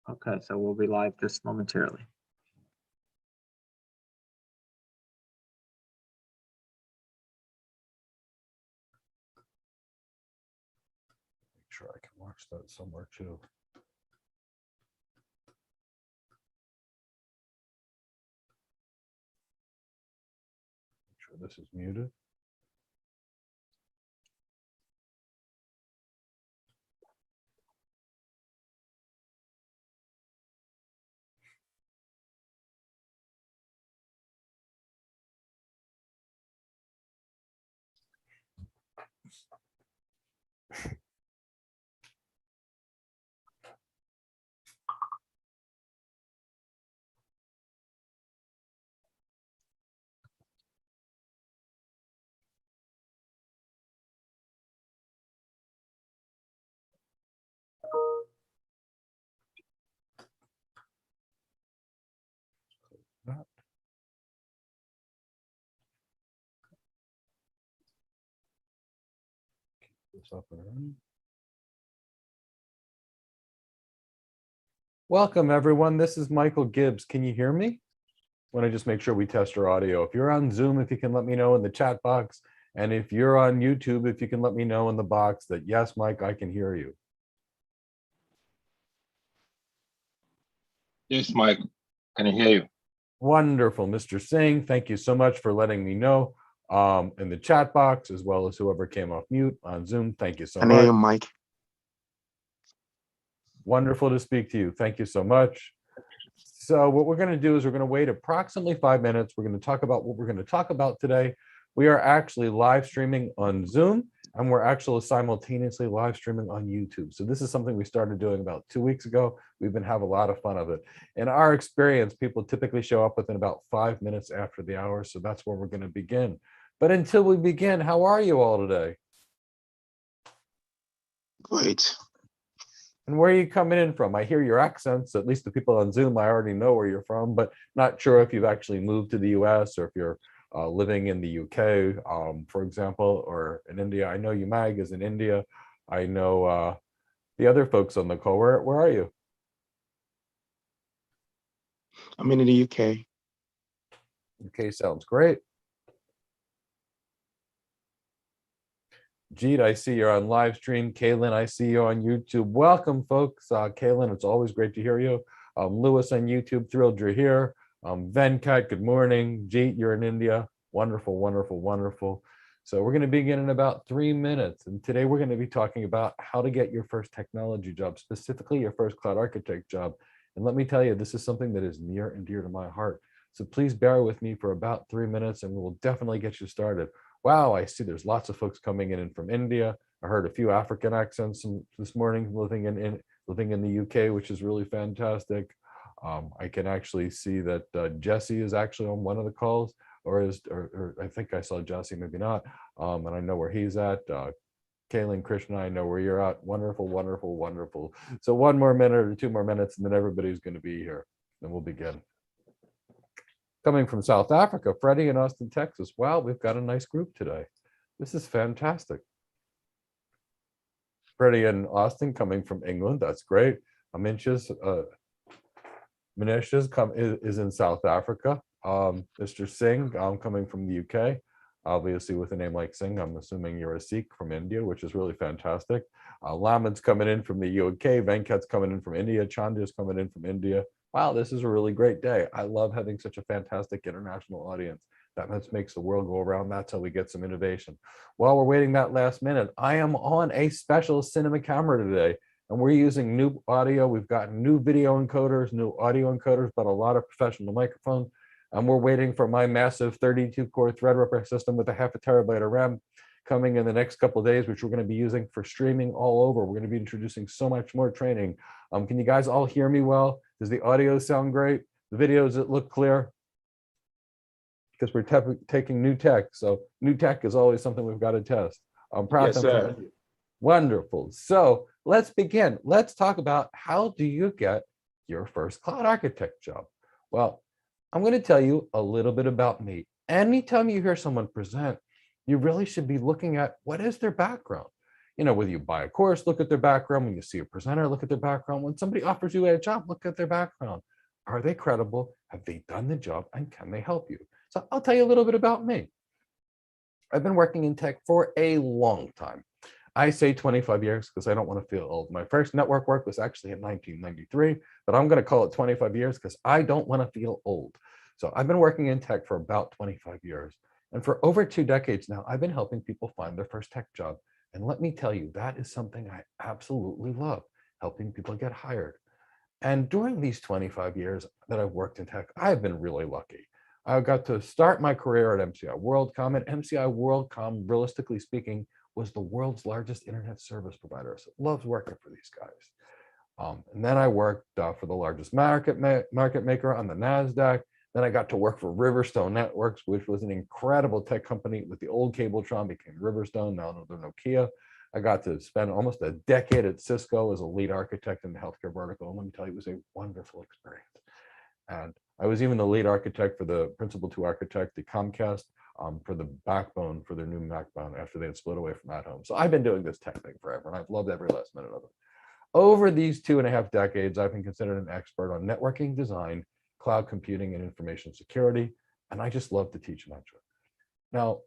Okay, so we'll be live just momentarily. Make sure I can watch that somewhere too. Make sure this is muted. That. Keep this up and running. Welcome, everyone. This is Michael Gibbs. Can you hear me? Want to just make sure we test our audio. If you're on Zoom, if you can let me know in the chat box. And if you're on YouTube, if you can let me know in the box that, yes, Mike, I can hear you. Yes, Mike, can I hear you? Wonderful, Mr. Singh. Thank you so much for letting me know in the chat box, as well as whoever came off mute on Zoom. Thank you so Can I hear you, much. Mike? Wonderful to speak to you. Thank you so much. So what we're going to do is we're going to wait approximately 5 minutes. We're going to talk about what we're going to talk about today. We are actually live streaming on Zoom, and we're actually simultaneously live streaming on YouTube. So this is something we started doing about 2 weeks ago. We've been having a lot of fun of it. In our experience, people typically show up within about 5 minutes after the hour. So that's where we're going to begin. But until we begin, how are you all today? Great. And where are you coming in from? I hear your accents, at least the people on Zoom, I already know where you're from, but not sure if you've actually moved to the US or if you're living in the UK, for example, or in India. I know you, Mag, is in India. I know the other folks on the call. Where are you? I'm in the UK. UK sounds great. Jeet, I see you're on live stream. Kaylin, I see you on YouTube. Welcome, folks. Kaylin, it's always great to hear you. Lewis on YouTube, thrilled you're here. Venkat, good morning. Jeet, you're in India. Wonderful, wonderful, wonderful. So we're going to begin in about 3 minutes. And today we're going to be talking about how to get your first technology job, specifically your first cloud architect job. And let me tell you, this is something that is near and dear to my heart. So please bear with me for about 3 minutes and we'll definitely get you started. Wow, I see there's lots of folks coming in from India. I heard a few African accents this morning living in the UK, which is really fantastic. I can actually see that Jesse is actually on one of the calls, or I think I saw Jesse, maybe not. And I know where he's at. Kaylin, Krishna, I know where you're at. Wonderful, wonderful, wonderful. So 1 more minute or 2 more minutes, and then everybody's going to be here. Then we'll begin. Coming from South Africa, Freddie in Austin, Texas. Wow, we've got a nice group today. This is fantastic. Freddie in Austin coming from England. That's great. Aminsh's Manish's is in South Africa. Mr. Singh, coming from the UK. Obviously, with a name like Singh, I'm assuming you're a Sikh from India, which is really fantastic. Laman's coming in from the UK. Venkat's coming in from India. Chandra's coming in from India. Wow, this is a really great day. I love having such a fantastic international audience. That makes the world go around. That's how we get some innovation. While we're waiting that last minute, I am on a special cinema camera today, and we're using new audio. We've got new video encoders, new audio encoders, but a lot of professional microphones. And we're waiting for my massive 32-core Threadripper system with a 0.5 terabyte of RAM coming in the next couple of days, which we're going to be using for streaming all over. We're going to be introducing so much more training. Can you guys all hear me well? Does the audio sound great? The videos that look clear? Because we're taking new tech. So new tech is always something we've got to test. Yes, sir. Wonderful. So let's begin. Let's talk about how do you get your first cloud architect job? Well, I'm going to tell you a little bit about me. Anytime you hear someone present, you really should be looking at what is their background. whether you buy a course, look at their background. When you see a presenter, look at their background. When somebody offers you a job, look at their background. Are they credible? Have they done the job? And can they help you? So I'll tell you a little bit about me. I've been working in tech for a long time. I say 25 years because I don't want to feel old. My first network work was actually in 1993, but I'm going to call it 25 years because I don't want to feel old. So I've been working in tech for about 25 years. And for over 2 decades now, I've been helping people find their first tech job. And let me tell you, that is something I absolutely love, helping people get hired. And during these 25 years that I've worked in tech, I've been really lucky. I got to start my career at MCI WorldCom, and MCI WorldCom, realistically speaking, was the world's largest internet service provider. So I loved working for these guys. And then I worked for the largest market maker on the NASDAQ. Then I got to work for Riverstone Networks, which was an incredible tech company. With the old Cabletron became Riverstone, now they're Nokia. I got to spend almost a decade at Cisco as a lead architect in the healthcare vertical. And let me tell you, it was a wonderful experience. And I was even the lead architect for the principal to architect the Comcast for the backbone for their new backbone after they had split away from At Home. So I've been doing this tech thing forever, and I've loved every last minute of it. Over these 2.5 decades, I've been considered an expert on networking design, cloud computing, and information security, and I just love to teach and mentor. Now,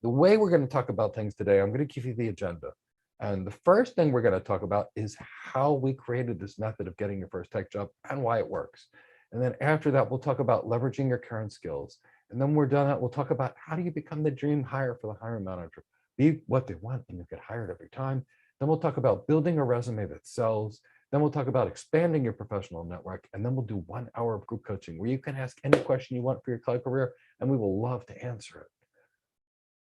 the way we're going to talk about things today, I'm going to give you the agenda. And the first thing we're going to talk about is how we created this method of getting your first tech job and why it works. And then after that, we'll talk about leveraging your current skills. And then we're done, we'll talk about how do you become the dream hire for the hiring manager, be what they want and you get hired every time. Then we'll talk about building a resume that sells. Then we'll talk about expanding your professional network. And then we'll do 1 hour of group coaching where you can ask any question you want for your cloud career, and we will love to answer it.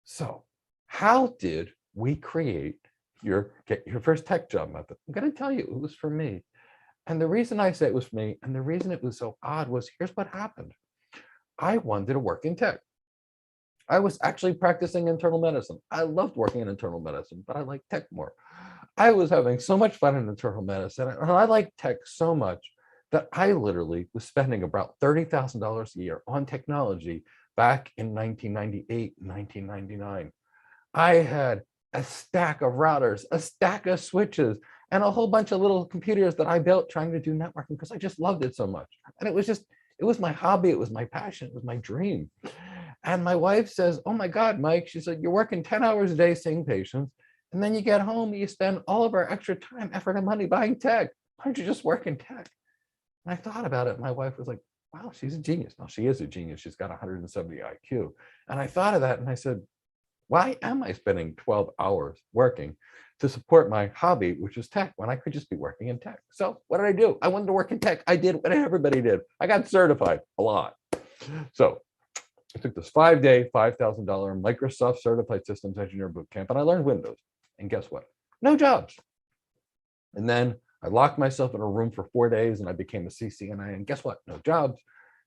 So how did we create get your first tech job method? I'm going to tell you, it was for me. And the reason I say it was for me, and the reason it was so odd, was here's what happened. I wanted to work in tech. I was actually practicing internal medicine. I loved working in internal medicine, but I like tech more. I was having so much fun in internal medicine, and I liked tech so much that I literally was spending about $30,000 a year on technology back in 1998, 1999. I had a stack of routers, a stack of switches, and a whole bunch of little computers that I built trying to do networking because I just loved it so much. And it was my hobby, it was my passion, it was my dream. And my wife says, "Oh my God, Mike," she said, "you're working 10 hours a day seeing patients, and then you get home and you spend all of our extra time, effort, and money buying tech. Why don't you just work in tech?" And I thought about it. And my wife was like, "Wow, she's a genius." Now, she is a genius. She's got 170 IQ. And I thought of that and I said, why am I spending 12 hours working to support my hobby, which is tech, when I could just be working in tech? So what did I do? I wanted to work in tech. I did what everybody did. I got certified a lot. So I took this 5-day, $5,000 Microsoft Certified Systems Engineer Bootcamp, and I learned Windows. And guess what? No jobs. And then I locked myself in a room for 4 days and I became a CCNA, and guess what? No jobs.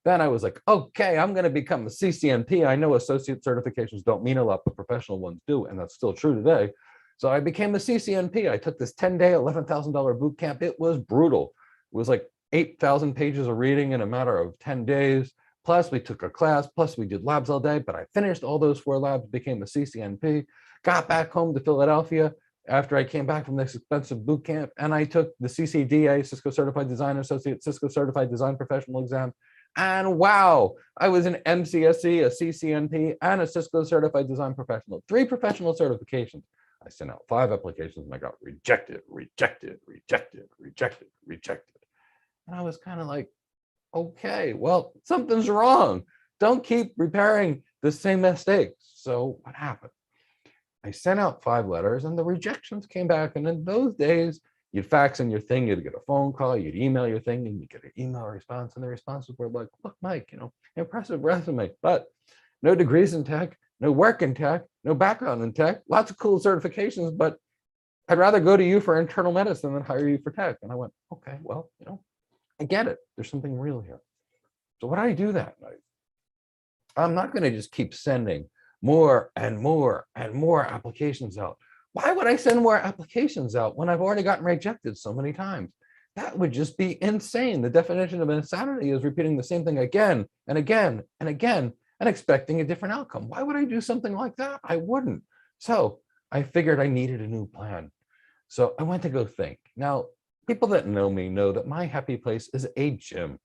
Then I was like, okay, I'm going to become a CCNP. I know associate certifications don't mean a lot, but professional ones do, and that's still true today. So I became a CCNP. I took this 10-day, $11,000 boot camp. It was brutal. It was like 8,000 pages of reading in a matter of 10 days. Plus we took a class, plus we did labs all day, but I finished all those 4 labs, became a CCNP, got back home to Philadelphia after I came back from this expensive boot camp, and I took the CCDA, Cisco Certified Design Associate, Cisco Certified Design Professional exam. And wow, I was an MCSE, a CCNP, and a Cisco Certified Design Professional. 3 professional certifications. I sent out 5 applications and I got rejected. And I was kind of like, okay, well, something's wrong. Don't keep repairing the same mistakes. So what happened? I sent out 5 letters and the rejections came back. And in those days, you'd fax in your thing, you'd get a phone call, you'd email your thing, and you get an email response. And the responses were like, "Look, Mike, impressive resume, but no degrees in tech, no work in tech, no background in tech, lots of cool certifications, but I'd rather go to you for internal medicine than hire you for tech." And I went, okay, well, I get it. There's something real here. So what do I do that night? I'm not going to just keep sending more and more and more applications out. Why would I send more applications out when I've already gotten rejected so many times? That would just be insane. The definition of insanity is repeating the same thing again and again and again and expecting a different outcome. Why would I do something like that? I wouldn't. So I figured I needed a new plan. So I went to go think. Now, people that know me know that my happy place is a gym.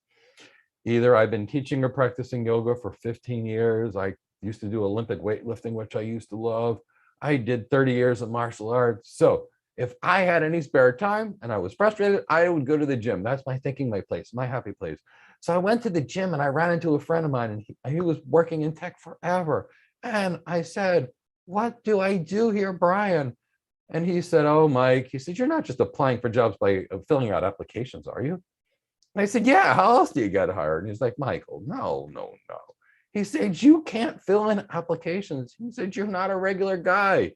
Either I've been teaching or practicing yoga for 15 years. I used to do Olympic weightlifting, which I used to love. I did 30 years of martial arts. So if I had any spare time and I was frustrated, I would go to the gym. That's my thinking, my place, my happy place. So I went to the gym and I ran into a friend of mine, and he was working in tech forever. And I said, "What do I do here, Brian?" And he said, "Oh, Mike," he said, "you're not just applying for jobs by filling out applications, are you?" And I said, "Yeah, how else do you get hired?" And he's like, "Michael, no, no, no." He said, "You can't fill in applications." He said, "You're not a regular guy."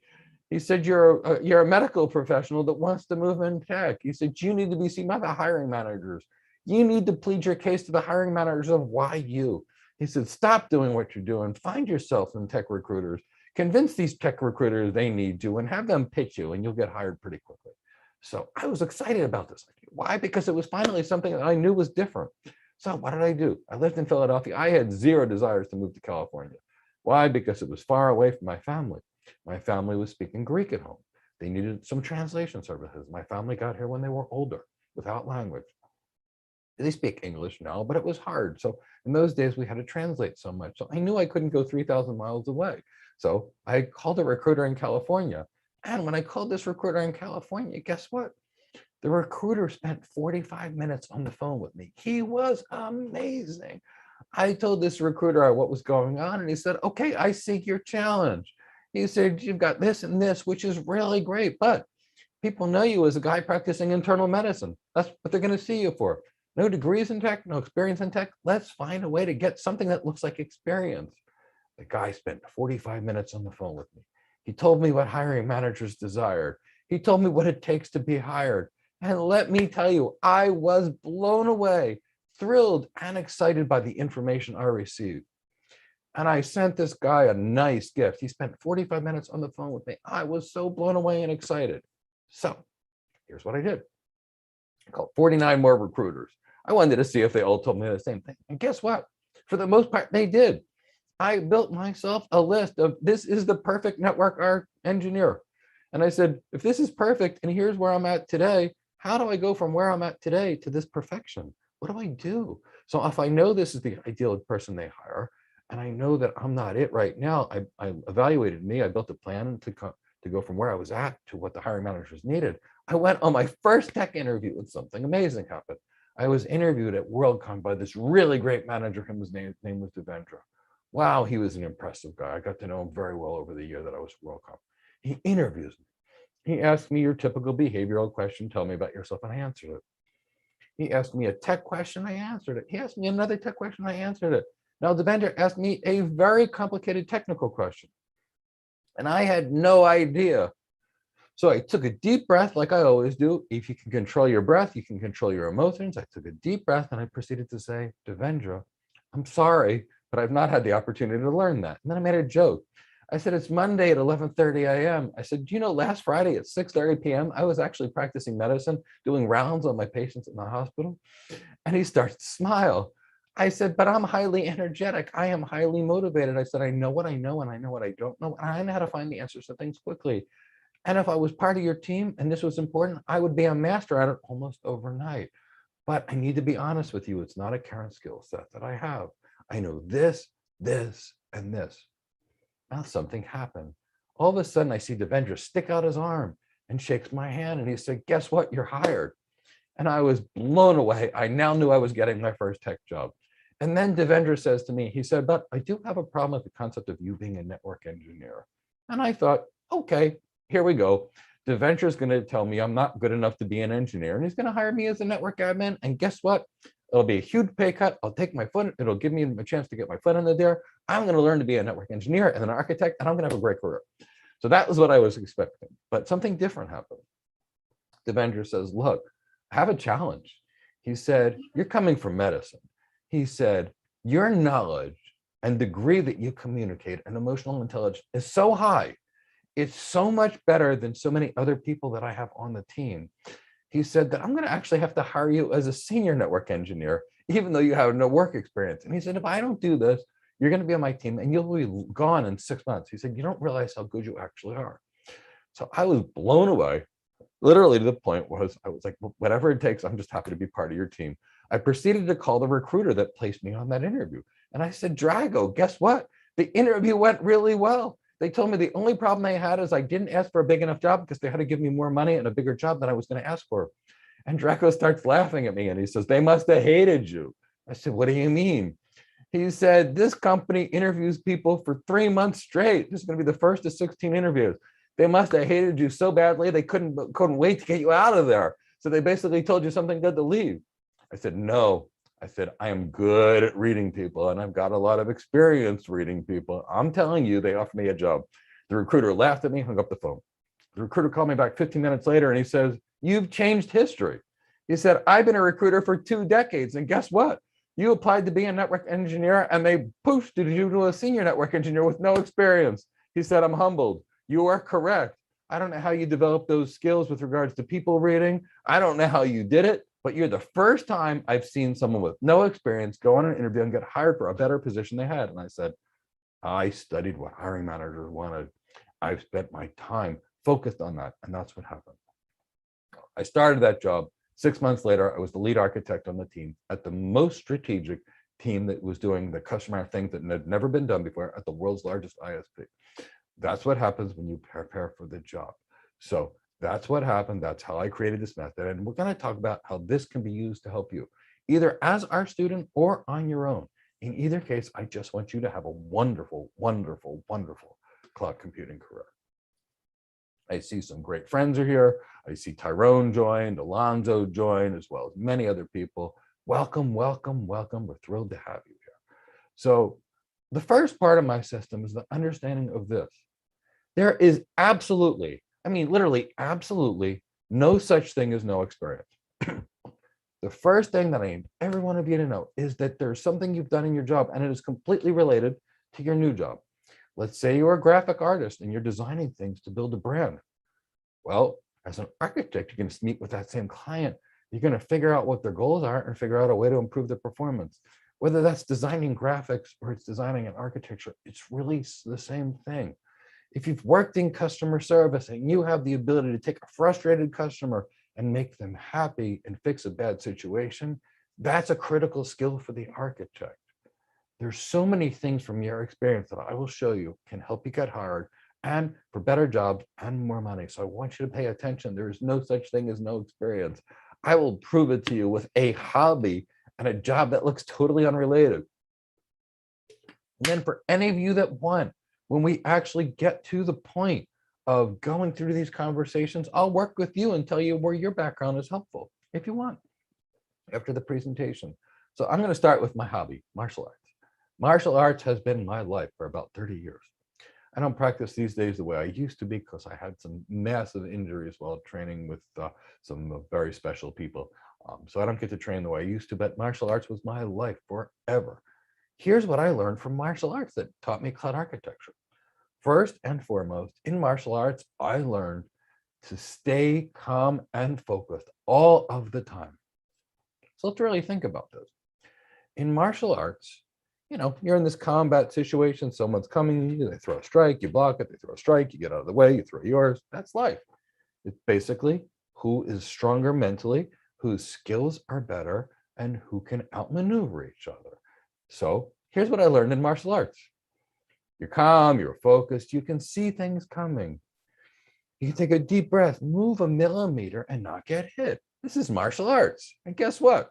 He said, you're a medical professional that wants to move in tech." He said, "You need to be seen by the hiring managers. You need to plead your case to the hiring managers of why you." He said, "Stop doing what you're doing. Find yourself in tech recruiters. Convince these tech recruiters they need you and have them pitch you, and you'll get hired pretty quickly." So I was excited about this. Why? Because it was finally something that I knew was different. So what did I do? I lived in Philadelphia. I had zero desires to move to California. Why? Because it was far away from my family. My family was speaking Greek at home. They needed some translation services. My family got here when they were older, without language. They speak English now, but it was hard. So in those days, we had to translate so much. So I knew I couldn't go 3,000 miles away. So I called a recruiter in California. And when I called this recruiter in California, guess what? The recruiter spent 45 minutes on the phone with me. He was amazing. I told this recruiter what was going on, and he said, "Okay, I see your challenge." He said, "You've got this and this, which is really great, but people know you as a guy practicing internal medicine. That's what they're going to see you for. No degrees in tech, no experience in tech. Let's find a way to get something that looks like experience." The guy spent 45 minutes on the phone with me. He told me what hiring managers desired. He told me what it takes to be hired. And let me tell you, I was blown away, thrilled, and excited by the information I received. And I sent this guy a nice gift. He spent 45 minutes on the phone with me. I was so blown away and excited. So here's what I did. I called 49 more recruiters. I wanted to see if they all told me the same thing. And guess what? For the most part, they did. I built myself a list of, this is the perfect network engineer. And I said, if this is perfect and here's where I'm at today, how do I go from where I'm at today to this perfection? What do I do? So if I know this is the ideal person they hire, and I know that I'm not it right now, I evaluated me, I built a plan to go from where I was at to what the hiring managers needed. I went on my first tech interview and something amazing happened. I was interviewed at WorldCon by this really great manager, whose name was Devendra. Wow, he was an impressive guy. I got to know him very well over the year that I was at WorldCon. He interviews me. He asked me your typical behavioral question, tell me about yourself, and I answered it. He asked me a tech question, I answered it. He asked me another tech question, I answered it. Now, Devendra asked me a very complicated technical question, and I had no idea. So I took a deep breath, like I always do. If you can control your breath, you can control your emotions. I took a deep breath, and I proceeded to say, "Devendra, I'm sorry, but I've not had the opportunity to learn that." And then I made a joke. I said, "It's Monday at 11:30 a.m. I said, "Do you know last Friday at 6:30 p.m., I was actually practicing medicine, doing rounds on my patients in the hospital?" And he starts to smile. I said, "But I'm highly energetic. I am highly motivated." I said, "I know what I know, and I know what I don't know, and I know how to find the answers to things quickly. And if I was part of your team and this was important, I would be a master at it almost overnight. But I need to be honest with you, it's not a current skill set that I have. I know this, this, and this." Now something happened. All of a sudden, I see Devendra stick out his arm and shakes my hand, and he said, "Guess what? You're hired." And I was blown away. I now knew I was getting my first tech job. And then Devendra says to me, he said, "But I do have a problem with the concept of you being a network engineer." And I thought, okay, here we go. Devendra is going to tell me I'm not good enough to be an engineer, and he's going to hire me as a network admin. And guess what? It'll be a huge pay cut. I'll take my foot. It'll give me a chance to get my foot in the door. I'm going to learn to be a network engineer and an architect, and I'm going to have a great career. So that was what I was expecting. But something different happened. Devendra says, "Look, I have a challenge." He said, "You're coming from medicine." He said, "Your knowledge and degree that you communicate and emotional intelligence is so high. It's so much better than so many other people that I have on the team." He said that I'm going to actually have to hire you as a senior network engineer, even though you have no work experience. And he said, if I don't do this, you're going to be on my team and you'll be gone in 6 months. He said, "You don't realize how good you actually are." So I was blown away, literally to the point where I was like, whatever it takes, I'm just happy to be part of your team. I proceeded to call the recruiter that placed me on that interview. And I said, Drago, guess what? The interview went really well. They told me the only problem they had is I didn't ask for a big enough job because they had to give me more money and a bigger job than I was going to ask for. And Draco starts laughing at me and he says, they must have hated you. I said, what do you mean? He said, this company interviews people for 3 months straight. This is going to be the first of 16 interviews. They must have hated you so badly they couldn't wait to get you out of there. So they basically told you something good to leave. I said, no. I said, I am good at reading people and I've got a lot of experience reading people. I'm telling you, they offered me a job. The recruiter laughed at me, hung up the phone. The recruiter called me back 15 minutes later and he says, you've changed history. He said, I've been a recruiter for 2 decades and guess what? You applied to be a network engineer and they boosted you to a senior network engineer with no experience. He said, I'm humbled. You are correct. I don't know how you developed those skills with regards to people reading. I don't know how you did it, but you're the first time I've seen someone with no experience go on an interview and get hired for a better position they had. And I said, I studied what hiring managers wanted. I've spent my time focused on that. And that's what happened. I started that job. 6 months later, I was the lead architect on the team at the most strategic team that was doing the customer things that had never been done before at the world's largest ISP. That's what happens when you prepare for the job. So that's what happened. That's how I created this method. And we're going to talk about how this can be used to help you, either as our student or on your own. In either case, I just want you to have a wonderful, wonderful, wonderful cloud computing career. I see some great friends are here. I see Tyrone joined, Alonzo joined, as well as many other people. Welcome, welcome, welcome. We're thrilled to have you here. So the first part of my system is the understanding of this. There is absolutely, I mean, literally absolutely no such thing as no experience. The first thing that I need every one of you to know is that there's something you've done in your job and it is completely related to your new job. Let's say you're a graphic artist and you're designing things to build a brand. Well, as an architect, you're going to meet with that same client. You're going to figure out what their goals are and figure out a way to improve their performance. Whether that's designing graphics or it's designing an architecture, it's really the same thing. If you've worked in customer service and you have the ability to take a frustrated customer and make them happy and fix a bad situation, that's a critical skill for the architect. There's so many things from your experience that I will show you can help you get hired and for better jobs and more money. So I want you to pay attention. There is no such thing as no experience. I will prove it to you with a hobby and a job that looks totally unrelated. And then for any of you that want, when we actually get to the point of going through these conversations, I'll work with you and tell you where your background is helpful, if you want, after the presentation. So I'm going to start with my hobby, martial arts. Martial arts has been my life for about 30 years. I don't practice these days the way I used to because I had some massive injuries while training with some very special people. So I don't get to train the way I used to, but martial arts was my life forever. Here's what I learned from martial arts that taught me cloud architecture. First and foremost, in martial arts, I learned to stay calm and focused all of the time. So let's really think about this. In martial arts, you know, you're in this combat situation, someone's coming at you, they throw a strike, you block it, they throw a strike, you get out of the way, you throw yours. That's life. It's basically who is stronger mentally, whose skills are better, and who can outmaneuver each other. So here's what I learned in martial arts. You're calm, you're focused, you can see things coming. You can take a deep breath, move a millimeter and not get hit. This is martial arts. And guess what?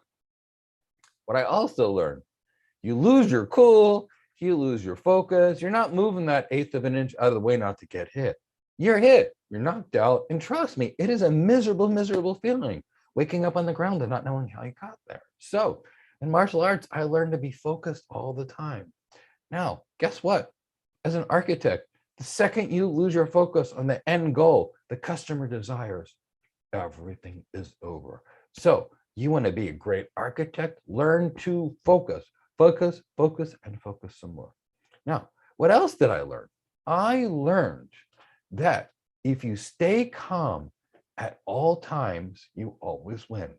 What I also learned, you lose your cool, you lose your focus, you're not moving that 1/8 of an inch out of the way not to get hit. You're hit, you're knocked out, and trust me, it is a miserable, miserable feeling, waking up on the ground and not knowing how you got there. So in martial arts, I learned to be focused all the time. Now, guess what? As an architect, the second you lose your focus on the end goal, the customer desires, everything is over. So you want to be a great architect, learn to focus, focus, focus, and focus some more. Now, what else did I learn? I learned that if you stay calm at all times, you always win.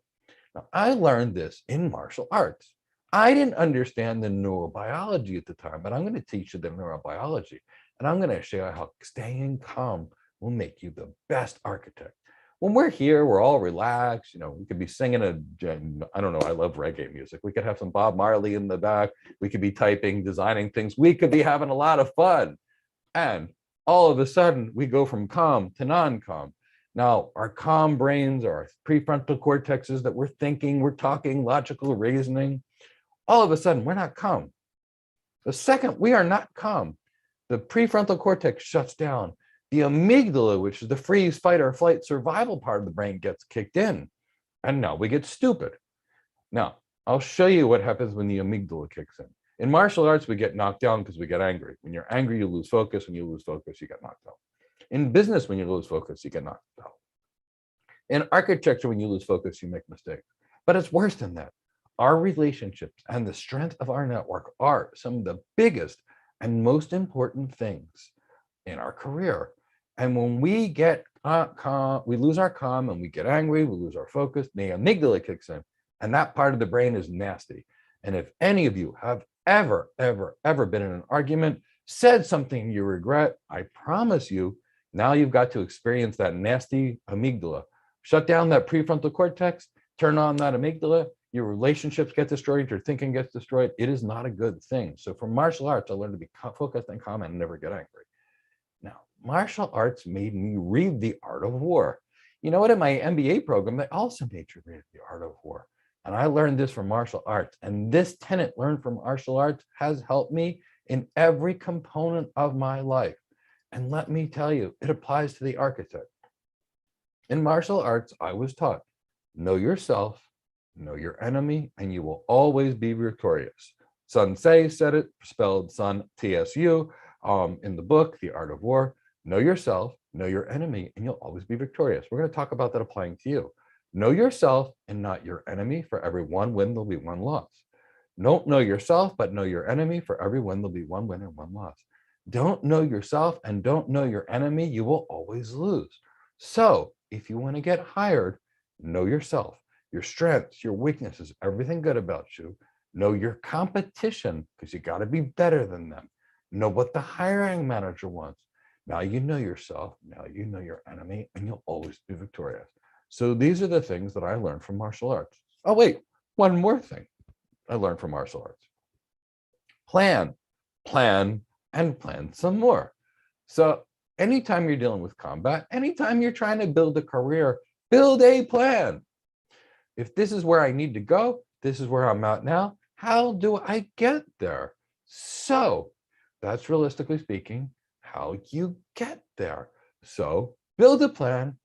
Now, I learned this in martial arts. I didn't understand the neurobiology at the time, but I'm going to teach you the neurobiology. And I'm going to show you how staying calm will make you the best architect. When we're here, we're all relaxed. We could be singing I don't know, I love reggae music. We could have some Bob Marley in the back. We could be typing, designing things. We could be having a lot of fun. And all of a sudden, we go from calm to non-calm. Now, our calm brains, our prefrontal cortexes that we're thinking, we're talking, logical reasoning, all of a sudden, we're not calm. The second we are not calm, the prefrontal cortex shuts down. The amygdala, which is the freeze, fight, or flight survival part of the brain, gets kicked in. And now we get stupid. Now, I'll show you what happens when the amygdala kicks in. In martial arts, we get knocked down because we get angry. When you're angry, you lose focus. When you lose focus, you get knocked out. In business, when you lose focus, you get knocked out. In architecture, when you lose focus, you make mistakes. But it's worse than that. Our relationships and the strength of our network are some of the biggest and most important things in our career. And when we get calm, we lose our calm and we get angry, we lose our focus, the amygdala kicks in, and that part of the brain is nasty. And if any of you have ever been in an argument, said something you regret, I promise you, now you've got to experience that nasty amygdala. Shut down that prefrontal cortex, turn on that amygdala, your relationships get destroyed, your thinking gets destroyed. It is not a good thing. So for martial arts, I learned to be focused and calm and never get angry. Now, martial arts made me read The Art of War. You know what? In my MBA program, they also made you read The Art of War. And I learned this from martial arts. And this tenet learned from martial arts has helped me in every component of my life. And let me tell you, it applies to the architect. In martial arts, I was taught, know yourself, know your enemy, and you will always be victorious. Sun Tse said it, spelled Sun TSU, in the book, The Art of War. Know yourself, know your enemy, and you'll always be victorious. We're going to talk about that applying to you. Know yourself and not your enemy. For every one win, there'll be one loss. Don't know yourself, but know your enemy. For every win, there'll be one win and one loss. Don't know yourself and don't know your enemy. You will always lose. So if you want to get hired, know yourself, your strengths, your weaknesses, everything good about you. Know your competition, because you got to be better than them. Know what the hiring manager wants. Now you know yourself, now you know your enemy, and you'll always be victorious. So these are the things that I learned from martial arts. Oh, wait, one more thing I learned from martial arts. Plan, and plan some more. So anytime you're dealing with combat, anytime you're trying to build a career, build a plan. If this is where I need to go, this is where I'm at now, how do I get there? So that's realistically speaking, how you get there. So build a plan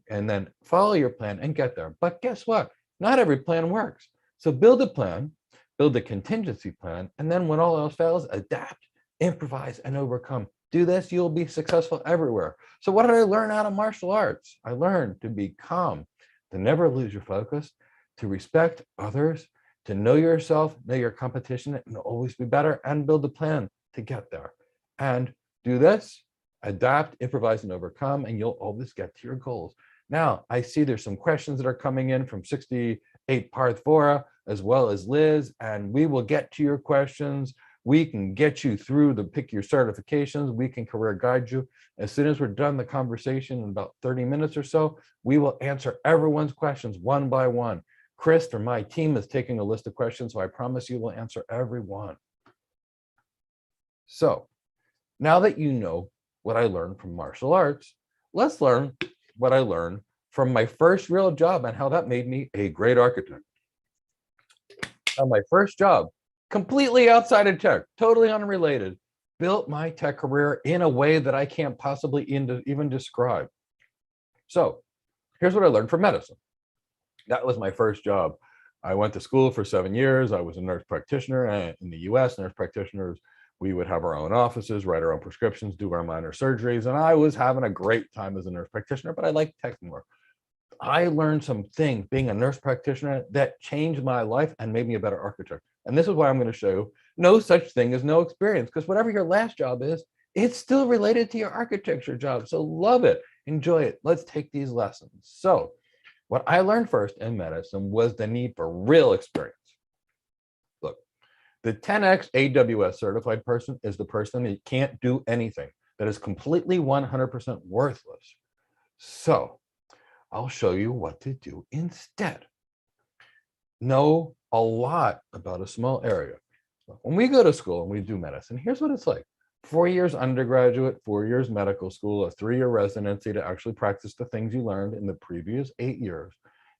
and then follow your plan and get there. But guess what? Not every plan works. So build a plan, build a contingency plan, and then when all else fails, adapt, improvise, and overcome. Do this, you'll be successful everywhere. So what did I learn out of martial arts? I learned to be calm, to never lose your focus, to respect others, to know yourself, know your competition, and always be better, and build a plan to get there. And do this, adapt, improvise, and overcome, and you'll always get to your goals. Now, I see there's some questions that are coming in from 68 Parthvora, as well as Liz, and we will get to your questions. We can get you through the pick your certifications. We can career guide you. As soon as we're done the conversation in about 30 minutes or so, we will answer everyone's questions one by one. Chris from my team is taking a list of questions, so I promise you we'll answer every one. So now that you know what I learned from martial arts, let's learn what I learned from my first real job and how that made me a great architect. Now, my first job, completely outside of tech, totally unrelated, built my tech career in a way that I can't possibly even describe. So here's what I learned from medicine. That was my first job. I went to school for 7 years. I was a nurse practitioner, and in the US, nurse practitioners, we would have our own offices, write our own prescriptions, do our minor surgeries. And I was having a great time as a nurse practitioner, but I liked tech more. I learned some things being a nurse practitioner that changed my life and made me a better architect. And this is why I'm going to show you no such thing as no experience, because whatever your last job is, it's still related to your architecture job. So love it, enjoy it. Let's take these lessons. So what I learned first in medicine was the need for real experience. Look, the 10X AWS certified person is the person that can't do anything. that is completely 100% worthless. So I'll show you what to do instead. Know a lot about a small area. When we go to school and we do medicine, here's what it's like. 4 years undergraduate, 4 years medical school, a 3-year residency to actually practice the things you learned in the previous 8 years.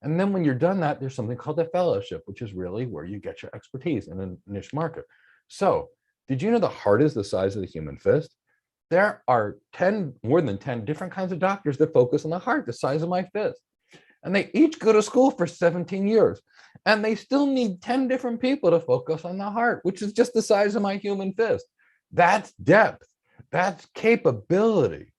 And then when you're done that, there's something called a fellowship, which is really where you get your expertise in a niche market. So did you know the heart is the size of the human fist? There are more than 10 different kinds of doctors that focus on the heart, the size of my fist. And they each go to school for 17 years. And they still need 10 different people to focus on the heart, which is just the size of my human fist. That's depth. That's capability.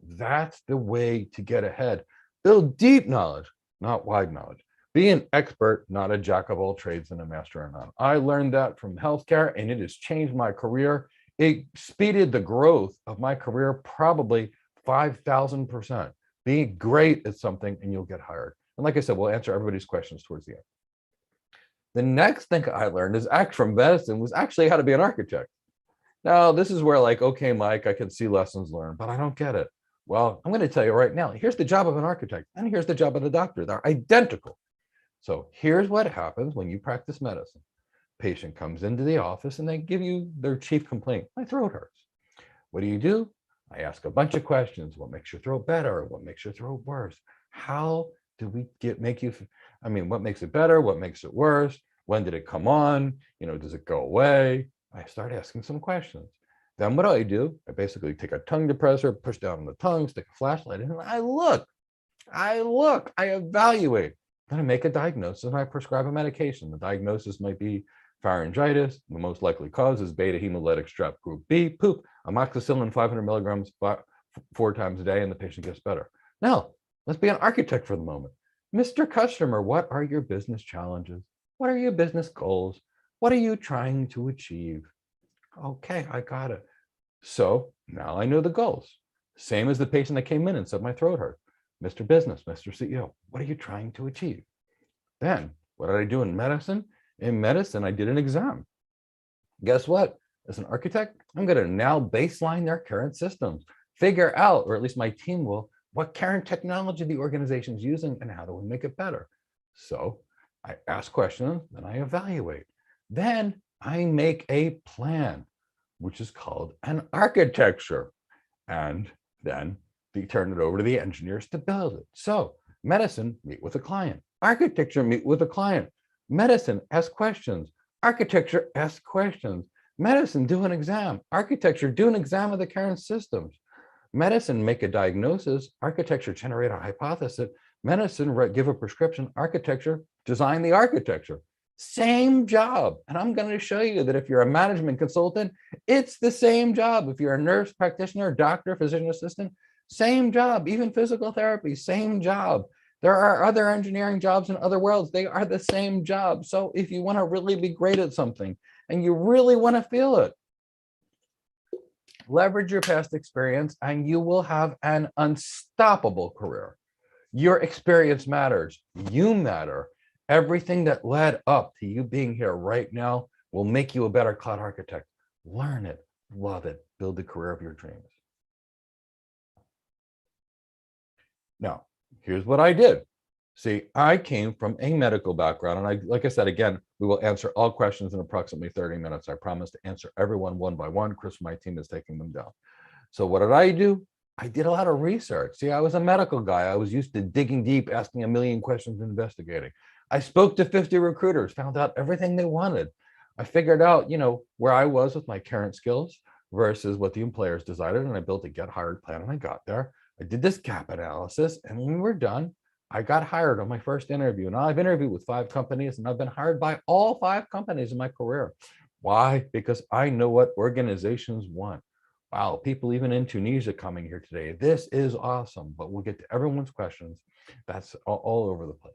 That's the way to get ahead. Build deep knowledge, not wide knowledge. Be an expert, not a jack of all trades and a master of none. I learned that from healthcare, and it has changed my career. It speeded the growth of my career probably 5,000%. Be great at something and you'll get hired. And like I said, we'll answer everybody's questions towards the end. The next thing I learned is from medicine was actually how to be an architect. Now, this is where like, okay, Mike, I can see lessons learned, but I don't get it. Well, I'm going to tell you right now, here's the job of an architect and here's the job of a doctor. They're identical. So here's what happens when you practice medicine. Patient comes into the office and they give you their chief complaint. My throat hurts. What do? I ask a bunch of questions. What makes your throat better? What makes your throat worse? How do we what makes it better? What makes it worse? When did it come on? Does it go away? I start asking some questions. Then what do? I basically take a tongue depressor, push down on the tongue, stick a flashlight in, and I look, I evaluate. Then I make a diagnosis and I prescribe a medication. The diagnosis might be pharyngitis. The most likely cause is beta hemolytic strep group B. Poop, amoxicillin 500 milligrams 4 times a day, and the patient gets better. Now, let's be an architect for the moment. Mr. Customer, what are your business challenges? What are your business goals? What are you trying to achieve? Okay, I got it. So now I know the goals. Same as the patient that came in and said my throat hurt. Mr. Business, Mr. CEO, what are you trying to achieve? Then, what did I do in medicine? In medicine, I did an exam. Guess what? As an architect, I'm going to now baseline their current systems, figure out, or at least my team will, what current technology the organization is using and how do we make it better. So I ask questions, then I evaluate. Then I make a plan, which is called an architecture. And then they turn it over to the engineers to build it. So medicine, meet with a client. Architecture, meet with a client. Medicine, ask questions. Architecture, ask questions. Medicine, do an exam. Architecture, do an exam of the current systems. Medicine, make a diagnosis. Architecture, generate a hypothesis. Medicine, give a prescription. Architecture, design the architecture. Same job. And I'm going to show you that if you're a management consultant, it's the same job. If you're a nurse practitioner, doctor, physician assistant, same job. Even physical therapy, same job. There are other engineering jobs in other worlds. They are the same job. So if you want to really be great at something and you really want to feel it, leverage your past experience and you will have an unstoppable career. Your experience matters. You matter. Everything that led up to you being here right now will make you a better cloud architect. Learn it, love it, build the career of your dreams. Now, here's what I did. See, I came from a medical background, and like I said, again, we will answer all questions in approximately 30 minutes. I promise to answer everyone one by one. Chris, my team is taking them down. So what did I do? I did a lot of research. See, I was a medical guy. I was used to digging deep, asking a million questions, and investigating. I spoke to 50 recruiters, found out everything they wanted. I figured out, where I was with my current skills versus what the employers decided, and I built a get hired plan, and I got there. I did this gap analysis, and when we were done, I got hired on my first interview. Now I've interviewed with 5 companies, and I've been hired by all 5 companies in my career. Why? Because I know what organizations want. Wow, people even in Tunisia coming here today. This is awesome, but we'll get to everyone's questions. That's all over the place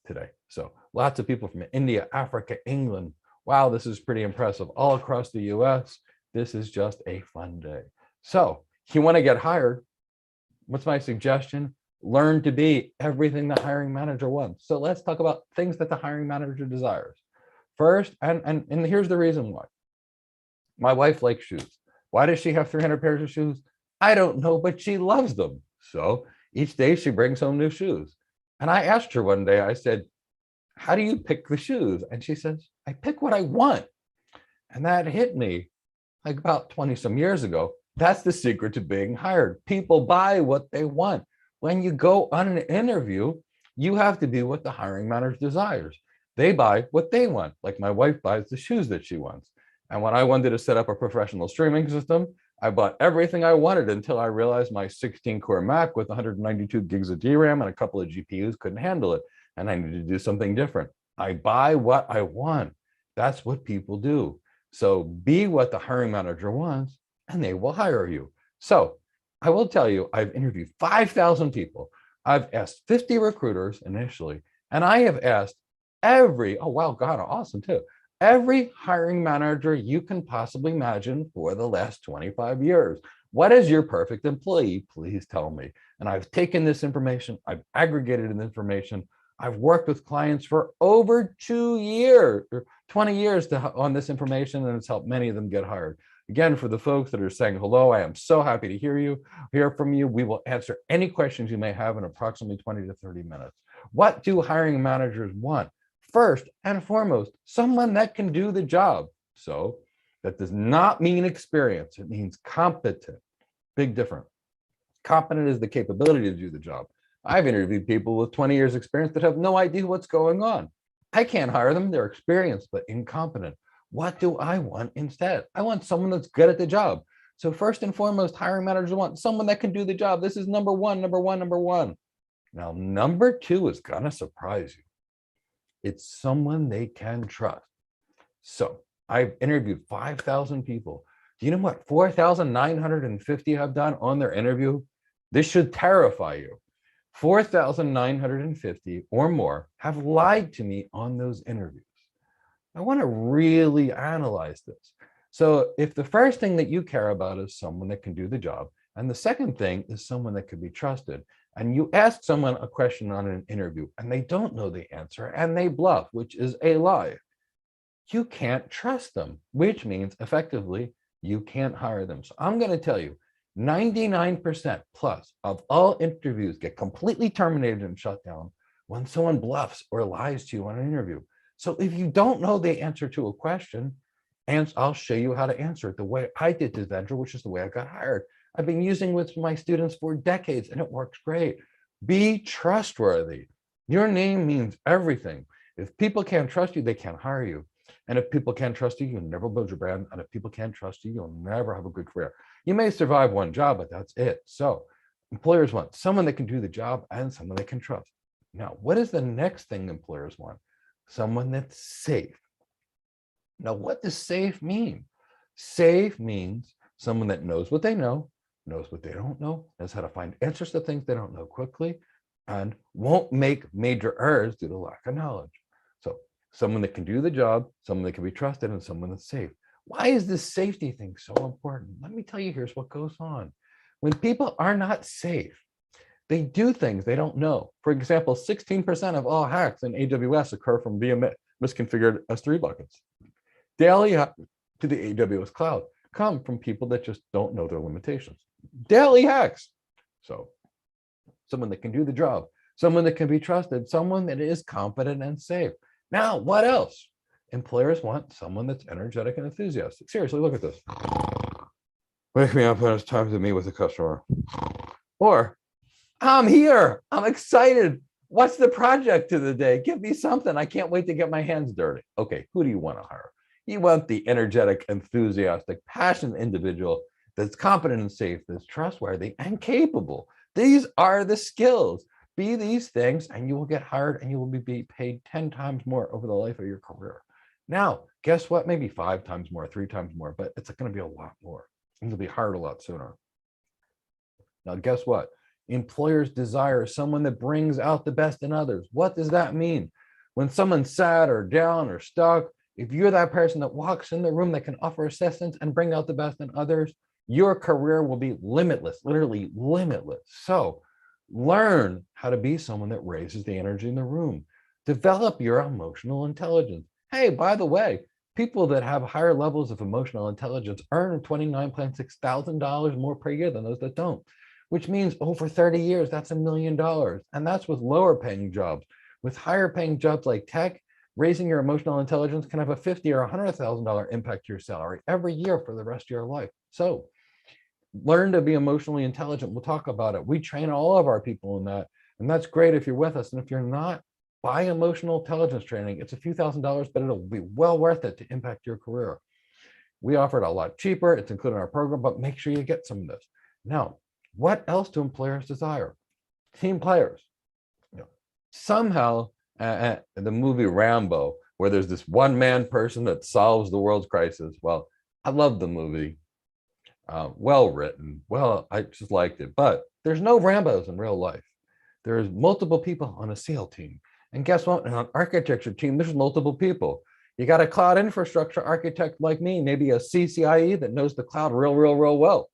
today. So lots of people from India, Africa, England. Wow, this is pretty impressive. All across the US, this is just a fun day. So you want to get hired? What's my suggestion? Learn to be everything the hiring manager wants. So let's talk about things that the hiring manager desires. First, and here's the reason why. My wife likes shoes. Why does she have 300 pairs of shoes? I don't know, but she loves them. So each day she brings home new shoes. And I asked her one day, I said, how do you pick the shoes? And she says, I pick what I want. And that hit me like about 20 some years ago. That's the secret to being hired. People buy what they want. When you go on an interview, you have to be what the hiring manager desires. They buy what they want. Like my wife buys the shoes that she wants. And when I wanted to set up a professional streaming system, I bought everything I wanted until I realized my 16-core Mac with 192 gigs of DRAM and a couple of GPUs couldn't handle it. And I needed to do something different. I buy what I want. That's what people do. So be what the hiring manager wants, and they will hire you. So I will tell you, I've interviewed 5,000 people. I've asked 50 recruiters initially, and I have asked every, oh, wow, God, awesome too, every hiring manager you can possibly imagine for the last 25 years. What is your perfect employee? Please tell me. And I've taken this information, I've aggregated the information. I've worked with clients for over 2 years, or 20 years on this information, and it's helped many of them get hired. Again, for the folks that are saying hello, I am so happy to hear from you. We will answer any questions you may have in approximately 20 to 30 minutes. What do hiring managers want? First and foremost, someone that can do the job. So that does not mean experience. It means competent. Big difference. Competent is the capability to do the job. I've interviewed people with 20 years experience that have no idea what's going on. I can't hire them. They're experienced, but incompetent. What do I want instead? I want someone that's good at the job. So first and foremost, hiring managers want someone that can do the job. This is number one. Now, number two is gonna surprise you. It's someone they can trust. So I've interviewed 5,000 people. Do you know what 4,950 have done on their interview? This should terrify you. 4,950 or more have lied to me on those interviews. I want to really analyze this. So if the first thing that you care about is someone that can do the job, and the second thing is someone that can be trusted, and you ask someone a question on an interview and they don't know the answer and they bluff, which is a lie, you can't trust them, which means effectively you can't hire them. So I'm going to tell you, 99% plus of all interviews get completely terminated and shut down when someone bluffs or lies to you on an interview. So if you don't know the answer to a question, and I'll show you how to answer it the way I did this venture, which is the way I got hired. I've been using with my students for decades and it works great. Be trustworthy. Your name means everything. If people can't trust you, they can't hire you. And if people can't trust you, you'll never build your brand. And if people can't trust you, you'll never have a good career. You may survive one job, but that's it. So employers want someone that can do the job and someone they can trust. Now, what is the next thing employers want? Someone that's safe. Now, what does safe mean? Safe means someone that knows what they know, knows what they don't know, knows how to find answers to things they don't know quickly, and won't make major errors due to lack of knowledge. So someone that can do the job, someone that can be trusted, and someone that's safe. Why is this safety thing so important? Let me tell you, here's what goes on. When people are not safe, they do things they don't know. For example, 16% of all hacks in AWS occur from being misconfigured S3 buckets. Daily to the AWS cloud come from people that just don't know their limitations. Daily hacks. So someone that can do the job, someone that can be trusted, someone that is confident and safe. Now, what else? Employers want someone that's energetic and enthusiastic. Seriously, look at this. Wake me up when it's time to meet with a customer. Or, I'm here. I'm excited. What's the project of the day? Give me something. I can't wait to get my hands dirty. Okay, who do you want to hire? You want the energetic, enthusiastic, passionate individual that's competent and safe, that's trustworthy and capable. These are the skills. Be these things and you will get hired and you will be paid 10 times more over the life of your career. Now, guess what? Maybe 5 times more, 3 times more, but it's going to be a lot more. And you'll be hired a lot sooner. Now, guess what? Employers desire someone that brings out the best in others. What does that mean? When someone's sad or down or stuck, if you're that person that walks in the room that can offer assistance and bring out the best in others, your career will be limitless, literally limitless. So learn how to be someone that raises the energy in the room. Develop your emotional intelligence. Hey, by the way, People that have higher levels of emotional intelligence earn $29.6 thousand more per year than those that don't, which means over 30 years, that's $1 million. And that's with lower paying jobs. With higher paying jobs like tech, raising your emotional intelligence can have a $50,000 or $100,000 impact to your salary every year for the rest of your life. So learn to be emotionally intelligent. We'll talk about it. We train all of our people in that. And that's great if you're with us. And if you're not, buy emotional intelligence training. It's a few $1,000s, but it'll be well worth it to impact your career. We offer it a lot cheaper. It's included in our program, but make sure you get some of this. Now, what else do employers desire? Team players. Somehow, the movie Rambo, where there's this one-man person that solves the world's crisis. Well, I love the movie. Well written. Well, I just liked it. But there's no Rambos in real life. There's multiple people on a SEAL team. And guess what? In an architecture team, there's multiple people. You got a cloud infrastructure architect like me, maybe a CCIE that knows the cloud real well.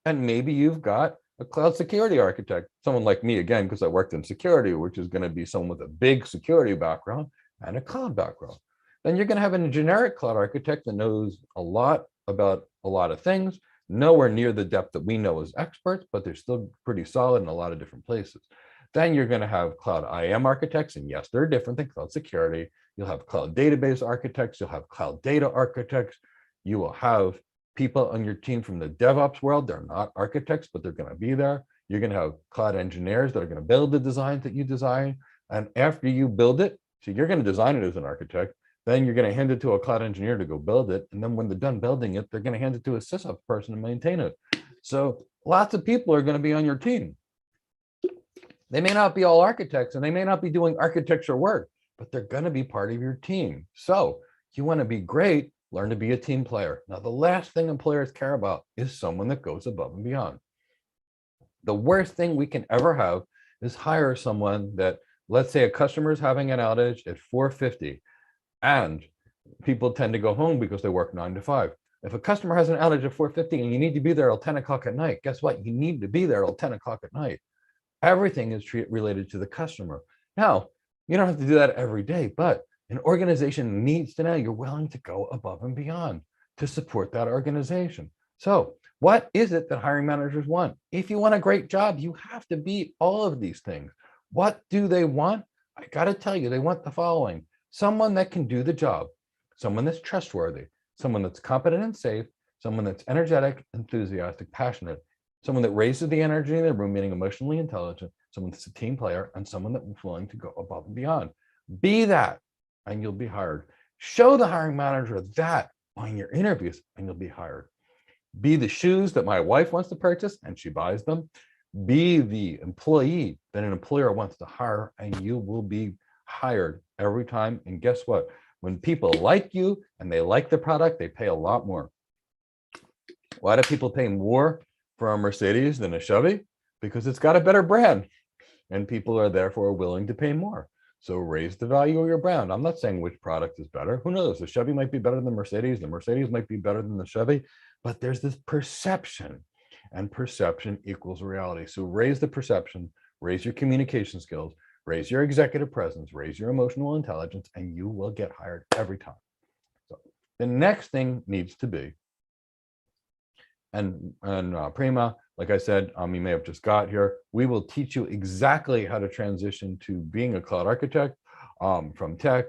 And maybe you've got a cloud security architect, someone like me, again, because I worked in security, which is going to be someone with a big security background and a cloud background. Then you're going to have a generic cloud architect that knows a lot about a lot of things, nowhere near the depth that we know as experts, but they're still pretty solid in a lot of different places. Then you're going to have cloud IAM architects, and yes, they're different than cloud security. You'll have cloud database architects, you'll have cloud data architects, you will have people on your team from the DevOps world. They're not architects, but they're going to be there. You're going to have cloud engineers that are going to build the designs that you design. And after you build it, so you're going to design it as an architect, then you're going to hand it to a cloud engineer to go build it. And then when they're done building it, they're going to hand it to a sysops person to maintain it. So lots of people are going to be on your team. They may not be all architects and they may not be doing architecture work, but they're going to be part of your team. So you want to be great, learn to be a team player. Now, the last thing employers care about is someone that goes above and beyond. The worst thing we can ever have is hire someone that, let's say a customer is having an outage at 4:50 and people tend to go home because they work 9 to 5. If a customer has an outage at 4:50 and you need to be there till 10 o'clock at night, guess what? You need to be there till 10 o'clock at night. Everything is related to the customer. Now, you don't have to do that every day, but an organization needs to know you're willing to go above and beyond to support that organization. So what is it that hiring managers want? If you want a great job, you have to be all of these things. What do they want? I got to tell you, they want the following: someone that can do the job, someone that's trustworthy, someone that's competent and safe, someone that's energetic, enthusiastic, passionate, someone that raises the energy in the room, meaning emotionally intelligent, someone that's a team player, and someone that's willing to go above and beyond. Be that, and you'll be hired. Show the hiring manager that on your interviews, and you'll be hired. Be the shoes that my wife wants to purchase, and she buys them. Be the employee that an employer wants to hire, and you will be hired every time. And guess what? When people like you and they like the product, they pay a lot more. Why do people pay more for a Mercedes than a Chevy? Because it's got a better brand, and people are therefore willing to pay more. So raise the value of your brand. I'm not saying which product is better. Who knows? The Chevy might be better than the Mercedes might be better than the Chevy, but there's this perception, and perception equals reality. So raise the perception, raise your communication skills, raise your executive presence, raise your emotional intelligence, and you will get hired every time. So the next thing needs to be, and Prima, like I said, you may have just got here, we will teach you exactly how to transition to being a cloud architect from tech.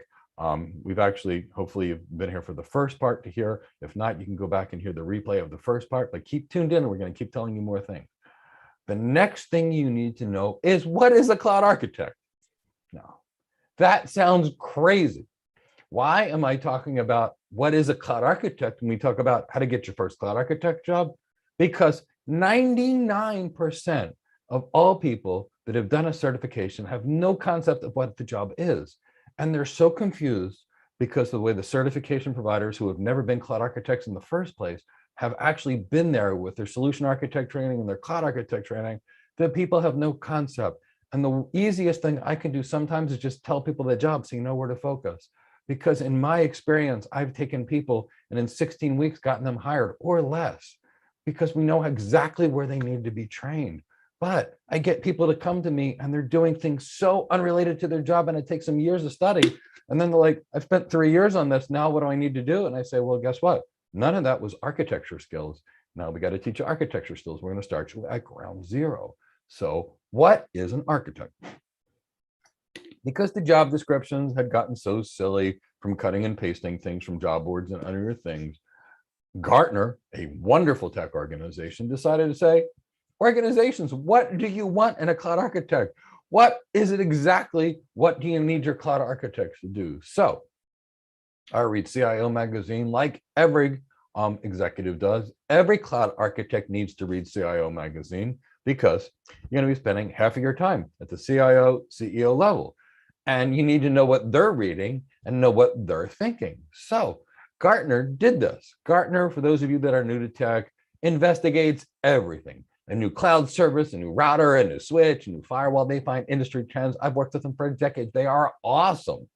We've actually, hopefully you've been here for the first part to hear. If not, you can go back and hear the replay of the first part, but keep tuned in. We're going to keep telling you more things. The next thing you need to know is, what is a cloud architect? Now, that sounds crazy. Why am I talking about what is a cloud architect when we talk about how to get your first cloud architect job? Because 99% of all people that have done a certification have no concept of what the job is. And they're so confused because of the way the certification providers who have never been cloud architects in the first place have actually been there with their solution architect training and their cloud architect training, that people have no concept. And the easiest thing I can do sometimes is just tell people the job so you know where to focus. Because in my experience, I've taken people and in 16 weeks gotten them hired or less, because we know exactly where they need to be trained. But I get people to come to me and they're doing things so unrelated to their job, and it takes them years of study. And then they're like, I've spent 3 years on this. Now what do I need to do? And I say, well, guess what? None of that was architecture skills. Now we got to teach you architecture skills. We're going to start you at ground zero. So what is an architect? Because the job descriptions had gotten so silly from cutting and pasting things from job boards and other things, Gartner, a wonderful tech organization, decided to say, organizations, what do you want in a cloud architect? What is it exactly? What do you need your cloud architects to do? So I read CIO magazine like every executive does. Every cloud architect needs to read CIO magazine because you're going to be spending half of your time at the CIO, CEO level. And you need to know what they're reading and know what they're thinking. So Gartner did this. Gartner, for those of you that are new to tech, investigates everything. A new cloud service, a new router, a new switch, a new firewall. They find industry trends. I've worked with them for decades. They are awesome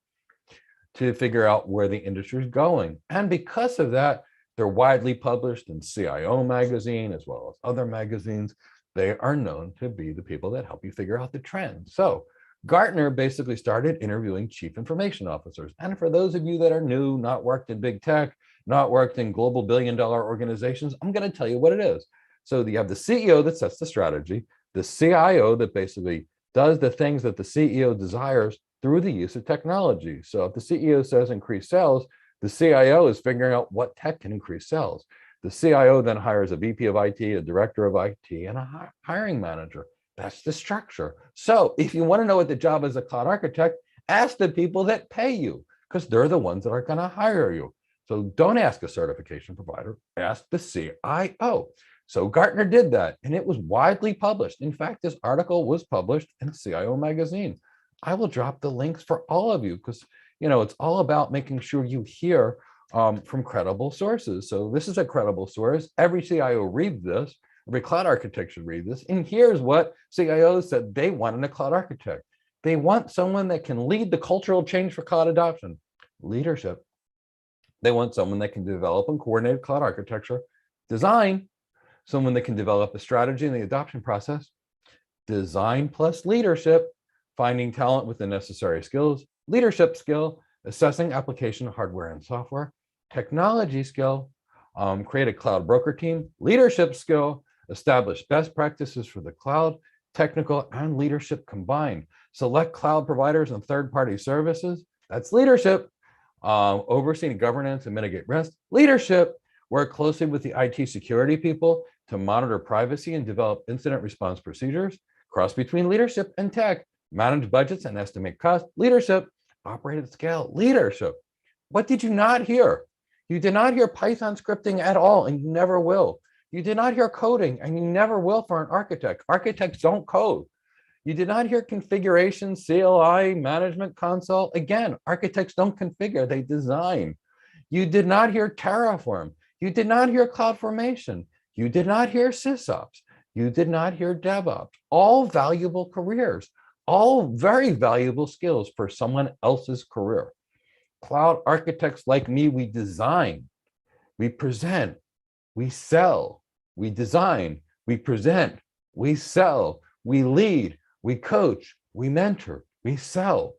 to figure out where the industry is going. And because of that, they're widely published in CIO magazine as well as other magazines. They are known to be the people that help you figure out the trends. So Gartner basically started interviewing chief information officers. And for those of you that are new, not worked in big tech, not worked in global billion-dollar organizations, I'm going to tell you what it is. So you have the CEO that sets the strategy, the CIO that basically does the things that the CEO desires through the use of technology. So if the CEO says increase sales, the CIO is figuring out what tech can increase sales. The CIO then hires a VP of IT, a director of IT, and a hiring manager. That's the structure. So if you want to know what the job as a cloud architect, ask the people that pay you because they're the ones that are going to hire you. So don't ask a certification provider, ask the CIO. So Gartner did that, and it was widely published. In fact, this article was published in CIO magazine. I will drop the links for all of you because it's all about making sure you hear from credible sources. So this is a credible source. Every CIO reads this. Every cloud architect should read this. And here's what CIOs said they want in a cloud architect. They want someone that can lead the cultural change for cloud adoption, leadership. They want someone that can develop and coordinate cloud architecture, design, someone that can develop the strategy and the adoption process, design plus leadership, finding talent with the necessary skills, leadership skill, assessing application hardware and software, technology skill, create a cloud broker team, leadership skill, establish best practices for the cloud, technical and leadership combined, select cloud providers and third-party services, that's leadership, overseeing governance and mitigate risk, leadership, work closely with the IT security people to monitor privacy and develop incident response procedures, cross between leadership and tech, manage budgets and estimate costs, leadership, operate at scale, leadership. What did you not hear? You did not hear Python scripting at all, and you never will. You did not hear coding, and you never will for an architect. Architects don't code. You did not hear configuration, CLI, management console. Again, architects don't configure, they design. You did not hear Terraform. You did not hear CloudFormation. You did not hear SysOps. You did not hear DevOps. All valuable careers, all very valuable skills for someone else's career. Cloud architects like me, we design, we present, we sell, we design, we present, we sell, we lead, we coach, we mentor, we sell.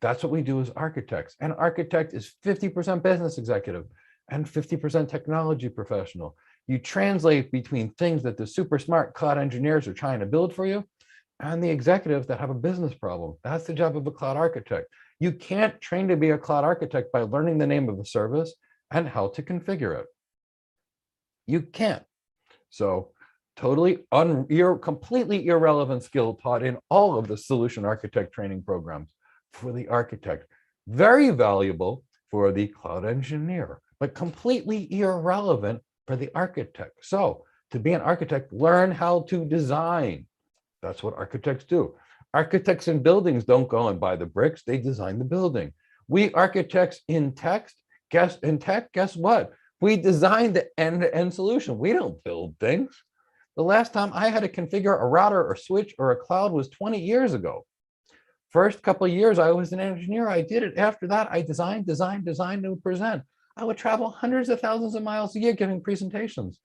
That's what we do as architects. An architect is 50% business executive and 50% technology professional. You translate between things that the super smart cloud engineers are trying to build for you and the executives that have a business problem. That's the job of a cloud architect. You can't train to be a cloud architect by learning the name of a service and how to configure it. You can't. So totally completely irrelevant skill taught in all of the solution architect training programs for the architect. Very valuable for the cloud engineer, but completely irrelevant for the architect. So to be an architect, learn how to design. That's what architects do. Architects in buildings don't go and buy the bricks, they design the building. We architects in tech, guess what? We design the end-to-end solution. We don't build things. The last time I had to configure a router or switch or a cloud was 20 years ago. First couple of years, I was an engineer. I did it. After that, I designed, and present. I would travel hundreds of thousands of miles a year giving presentations.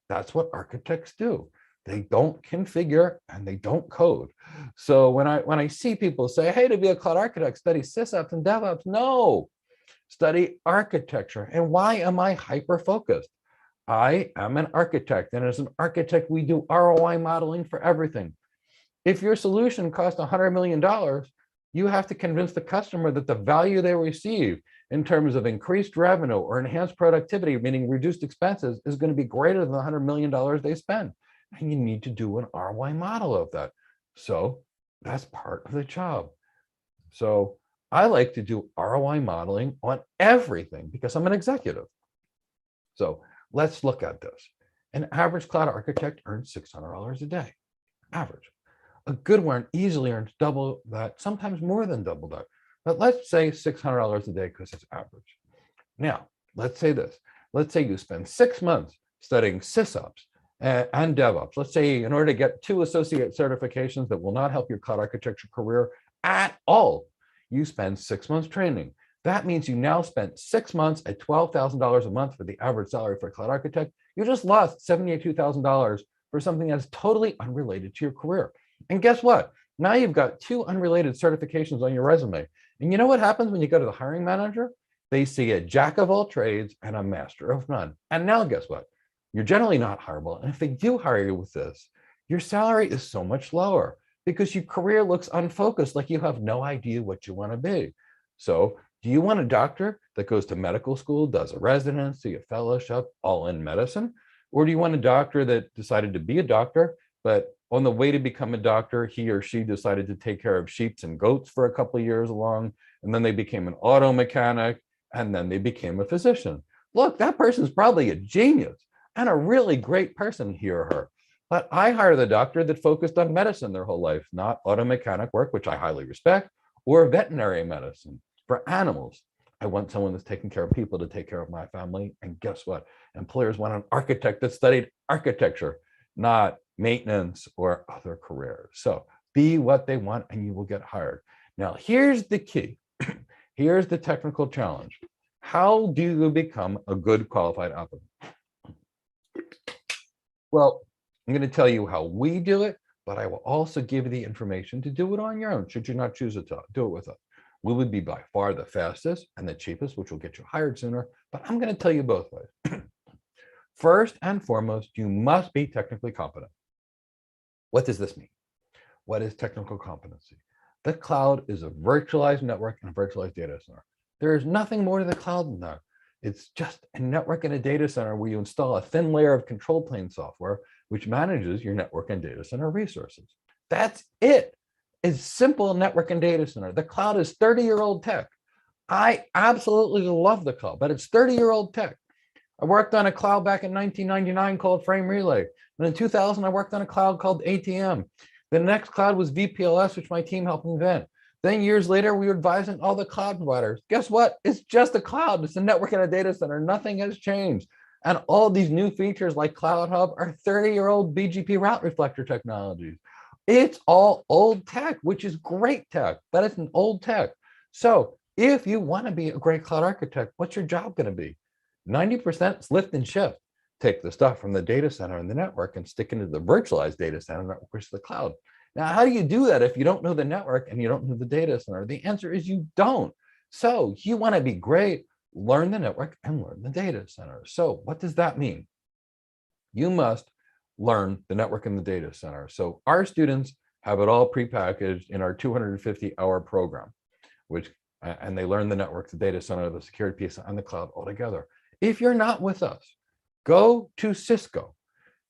That's what architects do. They don't configure and they don't code. So when I see people say, hey, to be a cloud architect, study sysops and DevOps, no, study architecture. And why am I hyper-focused? I am an architect, and as an architect, we do ROI modeling for everything. If your solution costs $100 million, you have to convince the customer that the value they receive in terms of increased revenue or enhanced productivity, meaning reduced expenses, is going to be greater than the $100 million they spend. And you need to do an ROI model of that. So that's part of the job. So I like to do ROI modeling on everything because I'm an executive. So let's look at this. An average cloud architect earns $600 a day, average. A good one easily earns double that, sometimes more than double that. But let's say $600 a day because it's average. Now, let's say this. Let's say you spend 6 months studying sysops and DevOps. Let's say in order to get 2 associate certifications that will not help your cloud architecture career at all, you spend 6 months training. That means you now spent 6 months at $12,000 a month for the average salary for a cloud architect. You just lost $72,000 for something that's totally unrelated to your career. And guess what? Now you've got 2 unrelated certifications on your resume. And you know what happens when you go to the hiring manager? They see a jack of all trades and a master of none. And now guess what? You're generally not hireable. And if they do hire you with this, your salary is so much lower because your career looks unfocused, like you have no idea what you want to be. So do you want a doctor that goes to medical school, does a residency, a fellowship, all in medicine? Or do you want a doctor that decided to be a doctor, but on the way to become a doctor, he or she decided to take care of sheep and goats for a couple of years along, and then they became an auto mechanic, and then they became a physician? Look, that person's probably a genius and a really great person, he or her. But I hire the doctor that focused on medicine their whole life, not auto mechanic work, which I highly respect, or veterinary medicine for animals. I want someone that's taking care of people to take care of my family. And guess what? Employers want an architect that studied architecture, not maintenance or other careers. So be what they want and you will get hired. Now, here's the key. Here's the technical challenge. How do you become a good qualified applicant? Well, I'm going to tell you how we do it, but I will also give you the information to do it on your own, should you not choose to do it with us. We would be by far the fastest and the cheapest, which will get you hired sooner, but I'm going to tell you both ways. First and foremost, you must be technically competent. What does this mean? What is technical competency? The cloud is a virtualized network and a virtualized data center. There is nothing more to the cloud than that. It's just a network and a data center where you install a thin layer of control plane software, which manages your network and data center resources. That's it. It's simple network and data center. The cloud is 30-year-old tech. I absolutely love the cloud, but it's 30-year-old tech. I worked on a cloud back in 1999 called Frame Relay. And in 2000, I worked on a cloud called ATM. The next cloud was VPLS, which my team helped invent. Then years later, we were advising all the cloud providers. Guess what? It's just a cloud. It's a network and a data center. Nothing has changed. And all these new features like Cloud Hub are 30-year-old BGP route reflector technologies. It's all old tech, which is great tech, but it's an old tech. So if you want to be a great cloud architect, what's your job going to be? 90% is lift and shift. Take the stuff from the data center and the network and stick into the virtualized data center network, which is the cloud. Now, how do you do that if you don't know the network and you don't know the data center? The answer is you don't. So you want to be great, learn the network and learn the data center. So what does that mean? You must learn the network and the data center. So our students have it all prepackaged in our 250-hour program, and they learn the network, the data center, the security piece, and the cloud all together. If you're not with us, go to Cisco.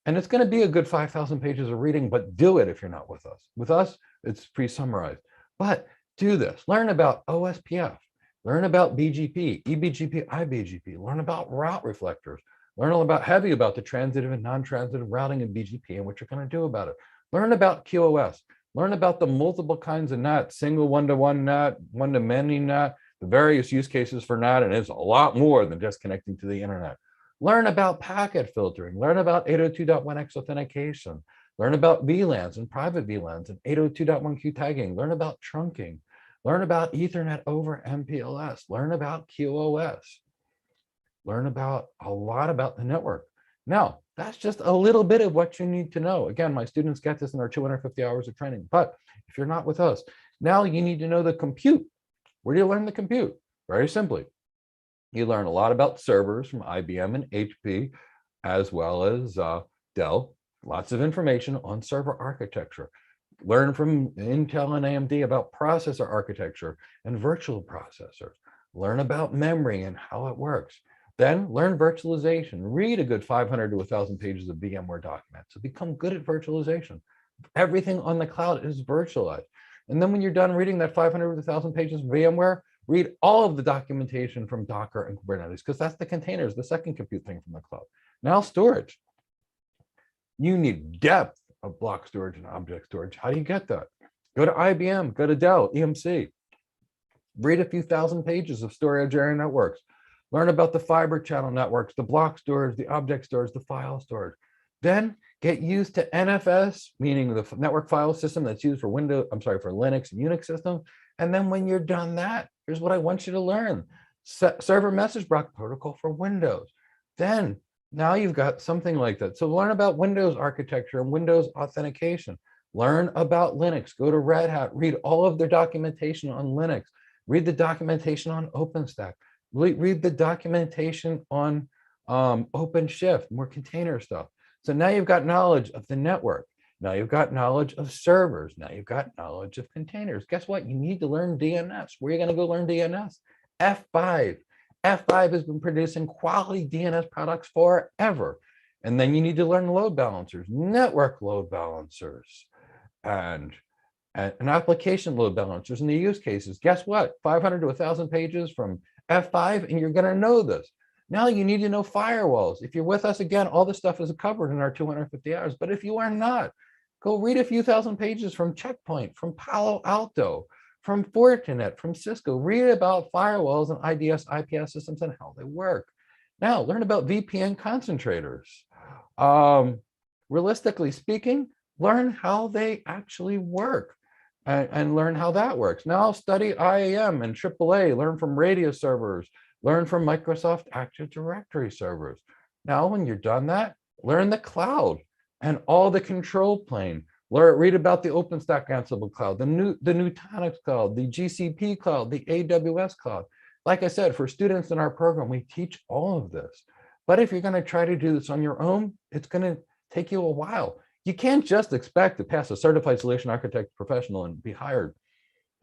And it's going to be a good 5,000 pages of reading, but do it if you're not with us. With us, it's pre-summarized. But do this. Learn about OSPF. Learn about BGP, eBGP, iBGP. Learn about route reflectors. Learn all about the transitive and non-transitive routing in BGP and what you're going to do about it. Learn about QoS. Learn about the multiple kinds of NAT, single one-to-one NAT, one-to-many NAT, the various use cases for NAT, and it's a lot more than just connecting to the internet. Learn about packet filtering. Learn about 802.1x authentication. Learn about VLANs and private VLANs and 802.1q tagging. Learn about trunking. Learn about Ethernet over MPLS. Learn about QoS. Learn about a lot about the network. Now, That's just a little bit of what you need to know. Again, my students get this in our 250 hours of training. But if you're not with us, now you need to know the compute. Where do you learn the compute? Very simply. You learn a lot about servers from IBM and HP, as well as Dell. Lots of information on server architecture. Learn from Intel and AMD about processor architecture and virtual processors. Learn about memory and how it works. Then learn virtualization. Read a good 500 to 1,000 pages of VMware documents. So become good at virtualization. Everything on the cloud is virtualized. And then when you're done reading that 500 to 1,000 pages of VMware, read all of the documentation from Docker and Kubernetes, because that's the containers, the second compute thing from the cloud. Now storage. You need depth of block storage and object storage. How do you get that? Go to IBM, go to Dell, EMC. Read a few thousand pages of storage area networks. Learn about the fiber channel networks, the block storage, the object storage, the file storage. Then get used to NFS, meaning the network file system that's used for for Linux and Unix systems. And then when you're done that, here's what I want you to learn. Server message block protocol for Windows. Then now you've got something like that. So learn about Windows architecture and Windows authentication. Learn about Linux. Go to Red Hat. Read all of their documentation on Linux. Read the documentation on OpenStack. Read the documentation on OpenShift, more container stuff. So now you've got knowledge of the network. Now you've got knowledge of servers. Now you've got knowledge of containers. Guess what? You need to learn DNS. Where are you going to go learn DNS? F5. F5 has been producing quality DNS products forever. And then you need to learn load balancers, network load balancers, and application load balancers and the use cases. Guess what? 500 to 1,000 pages from F5, and you're going to know this. Now you need to know firewalls. If you're with us, again, all this stuff is covered in our 250 hours. But if you are not, go read a few thousand pages from Checkpoint, from Palo Alto, from Fortinet, from Cisco. Read about firewalls and IDS, IPS systems and how they work. Now learn about VPN concentrators. Realistically speaking, learn how they actually work and learn how that works. Now study IAM and AAA, learn from Radius servers, learn from Microsoft Active Directory servers. Now, when you're done that, learn the cloud and all the control plane. Read about the OpenStack Ansible cloud, the Nutanix cloud, the GCP cloud, the AWS cloud. Like I said, for students in our program, we teach all of this. But if you're going to try to do this on your own, it's going to take you a while. You can't just expect to pass a certified solution architect professional and be hired.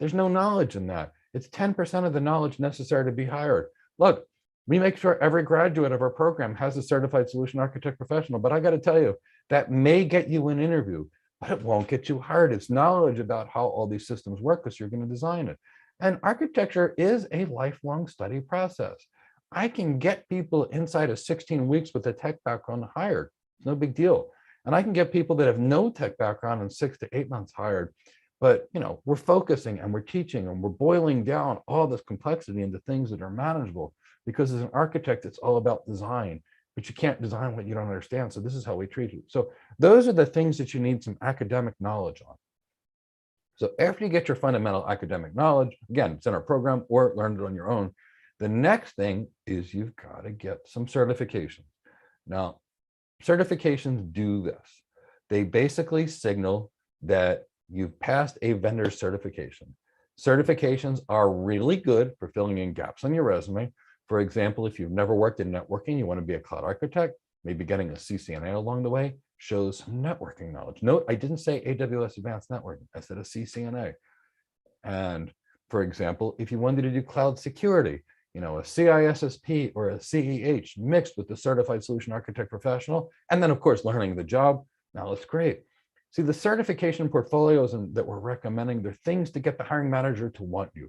There's no knowledge in that. It's 10% of the knowledge necessary to be hired. Look, we make sure every graduate of our program has a certified solution architect professional, but I got to tell you, that may get you an interview, but it won't get you hired. It's knowledge about how all these systems work because you're going to design it. And architecture is a lifelong study process. I can get people inside of 16 weeks with a tech background hired. It's no big deal. And I can get people that have no tech background in 6 to 8 months hired. But we're focusing and we're teaching and we're boiling down all this complexity into things that are manageable, because as an architect, it's all about design, but you can't design what you don't understand. So this is how we treat you. So those are the things that you need some academic knowledge on. So after you get your fundamental academic knowledge, again, it's in our program or learn it on your own. The next thing is you've got to get some certifications. Now, certifications do this. They basically signal that you've passed a vendor certification. Certifications are really good for filling in gaps on your resume. For example, if you've never worked in networking, you want to be a cloud architect, maybe getting a CCNA along the way shows some networking knowledge. Note, I didn't say AWS Advanced Networking, I said a CCNA. And for example, if you wanted to do cloud security, a CISSP or a CEH mixed with the certified solution architect professional, and then of course, learning the job, now it's great. See, the certification portfolios that we're recommending, they're things to get the hiring manager to want you.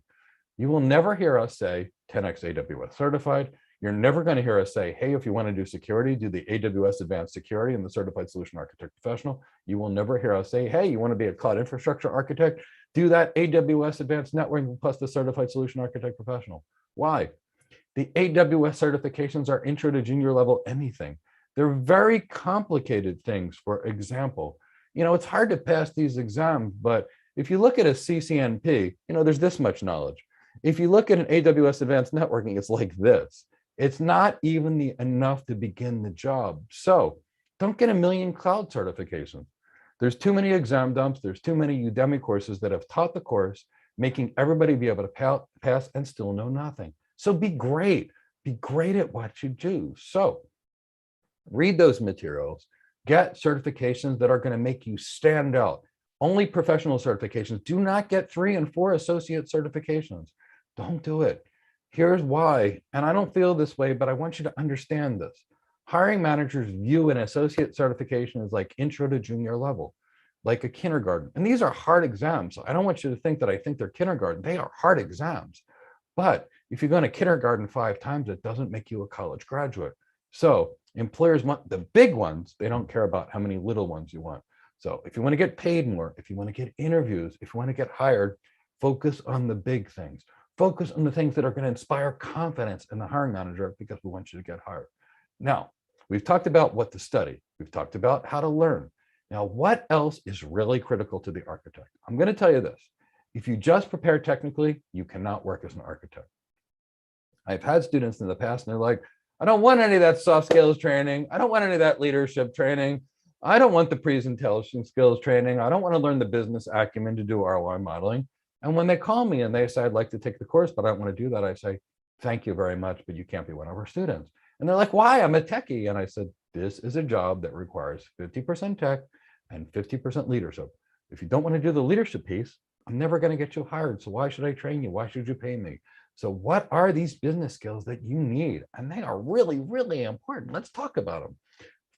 You will never hear us say 10x AWS certified. You're never going to hear us say, hey, if you want to do security, do the AWS Advanced Security and the Certified Solution Architect Professional. You will never hear us say, hey, you want to be a cloud infrastructure architect, do that AWS Advanced Networking plus the Certified Solution Architect Professional. Why? The AWS certifications are intro to junior level anything. They're very complicated things. For example, it's hard to pass these exams, but if you look at a CCNP, there's this much knowledge. If you look at an AWS Advanced Networking, it's like this. It's not even enough to begin the job. So Don't get a million cloud certifications. There's too many exam dumps. There's too many Udemy courses that have taught the course, making everybody be able to pass and still know nothing. So be great. Be great at what you do. So read those materials, get certifications that are going to make you stand out. Only professional certifications. Do not get 3 and 4 associate certifications. Don't do it. Here's why. And I don't feel this way, but I want you to understand this. Hiring managers view an associate certification as like intro to junior level, like a kindergarten. And these are hard exams. So I don't want you to think that I think they're kindergarten. They are hard exams. But if you're going to kindergarten 5 times, it doesn't make you a college graduate. So employers want the big ones. They don't care about how many little ones you want. So if you want to get paid more, if you want to get interviews, if you want to get hired, focus on the big things. Focus on the things that are going to inspire confidence in the hiring manager, because we want you to get hired. Now, we've talked about what to study. We've talked about how to learn. Now, what else is really critical to the architect? I'm going to tell you this. If you just prepare technically, you cannot work as an architect. I've had students in the past and they're like, I don't want any of that soft skills training. I don't want any of that leadership training. I don't want the presentation skills training. I don't want to learn the business acumen to do ROI modeling. And when they call me and they say, I'd like to take the course, but I don't want to do that, I say, thank you very much, but you can't be one of our students. And they're like, why? I'm a techie. And I said, this is a job that requires 50% tech and 50% leadership. If you don't want to do the leadership piece, I'm never going to get you hired. So why should I train you? Why should you pay me? So what are these business skills that you need? And they are really, really important. Let's talk about them.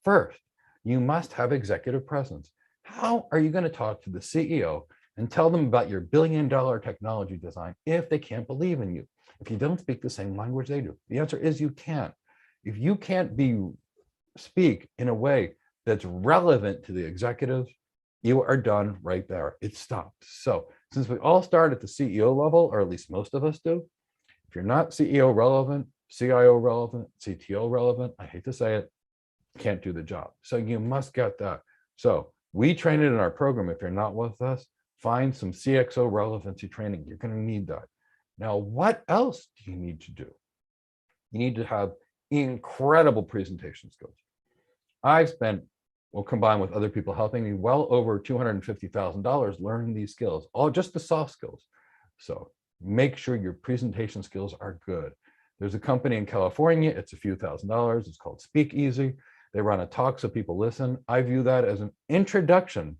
First, you must have executive presence. How are you going to talk to the CEO and tell them about your billion-dollar technology design if they can't believe in you? If you don't speak the same language they do? The answer is you can't. If you can't speak in a way that's relevant to the executives, you are done right there. It stopped. So since we all start at the CEO level, or at least most of us do, if you're not CEO relevant, CIO relevant, CTO relevant, I hate to say it, can't do the job. So you must get that. So we train it in our program. If you're not with us, find some CXO relevancy training. You're going to need that. Now, what else do you need to do? You need to have incredible presentation skills. I've spent, well, combined with other people helping me, well over $250,000 learning these skills, all just the soft skills. So make sure your presentation skills are good. There's a company in California, it's a few $1,000s. It's called Speak Easy. They run a talk so people listen. I view that as an introduction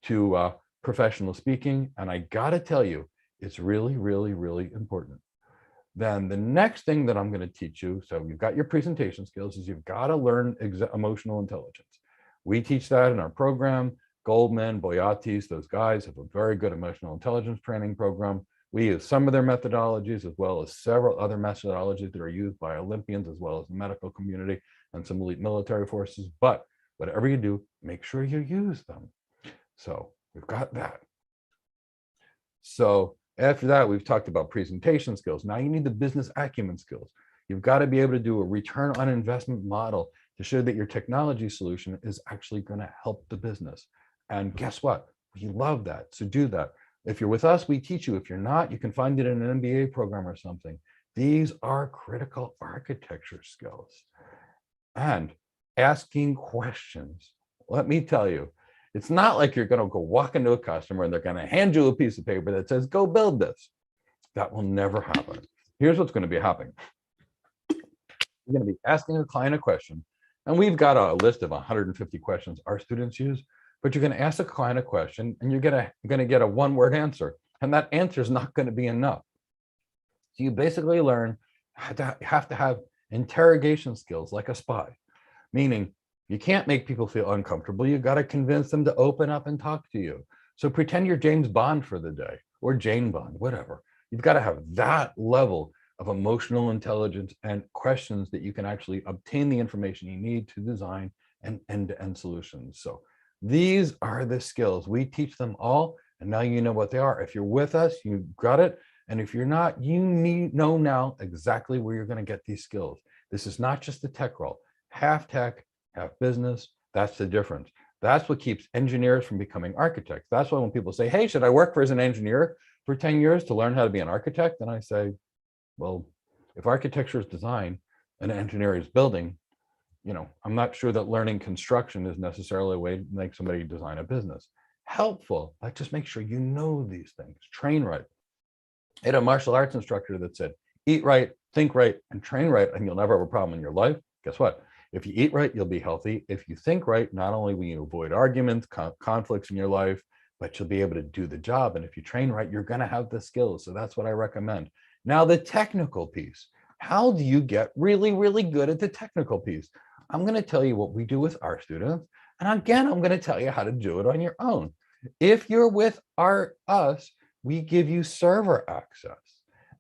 to professional speaking. And I gotta tell you, it's really, really, really important. Then the next thing that I'm going to teach you, so you've got your presentation skills, is you've got to learn emotional intelligence. We teach that in our program. Goldman, Boyatis, those guys have a very good emotional intelligence training program. We use some of their methodologies as well as several other methodologies that are used by Olympians as well as the medical community and some elite military forces. But whatever you do, make sure you use them. So we've got that. So after that, we've talked about presentation skills. Now you need the business acumen skills. You've got to be able to do a return on investment model to show that your technology solution is actually going to help the business. And guess what? We love that. So do that. If you're with us, we teach you. If you're not, you can find it in an MBA program or something. These are critical architecture skills. And asking questions. Let me tell you, it's not like you're going to go walk into a customer and they're going to hand you a piece of paper that says, go build this. That will never happen. Here's what's going to be happening. You're going to be asking a client a question. And we've got a list of 150 questions our students use, but you're going to ask a client a question and you're going to get a one-word answer. And that answer is not going to be enough. So you basically learn have to have interrogation skills like a spy, meaning you can't make people feel uncomfortable. You've got to convince them to open up and talk to you. So pretend you're James Bond for the day or Jane Bond, whatever. You've got to have that level of emotional intelligence and questions that you can actually obtain the information you need to design an end-to-end solutions. So these are the skills. We teach them all, and now you know what they are. If you're with us, you've got it. And if you're not, you know now exactly where you're going to get these skills. This is not just the tech role. Half tech, half business, that's the difference. That's what keeps engineers from becoming architects. That's why when people say, hey, should I work as an engineer for 10 years to learn how to be an architect? And I say, well, if architecture is design and engineering is building, I'm not sure that learning construction is necessarily a way to make somebody design a business. Helpful, but just make sure you know these things. Train right. I had a martial arts instructor that said, eat right, think right, and train right, and you'll never have a problem in your life. Guess what? If you eat right, you'll be healthy. If you think right, not only will you avoid arguments, conflicts in your life, but you'll be able to do the job. And if you train right, you're going to have the skills. So that's what I recommend. Now, the technical piece. How do you get really, really good at the technical piece? I'm going to tell you what we do with our students. And again, I'm going to tell you how to do it on your own. If you're with us, we give you server access.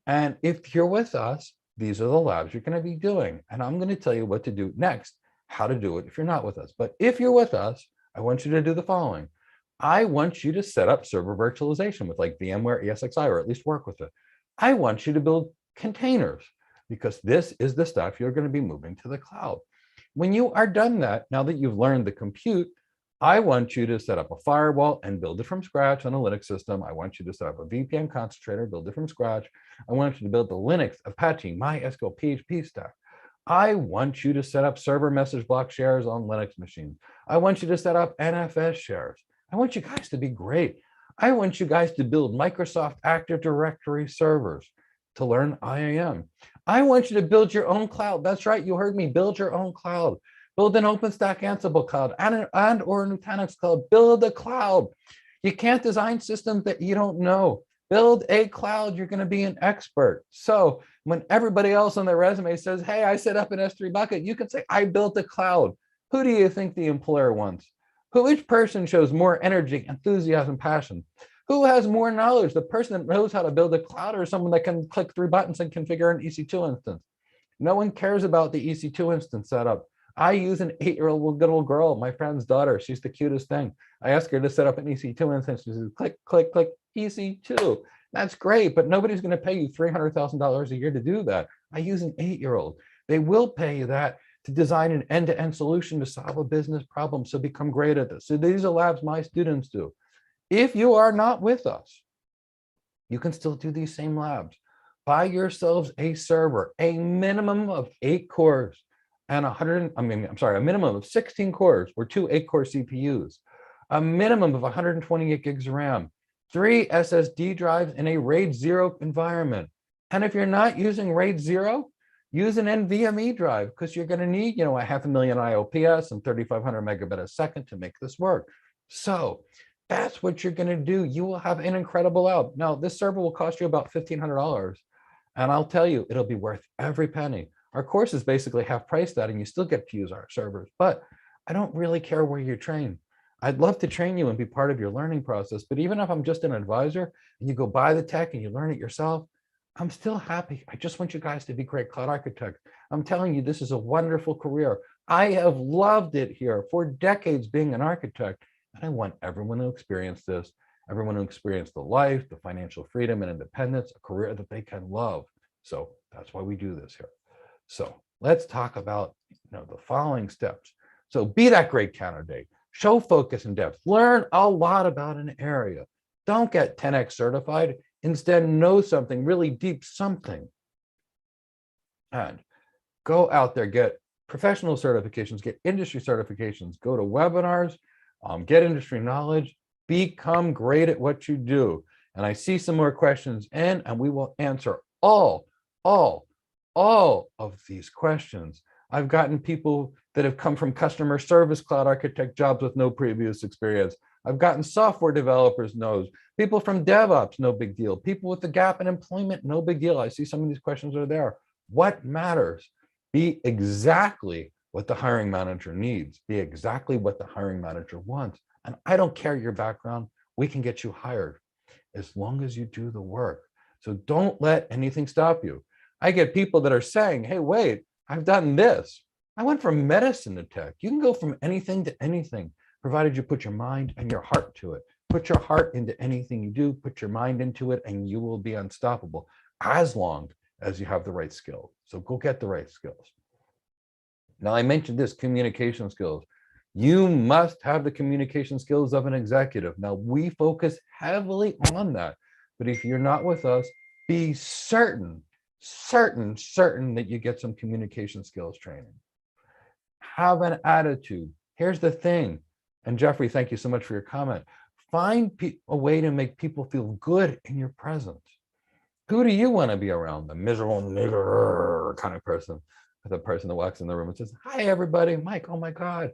And if you're with us, these are the labs you're going to be doing. And I'm going to tell you what to do next, how to do it if you're not with us. But if you're with us, I want you to do the following. I want you to set up server virtualization with like VMware ESXi, or at least work with it. I want you to build containers, because this is the stuff you're going to be moving to the cloud. When you are done that, now that you've learned the compute, I want you to set up a firewall and build it from scratch on a Linux system. I want you to set up a VPN concentrator, build it from scratch. I want you to build the Linux, Apache, MySQL, PHP stack. I want you to set up server message block shares on Linux machines. I want you to set up NFS shares. I want you guys to be great. I want you guys to build Microsoft Active Directory servers to learn IAM. I want you to build your own cloud. That's right, you heard me, build your own cloud. Build an OpenStack Ansible cloud and or a Nutanix cloud. Build a cloud. You can't design systems that you don't know. Build a cloud, you're gonna be an expert. So when everybody else on their resume says, hey, I set up an S3 bucket, you can say, I built a cloud. Who do you think the employer wants? Which person shows more energy, enthusiasm, passion? Who has more knowledge? The person that knows how to build a cloud, or someone that can click 3 buttons and configure an EC2 instance? No one cares about the EC2 instance setup. I use an 8-year-old little girl, my friend's daughter. She's the cutest thing. I asked her to set up an EC2 instance. She says, click, click, click, EC2. That's great, but nobody's going to pay you $300,000 a year to do that. I use an 8-year-old. They will pay you that to design an end-to-end solution to solve a business problem. So become great at this. So these are labs my students do. If you are not with us, you can still do these same labs. Buy yourselves a server, a minimum of 8 cores and a minimum of 16 cores or 2 8-core CPUs, a minimum of 128 gigs of RAM, 3 SSD drives in a RAID 0 environment. And if you're not using RAID 0, use an NVMe drive, because you're going to need, a 500,000 IOPS and 3,500 megabit a second to make this work. So that's what you're going to do. You will have an incredible out. Now, this server will cost you about $1,500. And I'll tell you, it'll be worth every penny. Our course is basically half priced that, and you still get to use our servers. But I don't really care where you're trained. I'd love to train you and be part of your learning process. But even if I'm just an advisor and you go buy the tech and you learn it yourself, I'm still happy. I just want you guys to be great cloud architects. I'm telling you, this is a wonderful career. I have loved it here for decades being an architect. And I want everyone to experience this, everyone to experience the life, the financial freedom and independence, a career that they can love. So that's why we do this here. So let's talk about the following steps. So be that great candidate, show focus and depth, learn a lot about an area. Don't get 10x certified. Instead, know something really deep, something. And go out there, get professional certifications, get industry certifications, go to webinars, get industry knowledge, become great at what you do. And I see some more questions in, and we will answer all of these questions. I've gotten people that have come from customer service cloud architect jobs with no previous experience. I've gotten software developers, knows. People from DevOps, no big deal. People with the gap in employment, no big deal. I see some of these questions are there. What matters? Be exactly what the hiring manager needs. Be exactly what the hiring manager wants. And I don't care your background. We can get you hired as long as you do the work. So don't let anything stop you. I get people that are saying, hey, wait, I've done this. I went from medicine to tech. You can go from anything to anything, provided you put your mind and your heart to it. Put your heart into anything you do, put your mind into it, and you will be unstoppable as long as you have the right skills. So go get the right skills. Now, I mentioned this, communication skills. You must have the communication skills of an executive. Now, we focus heavily on that. But if you're not with us, be certain that you get some communication skills training. Have an attitude. Here's the thing. And Jeffrey, thank you so much for your comment. Find a way to make people feel good in your presence. Who do you want to be around? The miserable nigger kind of person. The person that walks in the room and says, hi, everybody. Mike, oh my God.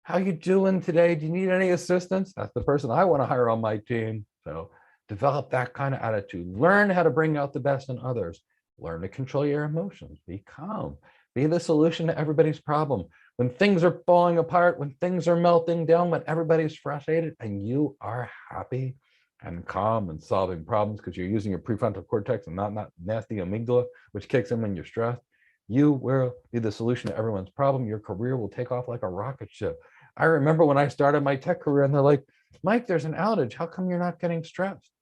How you doing today? Do you need any assistance? That's the person I want to hire on my team. So develop that kind of attitude. Learn how to bring out the best in others. Learn to control your emotions. Be calm. Be the solution to everybody's problem. When things are falling apart, when things are melting down, when everybody's frustrated and you are happy and calm and solving problems because you're using your prefrontal cortex and not nasty amygdala, which kicks in when you're stressed, you will be the solution to everyone's problem. Your career will take off like a rocket ship. I remember when I started my tech career and they're like, Mike, there's an outage. How come you're not getting stressed?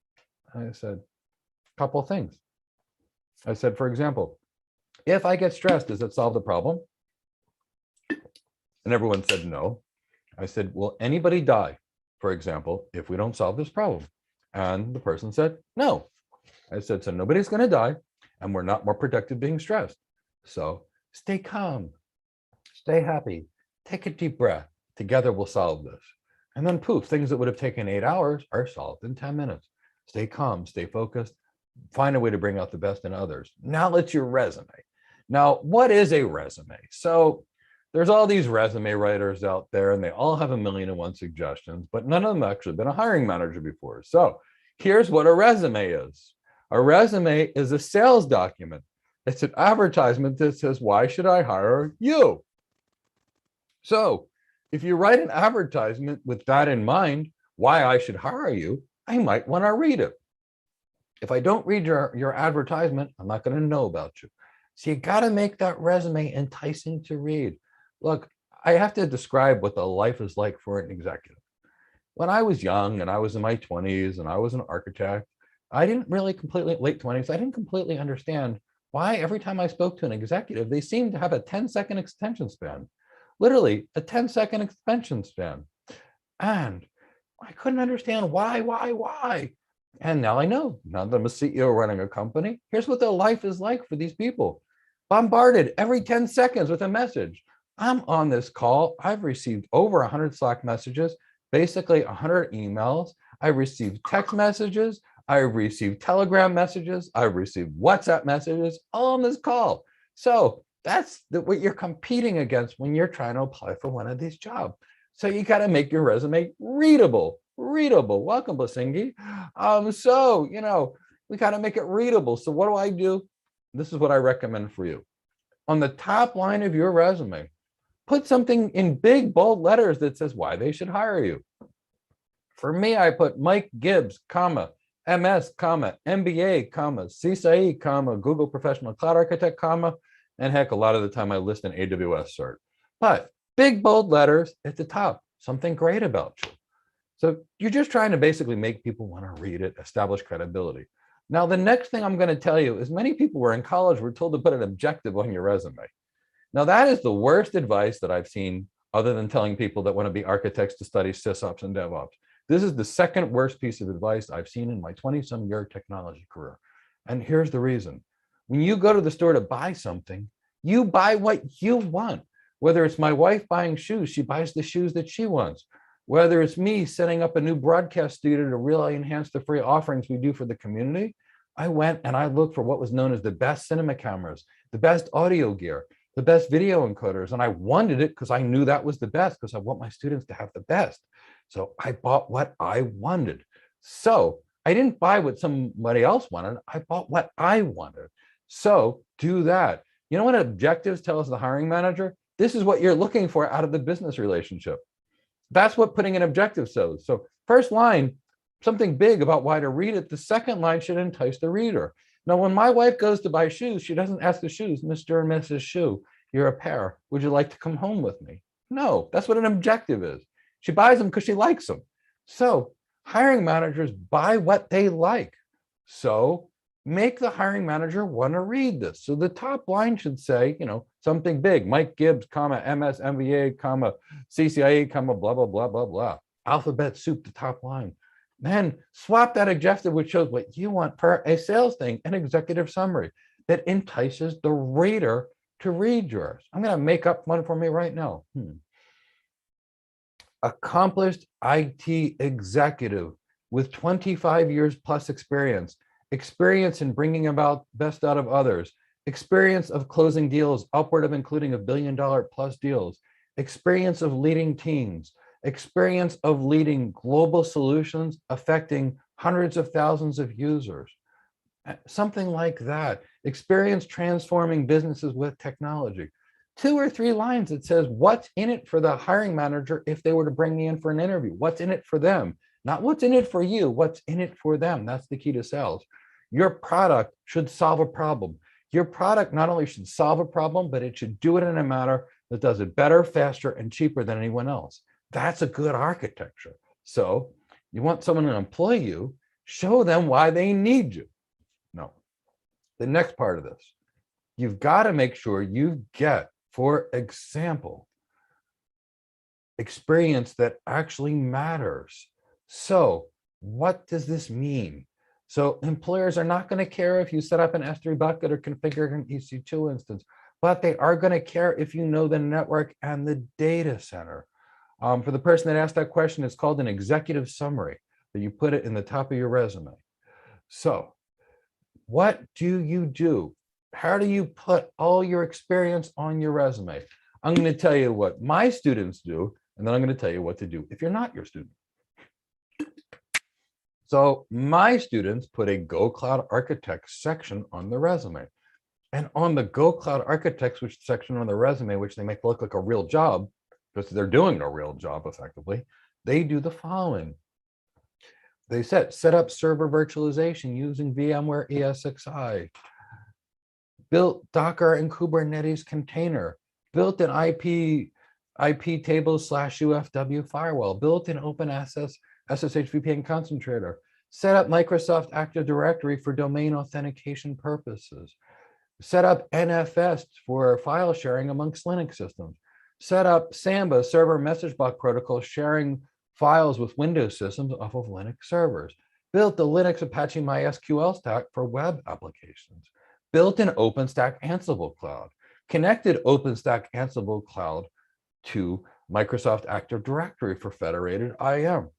I said, a couple of things. I said, for example, if I get stressed, does it solve the problem? And everyone said no. I said, will anybody die, for example, if we don't solve this problem? And the person said, no. I said, so nobody's going to die and we're not more productive being stressed. So stay calm, stay happy, take a deep breath. Together we'll solve this. And then poof, things that would have taken 8 hours are solved in 10 minutes. Stay calm, stay focused, find a way to bring out the best in others. Now let's your resume. Now, what is a resume? So there's all these resume writers out there and they all have 1,000,001 suggestions, but none of them actually been a hiring manager before. So here's what a resume is. A resume is a sales document. It's an advertisement that says, why should I hire you? So if you write an advertisement with that in mind, why I should hire you, I might want to read it. If I don't read your advertisement, I'm not going to know about you. So you got to make that resume enticing to read. Look, I have to describe what the life is like for an executive. When I was young and I was in my 20s and I was an architect, I didn't really late 20s, I didn't completely understand why every time I spoke to an executive, they seemed to have a 10-second extension span. Literally a 10-second extension span. And I couldn't understand why. And now I know. Now that I'm a CEO running a company, here's what their life is like for these people. Bombarded every 10 seconds with a message. I'm on this call. I've received over 100 Slack messages, basically 100 emails. I've received text messages. I've received Telegram messages. I've received WhatsApp messages all on this call. So that's what you're competing against when you're trying to apply for one of these jobs. So you got to make your resume readable. Welcome, Basingi. So, we got to make it readable. So what do? This is what I recommend for you. On the top line of your resume, put something in big, bold letters that says why they should hire you. For me, I put Mike Gibbs, comma, MS, comma, MBA, comma, CCIE, comma, Google Professional Cloud Architect, comma, and heck, a lot of the time I list an AWS cert. But big, bold letters at the top, something great about you. So you're just trying to basically make people want to read it, establish credibility. Now, the next thing I'm going to tell you is many people were in college were told to put an objective on your resume. Now, that is the worst advice that I've seen other than telling people that want to be architects to study SysOps and DevOps. This is the second worst piece of advice I've seen in my 20-some year technology career. And here's the reason. When you go to the store to buy something, you buy what you want. Whether it's my wife buying shoes, she buys the shoes that she wants. Whether it's me setting up a new broadcast studio to really enhance the free offerings we do for the community, I went and I looked for what was known as the best cinema cameras, the best audio gear, the best video encoders. And I wanted it because I knew that was the best because I want my students to have the best. So I bought what I wanted. So I didn't buy what somebody else wanted. I bought what I wanted. So do that. You know what objectives tells the hiring manager? This is what you're looking for out of the business relationship. That's what putting an objective says. So first line, something big about why to read it. The second line should entice the reader. Now, when my wife goes to buy shoes, she doesn't ask the shoes, Mr. and Mrs. Shoe, you're a pair. Would you like to come home with me? No, that's what an objective is. She buys them because she likes them. So hiring managers buy what they like. So make the hiring manager want to read this. So the top line should say, something big, Mike Gibbs, comma, MS, MBA, comma, CCIE, comma, blah, blah, blah, blah, blah. Alphabet soup, the top line. Then swap that objective, which shows what you want for a sales thing, an executive summary that entices the reader to read yours. I'm going to make up one for me right now. Accomplished IT executive with 25 years plus experience in bringing about best out of others, experience of closing deals upward of including $1 billion plus deals, experience of leading teams, experience of leading global solutions affecting hundreds of thousands of users, something like that. Experience transforming businesses with technology. 2 or 3 lines that says what's in it for the hiring manager if they were to bring me in for an interview. What's in it for them? Not what's in it for you, what's in it for them. That's the key to sales. Your product should solve a problem. Your product not only should solve a problem, but it should do it in a manner that does it better, faster, and cheaper than anyone else. That's a good architecture. So you want someone to employ you, show them why they need you. No. The next part of this, you've got to make sure you get, for example, experience that actually matters. So what does this mean? So employers are not going to care if you set up an S3 bucket or configure an EC2 instance, but they are going to care if you know the network and the data center. For the person that asked that question, it's called an executive summary, that you put it in the top of your resume. So what do you do? How do you put all your experience on your resume? I'm going to tell you what my students do, and then I'm going to tell you what to do if you're not your student. So my students put a Go Cloud Architects section on the resume. And on the Go Cloud Architects section on the resume, which they make look like a real job, because they're doing a real job effectively, they do the following. They set up server virtualization using VMware ESXi, built Docker and Kubernetes container, built an IP tables /UFW firewall, built an open SSH VPN concentrator, set up Microsoft Active Directory for domain authentication purposes, set up NFS for file sharing amongst Linux systems, set up Samba server message block protocol sharing files with Windows systems off of Linux servers, built the Linux Apache MySQL stack for web applications, built an OpenStack Ansible cloud, connected OpenStack Ansible cloud to Microsoft Active Directory for federated IAM.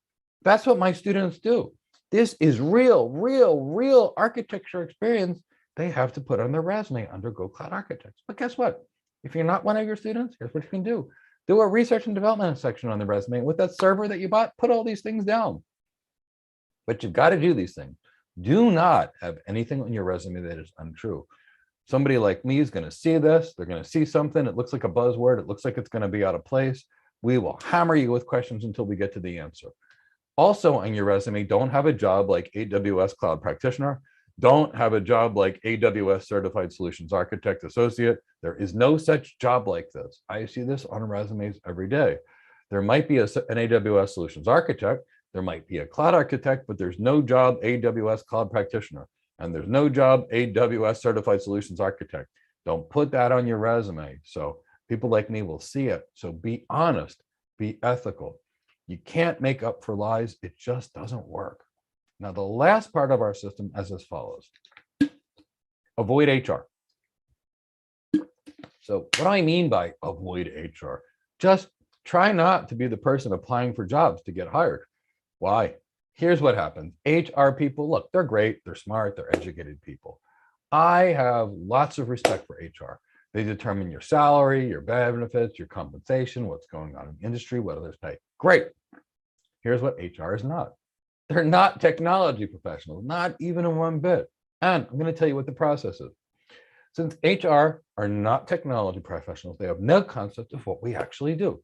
That's what my students do. This is real architecture experience they have to put on their resume under Go Cloud Architects. But guess what? If you're not one of your students, here's what you can do. Do a research and development section on the resume. With that server that you bought, put all these things down. But you've got to do these things. Do not have anything on your resume that is untrue. Somebody like me is going to see this. They're going to see something. It looks like a buzzword. It looks like it's going to be out of place. We will hammer you with questions until we get to the answer. Also on your resume, don't have a job like AWS Cloud Practitioner. Don't have a job like AWS Certified Solutions Architect Associate. There is no such job like this. I see this on resumes every day. There might be an AWS Solutions Architect. There might be a Cloud Architect, but there's no job AWS Cloud Practitioner. And there's no job AWS Certified Solutions Architect. Don't put that on your resume. So people like me will see it. So be honest, be ethical. You can't make up for lies. It just doesn't work. Now, the last part of our system is as follows. Avoid HR. So what do I mean by avoid HR? Just try not to be the person applying for jobs to get hired. Why? Here's what happens. HR people, look, they're great. They're smart. They're educated people. I have lots of respect for HR. They determine your salary, your benefits, your compensation, what's going on in the industry, what others pay. Great. Here's what HR is not. They're not technology professionals, not even in one bit. And I'm going to tell you what the process is. Since HR are not technology professionals, they have no concept of what we actually do.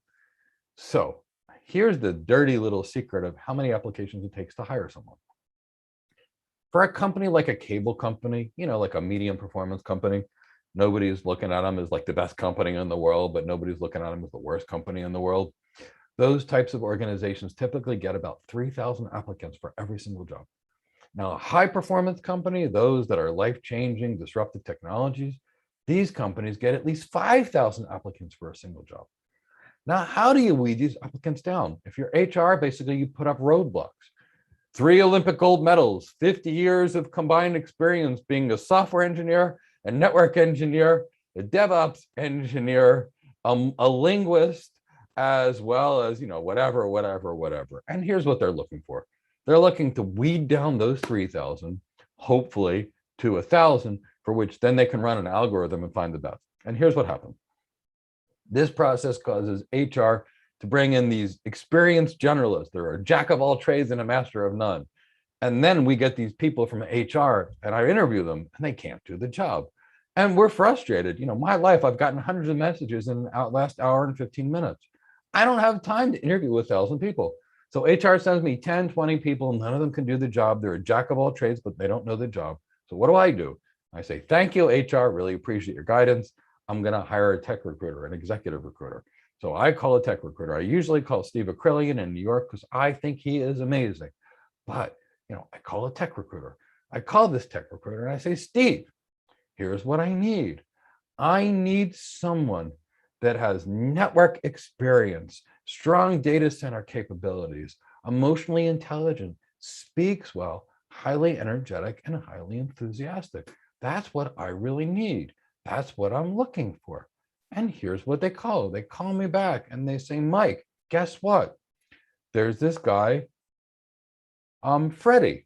So here's the dirty little secret of how many applications it takes to hire someone. For a company like a cable company, like a medium performance company, nobody's looking at them as like the best company in the world, but nobody's looking at them as the worst company in the world. Those types of organizations typically get about 3,000 applicants for every single job. Now, a high performance company, those that are life-changing, disruptive technologies, these companies get at least 5,000 applicants for a single job. Now, how do you weed these applicants down? If you're HR, basically you put up roadblocks. 3 Olympic gold medals, 50 years of combined experience being a software engineer, a network engineer, a DevOps engineer, a linguist, as well as, whatever. And here's what they're looking for. They're looking to weed down those 3,000, hopefully to 1,000, for which then they can run an algorithm and find the best. And here's what happened. This process causes HR to bring in these experienced generalists. They're a jack of all trades and a master of none. And then we get these people from HR and I interview them and they can't do the job. And we're frustrated. My life, I've gotten hundreds of messages in the last hour and 15 minutes. I don't have time to interview 1,000 people. So HR sends me 10, 20 people. None of them can do the job. They're a jack of all trades, but they don't know the job. So what do? I say, thank you, HR. Really appreciate your guidance. I'm going to hire a tech recruiter, an executive recruiter. So I call a tech recruiter. I usually call Steve Acrylian in New York because I think he is amazing. But, I call a tech recruiter. I call this tech recruiter and I say, Steve, here's what I need. I need someone that has network experience, strong data center capabilities, emotionally intelligent, speaks well, highly energetic, and highly enthusiastic. That's what I really need. That's what I'm looking for. And here's what they call. They call me back and they say, Mike, guess what? There's this guy, Freddie.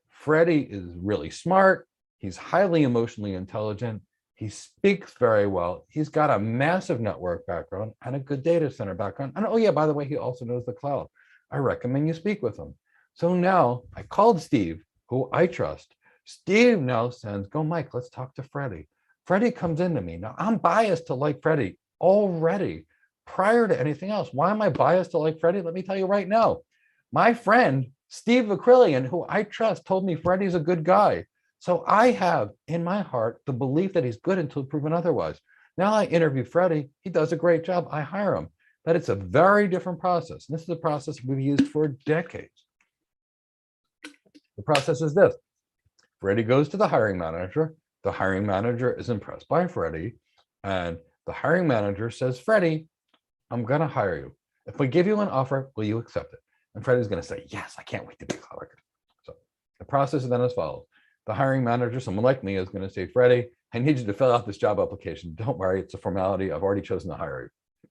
Freddie is really smart. He's highly emotionally intelligent. He speaks very well. He's got a massive network background and a good data center background. And oh yeah, by the way, he also knows the cloud. I recommend you speak with him. So now I called Steve, who I trust. Steve now sends, go Mike, let's talk to Freddie. Freddie comes into me. Now I'm biased to like Freddie already prior to anything else. Why am I biased to like Freddie? Let me tell you right now. My friend, Steve Acrylian, who I trust, told me Freddie's a good guy. So I have in my heart the belief that he's good until proven otherwise. Now I interview Freddie. He does a great job. I hire him. But it's a very different process. And this is a process we've used for decades. The process is this. Freddie goes to the hiring manager. The hiring manager is impressed by Freddie. And the hiring manager says, Freddie, I'm going to hire you. If we give you an offer, will you accept it? And Freddie's going to say, yes, I can't wait to be a cloud architect. So the process is then as follows. The hiring manager, someone like me, is going to say, Freddie, I need you to fill out this job application. Don't worry, it's a formality. I've already chosen to hire you.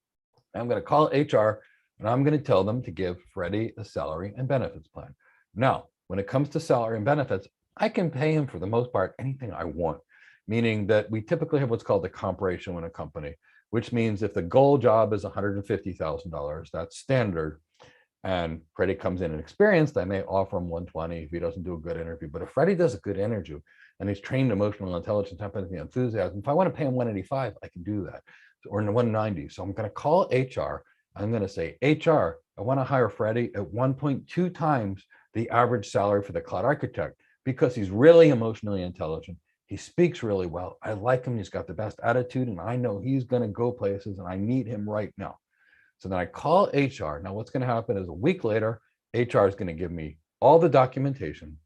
I'm going to call HR and I'm going to tell them to give Freddie a salary and benefits plan. Now, when it comes to salary and benefits, I can pay him for the most part anything I want, meaning that we typically have what's called the comp ratio in a company, which means if the goal job is $150,000, that's standard. And Freddie comes in and experienced, I may offer him 120 if he doesn't do a good interview. But if Freddie does a good interview and he's trained emotional intelligence, empathy, enthusiasm, if I want to pay him 185, I can do that, or 190. So I'm going to call HR. I'm going to say, HR, I want to hire Freddie at 1.2 times the average salary for the cloud architect because he's really emotionally intelligent. He speaks really well. I like him. He's got the best attitude, and I know he's going to go places, and I need him right now. So then I call HR. Now what's going to happen is a week later, HR is going to give me all the documentation.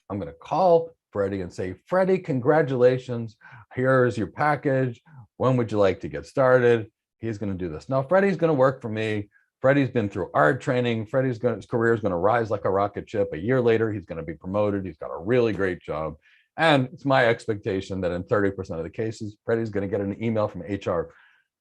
I'm going to call Freddie and say, Freddie, congratulations. Here's your package. When would you like to get started? He's going to do this. Now Freddie's going to work for me. Freddie's been through our training. His career is going to rise like a rocket ship. A year later, he's going to be promoted. He's got a really great job. And it's my expectation that in 30% of the cases, Freddie's going to get an email from HR.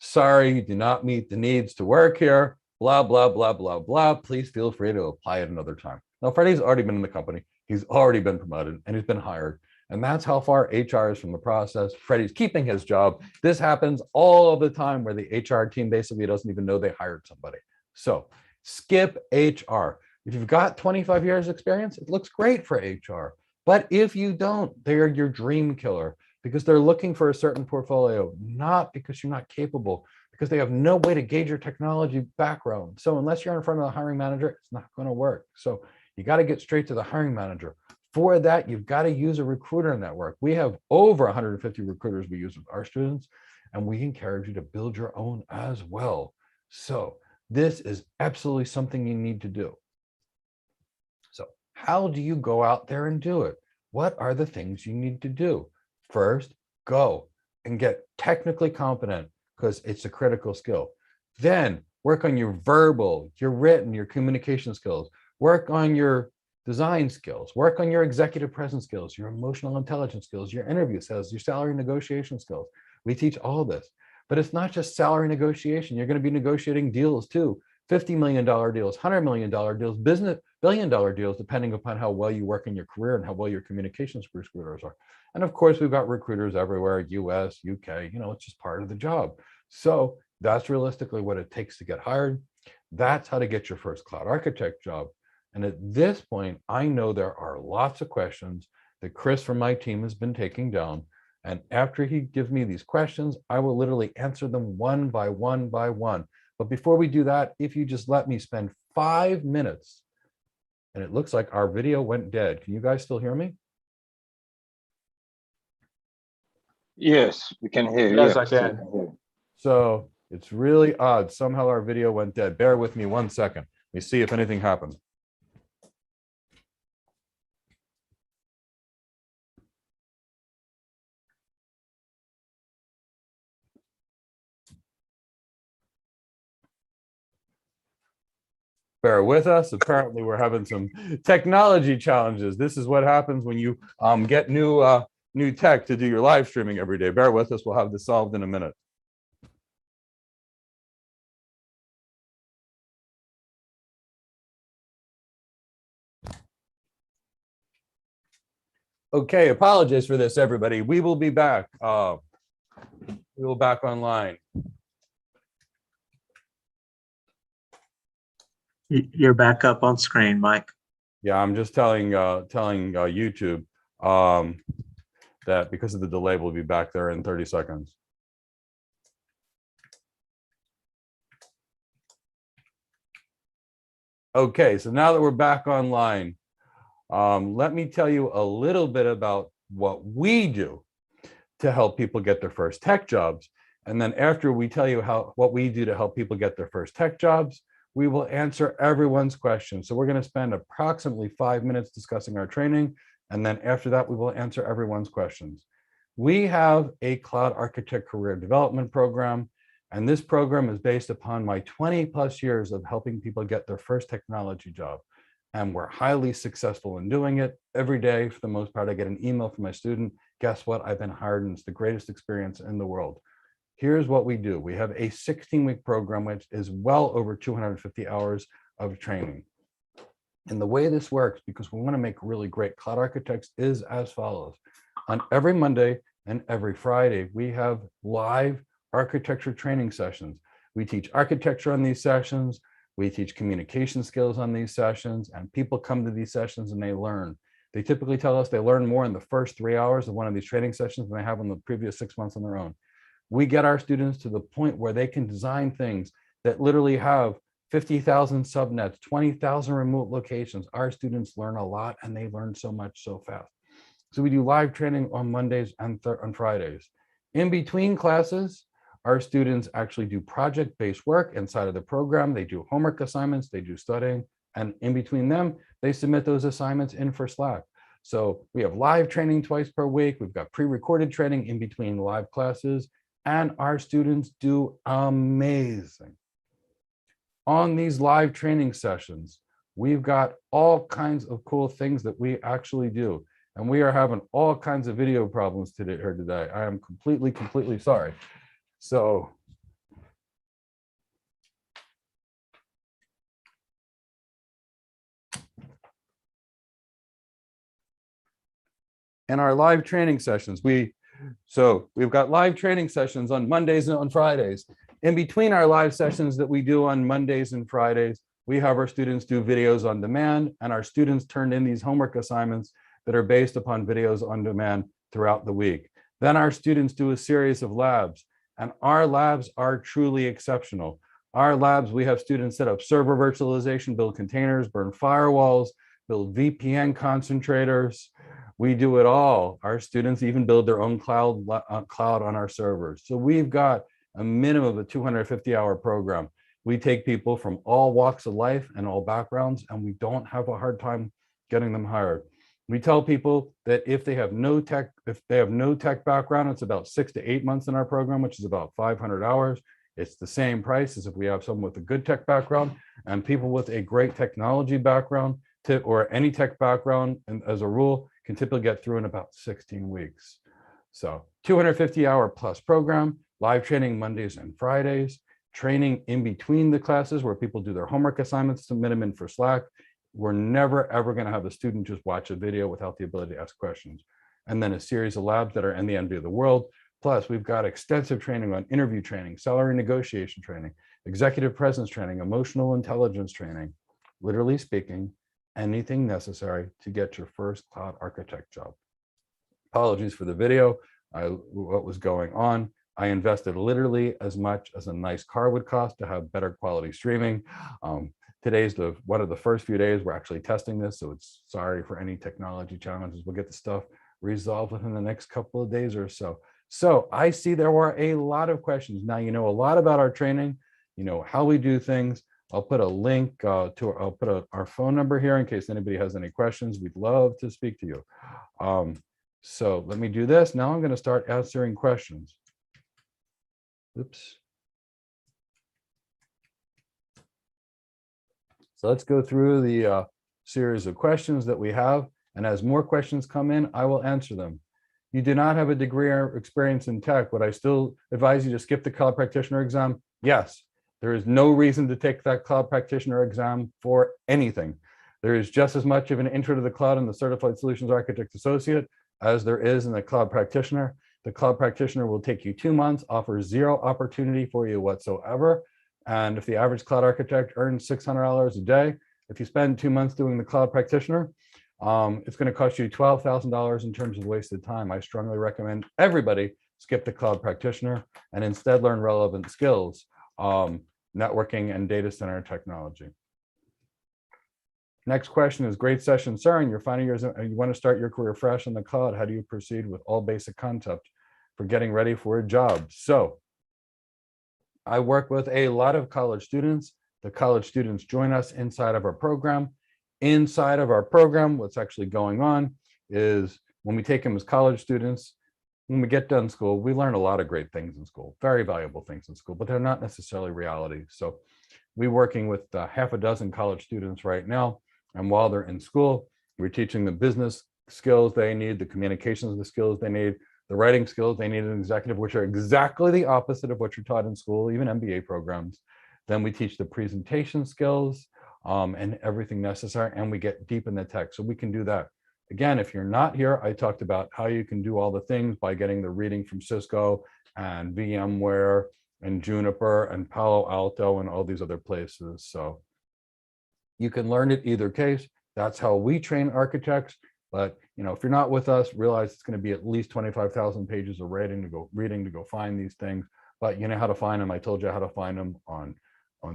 Sorry, you do not meet the needs to work here, blah, blah, blah, blah, blah. Please feel free to apply at another time. Now, Freddie's already been in the company. He's already been promoted and he's been hired. And that's how far HR is from the process. Freddie's keeping his job. This happens all the time where the HR team basically doesn't even know they hired somebody. So skip HR. If you've got 25 years experience, it looks great for HR. But if you don't, they're your dream killer because they're looking for a certain portfolio, not because you're not capable, because they have no way to gauge your technology background. So unless you're in front of the hiring manager, it's not going to work. So you got to get straight to the hiring manager. For that, you've got to use a recruiter network. We have over 150 recruiters we use with our students, and we encourage you to build your own as well. So this is absolutely something you need to do. So how do you go out there and do it? What are the things you need to do? First, go and get technically competent because it's a critical skill. Then work on your verbal, your written, your communication skills. Work on your design skills, work on your executive presence skills, your emotional intelligence skills, your interview skills, your salary negotiation skills. We teach all this, but it's not just salary negotiation. You're going to be negotiating deals too. $50 million deals, $100 million deals, business billion-dollar deals, depending upon how well you work in your career and how well your communications recruiters are. And of course, we've got recruiters everywhere, US, UK, it's just part of the job. So that's realistically what it takes to get hired. That's how to get your first cloud architect job. And at this point, I know there are lots of questions that Chris from my team has been taking down. And after he gives me these questions, I will literally answer them one by one by one. But before we do that, if you just let me spend 5 minutes, and it looks like our video went dead. Can you guys still hear me? Yes, we can hear you. Yes, I still can. hear you. So it's really odd. Somehow our video went dead. Bear with me 1 second. Let me see if anything happened. Bear with us. Apparently, we're having some technology challenges. This is what happens when you get new tech to do your live streaming every day. Bear with us. We'll have this solved in a minute. Okay, apologies for this, everybody. We will be back. We will back online. You're back up on screen, Mike. Yeah, I'm just telling YouTube that because of the delay, we'll be back there in 30 seconds. Okay, so now that we're back online, let me tell you a little bit about what we do to help people get their first tech jobs. And then after we tell you what we do to help people get their first tech jobs, we will answer everyone's questions. So we're going to spend approximately 5 minutes discussing our training. And then after that, we will answer everyone's questions. We have a cloud architect career development program. And this program is based upon my 20+ years of helping people get their first technology job. And we're highly successful in doing it. Every day, for the most part, I get an email from my student. Guess what? I've been hired, and it's the greatest experience in the world. Here's what we do. We have a 16-week program, which is well over 250 hours of training. And the way this works, because we want to make really great cloud architects, is as follows. On every Monday and every Friday, we have live architecture training sessions. We teach architecture on these sessions. We teach communication skills on these sessions, and people come to these sessions and they learn. They typically tell us they learn more in the first 3 hours of one of these training sessions than they have in the previous 6 months on their own. We get our students to the point where they can design things that literally have 50,000 subnets, 20,000 remote locations. Our students learn a lot, and they learn so much so fast. So we do live training on Mondays and on Fridays. In between classes, our students actually do project-based work inside of the program. They do homework assignments, they do studying, and in between them, they submit those assignments in for Slack. So we have live training twice per week. We've got pre-recorded training in between live classes, and our students do amazing. On these live training sessions, we've got all kinds of cool things that we actually do. And we are having all kinds of video problems today. I am completely sorry. So in our live training sessions, we've got live training sessions on Mondays and on Fridays. In between our live sessions that we do on Mondays and Fridays, we have our students do videos on demand, and our students turn in these homework assignments that are based upon videos on demand throughout the week. Then our students do a series of labs, and our labs are truly exceptional. Our labs, we have students set up server virtualization, build containers, burn firewalls, build VPN concentrators. We do it all. Our students even build their own cloud on our servers. So we've got a minimum of a 250-hour program. We take people from all walks of life and all backgrounds, and we don't have a hard time getting them hired. We tell people that if they have no tech background, it's about 6 to 8 months in our program, which is about 500 hours. It's the same price as if we have someone with a good tech background, and people with a great technology background or any tech background, and as a rule, can typically get through in about 16 weeks. So 250-hour plus program, live training Mondays and Fridays, training in between the classes where people do their homework assignments, submit them in for Slack. We're never, ever going to have a student just watch a video without the ability to ask questions. And then a series of labs that are in the envy of the world. Plus, we've got extensive training on interview training, salary negotiation training, executive presence training, emotional intelligence training, literally speaking, anything necessary to get your first cloud architect job. Apologies for the video, what was going on. I invested literally as much as a nice car would cost to have better quality streaming. Today's one of the first few days we're actually testing this, so it's sorry for any technology challenges. We'll get the stuff resolved within the next couple of days or so. So I see there were a lot of questions. Now you know a lot about our training, you know how we do things. I'll put a link I'll put our phone number here in case anybody has any questions. We'd love to speak to you. So let me do this. Now I'm going to start answering questions. Oops. So let's go through the series of questions that we have. And as more questions come in, I will answer them. You do not have a degree or experience in tech. Would I still advise you to skip the cloud practitioner exam? Yes. There is no reason to take that cloud practitioner exam for anything. There is just as much of an intro to the cloud in the Certified Solutions Architect Associate as there is in the cloud practitioner. The cloud practitioner will take you 2 months, offers zero opportunity for you whatsoever. And if the average cloud architect earns $600 a day, if you spend 2 months doing the cloud practitioner, it's going to cost you $12,000 in terms of wasted time. I strongly recommend everybody skip the cloud practitioner and instead learn relevant skills, networking and data center technology. Next question is, great session, sir. In your final years, you want to start your career fresh in the cloud. How do you proceed with all basic concepts for getting ready for a job? So I work with a lot of college students. The college students join us inside of our program. Inside of our program, what's actually going on is when we take them as college students, when we get done school, we learn a lot of great things in school, very valuable things in school, but they're not necessarily reality. So we're working with half a dozen college students right now. And while they're in school, we're teaching them business skills they need, the communications skills they need, the writing skills they need in executive, which are exactly the opposite of what you're taught in school, even MBA programs. Then we teach the presentation skills and everything necessary, and we get deep in the tech. So we can do that. Again, if you're not here, I talked about how you can do all the things by getting the reading from Cisco and VMware and Juniper and Palo Alto and all these other places. So you can learn it either case. That's how we train architects. But you know, if you're not with us, realize it's going to be at least 25,000 pages of reading to go find these things. But you know how to find them. I told you how to find them on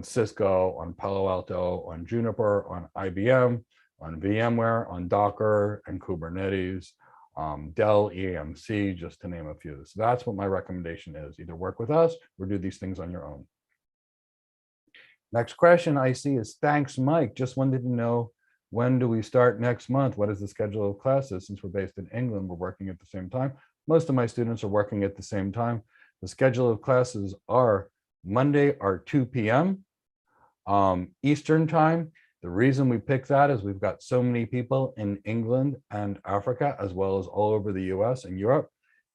Cisco, on Palo Alto, on Juniper, on IBM, on VMware, on Docker and Kubernetes, Dell EMC, just to name a few. So that's what my recommendation is. Either work with us or do these things on your own. Next question I see is, thanks, Mike. Just wanted to know, when do we start next month? What is the schedule of classes? Since we're based in England, we're working at the same time. Most of my students are working at the same time. The schedule of classes are Monday are 2 p.m. Eastern time. The reason we pick that is we've got so many people in England and Africa, as well as all over the US and Europe.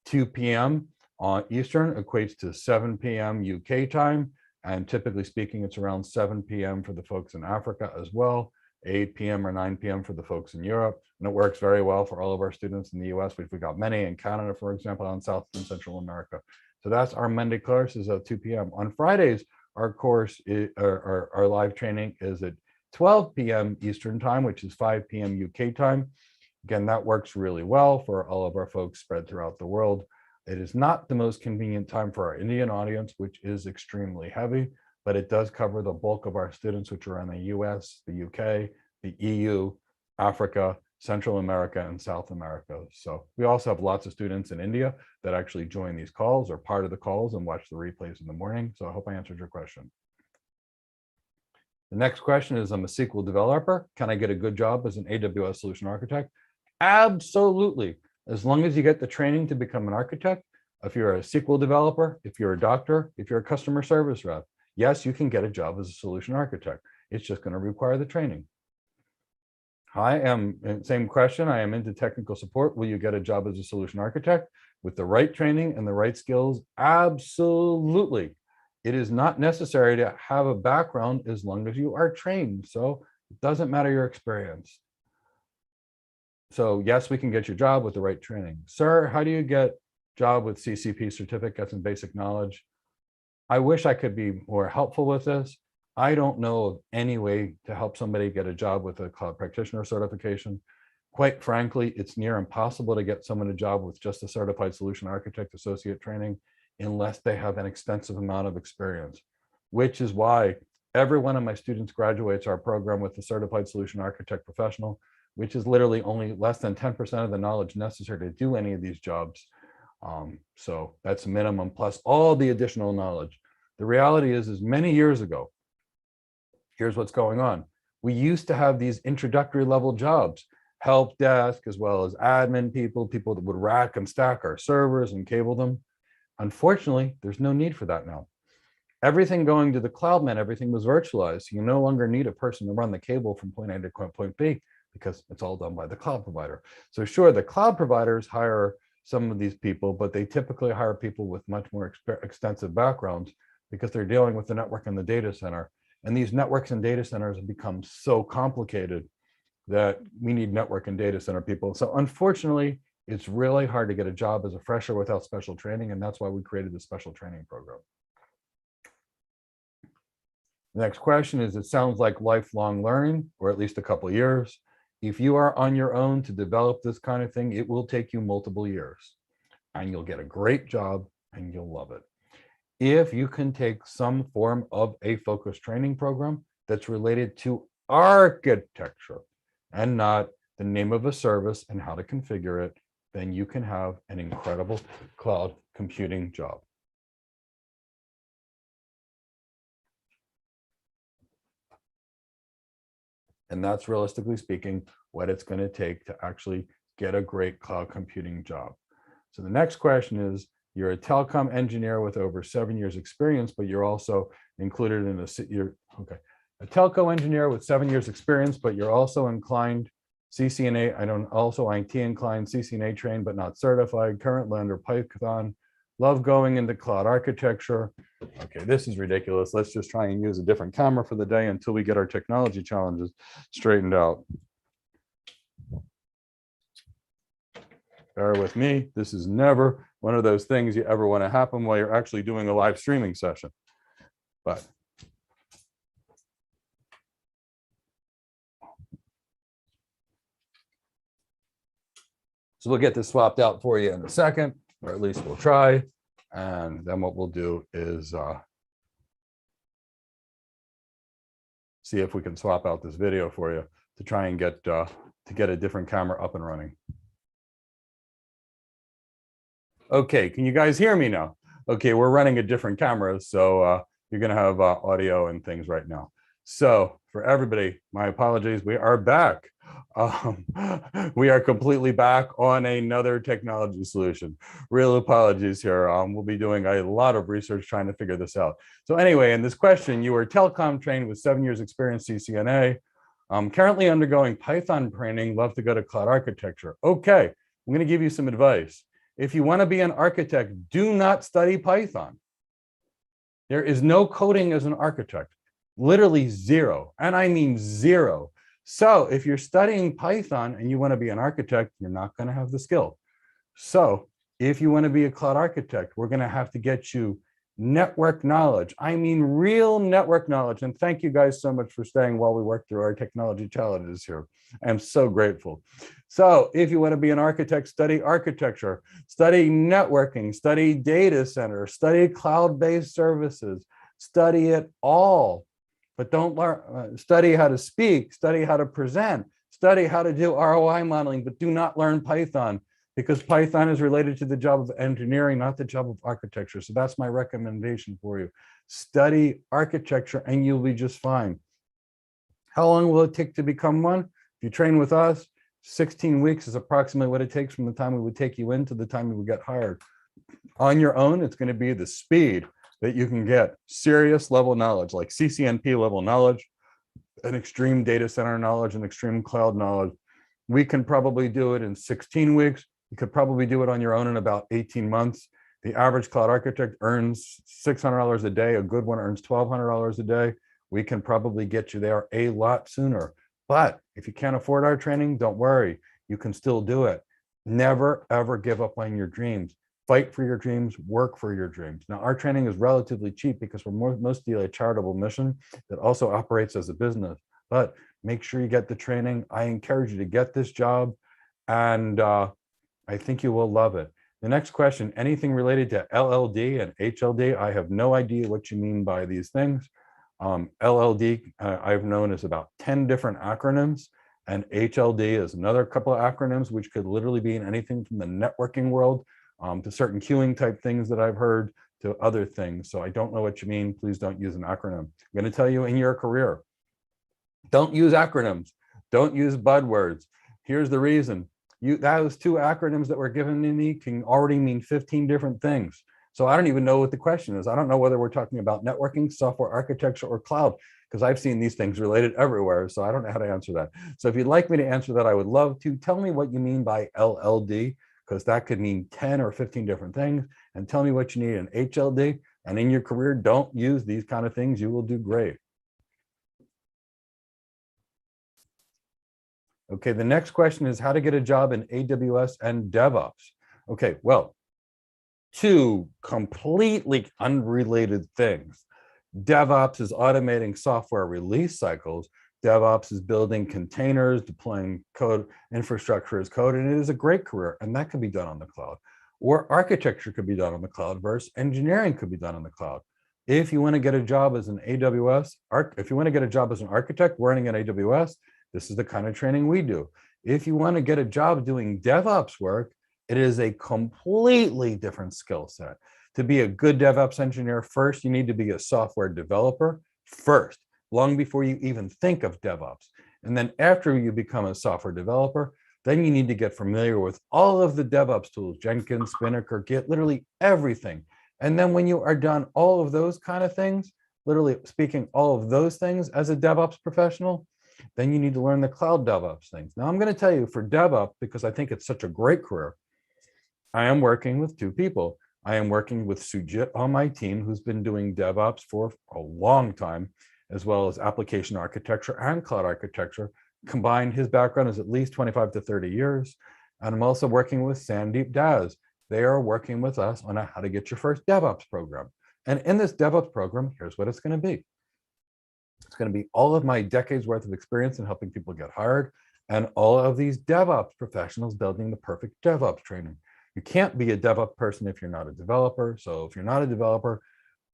2 p.m. on Eastern equates to 7 p.m. UK time. And typically speaking, it's around 7 p.m. for the folks in Africa as well, 8 p.m. or 9 p.m. for the folks in Europe. And it works very well for all of our students in the US. We've got many in Canada, for example, on South and Central America. So that's our Monday courses at 2 p.m. On Fridays, our course, our live training is at 12 p.m. Eastern time, which is 5 p.m. UK time. Again, that works really well for all of our folks spread throughout the world. It is not the most convenient time for our Indian audience, which is extremely heavy, but it does cover the bulk of our students, which are in the US, the UK, the EU, Africa, Central America, and South America. So we also have lots of students in India that actually join these calls or part of the calls and watch the replays in the morning. So I hope I answered your question. The next question is, I'm a SQL developer. Can I get a good job as an AWS solution architect? Absolutely. As long as you get the training to become an architect, if you're a SQL developer, if you're a doctor, if you're a customer service rep, yes, you can get a job as a solution architect. It's just going to require the training. Same question. I am into technical support. Will you get a job as a solution architect with the right training and the right skills? Absolutely. It is not necessary to have a background as long as you are trained. So it doesn't matter your experience. So yes, we can get your job with the right training. Sir, how do you get job with CCP certificates and basic knowledge? I wish I could be more helpful with this. I don't know of any way to help somebody get a job with a cloud practitioner certification. Quite frankly, it's near impossible to get someone a job with just a certified solution architect associate training unless they have an extensive amount of experience, which is why every one of my students graduates our program with the certified solution architect professional, which is literally only less than 10% of the knowledge necessary to do any of these jobs. So that's minimum plus all the additional knowledge. The reality is many years ago, here's what's going on. We used to have these introductory level jobs, help desk, as well as admin people that would rack and stack our servers and cable them. Unfortunately, there's no need for that now. Everything going to the cloud meant everything was virtualized. You no longer need a person to run the cable from point A to point B because it's all done by the cloud provider. So sure, the cloud providers hire some of these people, but they typically hire people with much more extensive backgrounds because they're dealing with the network and the data center. And these networks and data centers have become so complicated that we need network and data center people. So unfortunately, it's really hard to get a job as a fresher without special training. And that's why we created the special training program. The next question is, it sounds like lifelong learning, or at least a couple of years. If you are on your own to develop this kind of thing, it will take you multiple years and you'll get a great job and you'll love it. If you can take some form of a focused training program that's related to architecture and not the name of a service and how to configure it, then you can have an incredible cloud computing job. And that's realistically speaking what it's going to take to actually get a great cloud computing job. So the next question is, you're a telecom engineer with over 7 years experience, but you're also included in a telco engineer with 7 years experience, but you're also inclined CCNA, also IT inclined, CCNA trained, but not certified, currently under Python, love going into cloud architecture. Okay, this is ridiculous. Let's just try and use a different camera for the day until we get our technology challenges straightened out. Bear with me. This is never one of those things you ever want to happen while you're actually doing a live streaming session. But so we'll get this swapped out for you in a second, or at least we'll try. And then what we'll do is see if we can swap out this video for you to try and get a different camera up and running. Okay, can you guys hear me now? Okay, we're running a different camera, so you're gonna have audio and things right now. So for everybody, my apologies, we are back. We are completely back on another technology solution. Real apologies here. We'll be doing a lot of research trying to figure this out. So anyway, in this question, you were telecom trained with 7 years experience CCNA, currently undergoing Python training, love to go to cloud architecture. Okay, I'm gonna give you some advice. If you want to be an architect, do not study Python. There is no coding as an architect, literally zero. And I mean zero. So if you're studying Python and you want to be an architect, you're not going to have the skill. So if you want to be a cloud architect, we're going to have to get you network knowledge. I mean, real network knowledge. And thank you guys so much for staying while we work through our technology challenges here. I'm so grateful. So if you want to be an architect, study architecture, study networking, study data center, study cloud-based services, study it all, but don't learn, study how to speak, study how to present, study how to do ROI modeling, but do not learn Python, because Python is related to the job of engineering, not the job of architecture. So that's my recommendation for you. Study architecture and you'll be just fine. How long will it take to become one? If you train with us, 16 weeks is approximately what it takes from the time we would take you in to the time you would get hired. On your own, it's going to be the speed that you can get serious level knowledge, like CCNP level knowledge, and extreme data center knowledge and extreme cloud knowledge, we can probably do it in 16 weeks. You could probably do it on your own in about 18 months. The average cloud architect earns $600 a day. A good one earns $1,200 a day. We can probably get you there a lot sooner. But if you can't afford our training, don't worry. You can still do it. Never, ever give up on your dreams. Fight for your dreams, work for your dreams. Now, our training is relatively cheap because we're mostly a charitable mission that also operates as a business. But make sure you get the training. I encourage you to get this job, and I think you will love it. The next question, anything related to LLD and HLD? I have no idea what you mean by these things. LLD, I've known as about 10 different acronyms, and HLD is another couple of acronyms, which could literally be in anything from the networking world to certain queuing type things that I've heard to other things. So I don't know what you mean. Please don't use an acronym. I'm going to tell you in your career, don't use acronyms. Don't use buzzwords. Here's the reason. Those two acronyms that were given to me can already mean 15 different things. So I don't even know what the question is. I don't know whether we're talking about networking, software architecture, or cloud, because I've seen these things related everywhere. So I don't know how to answer that. So if you'd like me to answer that, I would love to. Tell me what you mean by LLD, because that could mean 10 or 15 different things. And tell me what you need in HLD. And in your career, don't use these kind of things. You will do great. Okay, the next question is how to get a job in AWS and DevOps. Okay, well, two completely unrelated things. DevOps is automating software release cycles. DevOps is building containers, deploying code, infrastructure as code, and it is a great career, and that can be done on the cloud. Or architecture could be done on the cloud, versus engineering could be done on the cloud. If you want to get a job as an AWS, if you want to get a job as an architect running an AWS, this is the kind of training we do. If you want to get a job doing DevOps work, it is a completely different skill set. To be a good DevOps engineer, first, you need to be a software developer first, long before you even think of DevOps. And then after you become a software developer, then you need to get familiar with all of the DevOps tools, Jenkins, Spinnaker, Git, literally everything. And then when you are done all of those kind of things, literally speaking all of those things as a DevOps professional, then you need to learn the cloud DevOps things. Now I'm going to tell you for DevOps, because I think it's such a great career, I am working with two people. I am working with Sujit on my team, who's been doing DevOps for a long time, as well as application architecture and cloud architecture. Combined, his background is at least 25 to 30 years. And I'm also working with Sandeep Das. They are working with us on how to get your first DevOps program. And in this DevOps program, here's what it's going to be. It's going to be all of my decades worth of experience in helping people get hired, and all of these DevOps professionals building the perfect DevOps training. You can't be a DevOps person if you're not a developer. So if you're not a developer,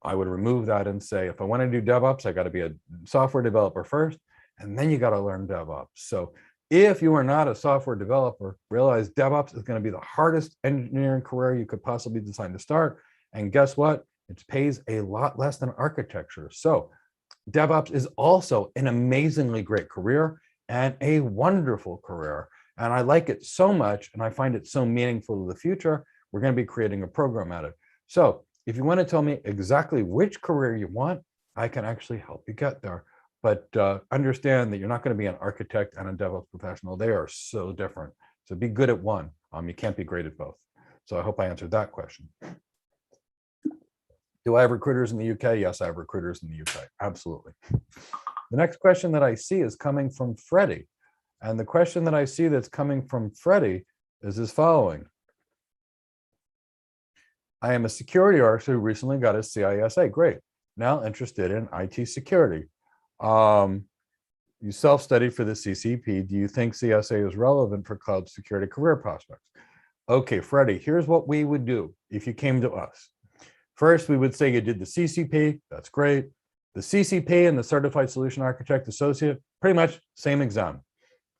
I would remove that and say, if I want to do DevOps, I got to be a software developer first, and then you got to learn DevOps. So if you are not a software developer, realize DevOps is going to be the hardest engineering career you could possibly decide to start. And guess what? It pays a lot less than architecture. So DevOps is also an amazingly great career and a wonderful career. And I like it so much, and I find it so meaningful to the future, we're going to be creating a program at it. So if you want to tell me exactly which career you want, I can actually help you get there. But understand that you're not going to be an architect and a DevOps professional. They are so different. So be good at one. You can't be great at both. So I hope I answered that question. Do I have recruiters in the UK? Yes, I have recruiters in the UK. Absolutely. The next question that I see is coming from Freddie. And the question that I see that's coming from Freddie is as following. I am a security officer who recently got a CISA. Great. Now interested in IT security. You self-studied for the CCP. Do you think CSA is relevant for cloud security career prospects? Okay, Freddie, here's what we would do if you came to us. First, we would say you did the CCP. That's great. The CCP and the Certified Solution Architect Associate, pretty much same exam.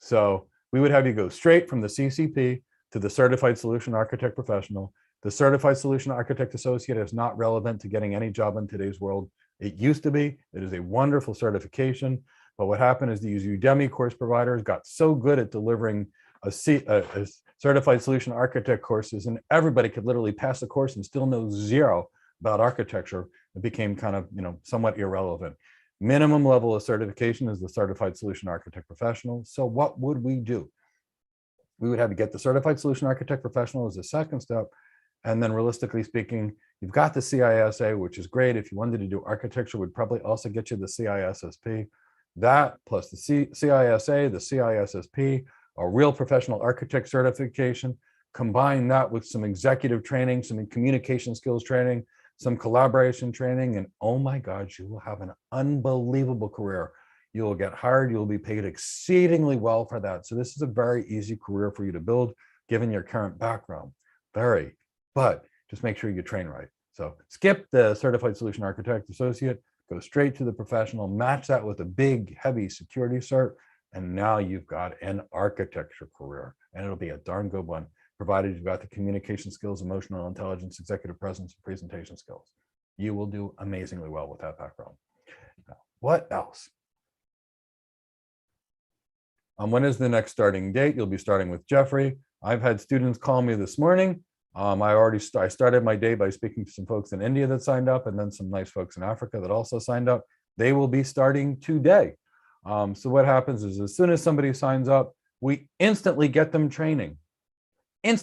So we would have you go straight from the CCP to the Certified Solution Architect Professional. The Certified Solution Architect Associate is not relevant to getting any job in today's world. It used to be. It is a wonderful certification. But what happened is these Udemy course providers got so good at delivering a Certified Solution Architect courses, and everybody could literally pass the course and still know zero about architecture. It became kind of, somewhat irrelevant. Minimum level of certification is the Certified Solution Architect Professional. So what would we do? We would have to get the Certified Solution Architect Professional as a second step. And then realistically speaking, you've got the CISA, which is great. If you wanted to do architecture, would probably also get you the CISSP. That plus the CISA, the CISSP, a real professional architect certification. Combine that with some executive training, some communication skills training, some collaboration training, and oh my God, you will have an unbelievable career. You will get hired, you'll be paid exceedingly well for that. So this is a very easy career for you to build, given your current background. Very, but just make sure you train right. So skip the Certified Solution Architect Associate, go straight to the professional, match that with a big, heavy security cert, and now you've got an architecture career, and it'll be a darn good one, provided you've got the communication skills, emotional intelligence, executive presence, and presentation skills. You will do amazingly well with that background. Now, what else? When is the next starting date? You'll be starting with Jeffrey. I've had students call me this morning. I started my day by speaking to some folks in India that signed up, and then some nice folks in Africa that also signed up. They will be starting today. So what happens is as soon as somebody signs up, we instantly get them training. And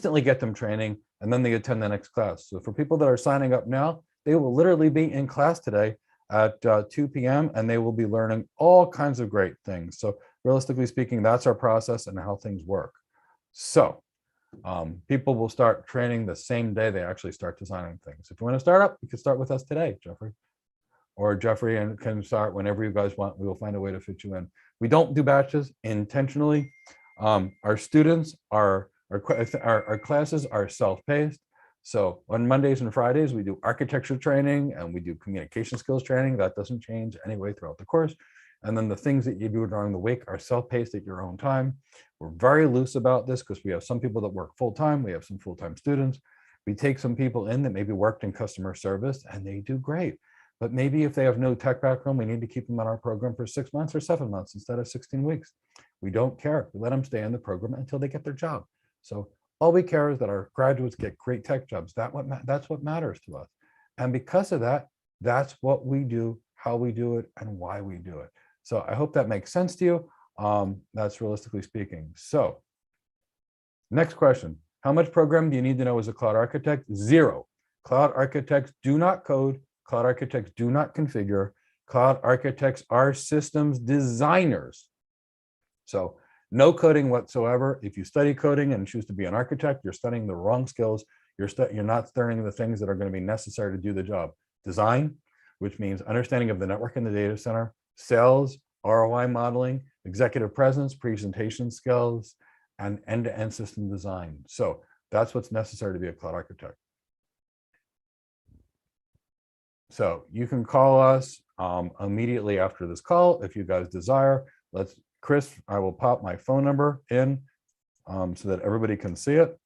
then they attend the next class. So for people that are signing up now, they will literally be in class today at 2 p.m. and they will be learning all kinds of great things. So realistically speaking, that's our process and how things work. So people will start training the same day they actually start designing things. If you want to start up, you can start with us today, Jeffrey. Or Jeffrey and can start whenever you guys want. We will find a way to fit you in. We don't do batches intentionally. Our students are our classes are self-paced. So on Mondays and Fridays, we do architecture training and we do communication skills training. That doesn't change anyway throughout the course. And then the things that you do during the week are self-paced at your own time. We're very loose about this because we have some people that work full-time. We have some full-time students. We take some people in that maybe worked in customer service and they do great. But maybe if they have no tech background, we need to keep them on our program for 6 months or 7 months instead of 16 weeks. We don't care. We let them stay in the program until they get their job. So all we care is that our graduates get great tech jobs. That's what matters to us. And because of that, that's what we do, how we do it, and why we do it. So I hope that makes sense to you. That's realistically speaking. So next question. How much programming do you need to know as a cloud architect? 0. Cloud architects do not code. Cloud architects do not configure. Cloud architects are systems designers. So no coding whatsoever. If you study coding and choose to be an architect, you're studying the wrong skills. You're not studying the things that are going to be necessary to do the job. Design, which means understanding of the network and the data center, sales, ROI modeling, executive presence, presentation skills, and end-to-end system design. So that's what's necessary to be a cloud architect. So you can call us immediately after this call if you guys desire. Chris, I will pop my phone number in so that everybody can see it.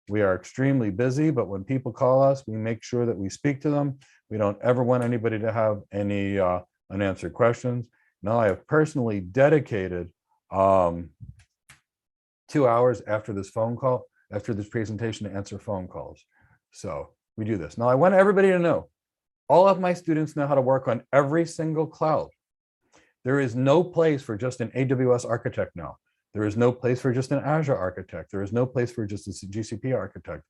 We are extremely busy, but when people call us, we make sure that we speak to them. We don't ever want anybody to have any unanswered questions. Now, I have personally dedicated 2 hours after this phone call, after this presentation, to answer phone calls. So we do this. Now, I want everybody to know, all of my students know how to work on every single cloud. There is no place for just an AWS architect now. There is no place for just an Azure architect. There is no place for just a GCP architect.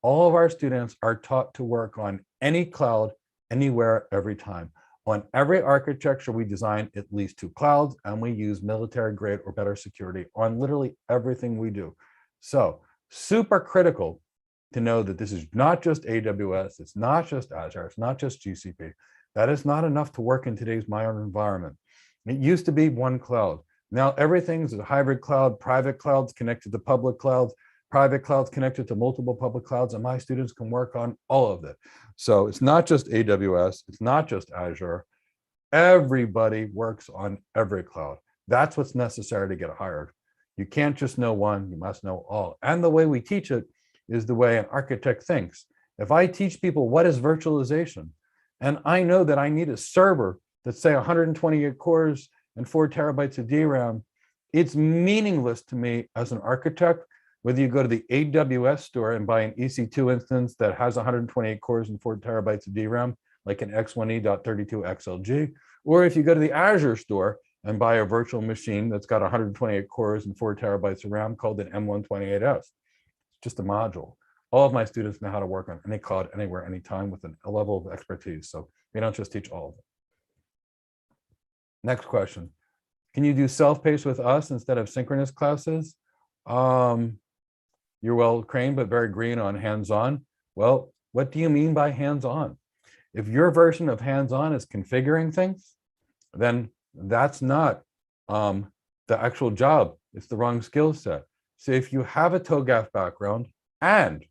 All of our students are taught to work on any cloud, anywhere, every time. On every architecture, we design at least 2 clouds, and we use military grade or better security on literally everything we do. So super critical to know that this is not just AWS, it's not just Azure, it's not just GCP. That is not enough to work in today's modern environment. It used to be one cloud. Now everything's a hybrid cloud, private clouds connected to public clouds, private clouds connected to multiple public clouds, and my students can work on all of it. So it's not just AWS, it's not just Azure. Everybody works on every cloud. That's what's necessary to get hired. You can't just know one, you must know all. And the way we teach it is the way an architect thinks. If I teach people what is virtualization, and I know that I need a server that's say 128 cores and 4 terabytes of DRAM, it's meaningless to me as an architect, whether you go to the AWS store and buy an EC2 instance that has 128 cores and 4 terabytes of DRAM, like an X1E.32XLG, or if you go to the Azure store and buy a virtual machine that's got 128 cores and 4 terabytes of RAM called an M128F. It's just a module. All of my students know how to work on any cloud, anywhere, anytime with a level of expertise. So we don't just teach all of it. Next question. Can you do self-paced with us instead of synchronous classes? You're well trained, but very green on hands-on. Well, what do you mean by hands-on? If your version of hands-on is configuring things, then that's not the actual job. It's the wrong skill set. So if you have a TOGAF background and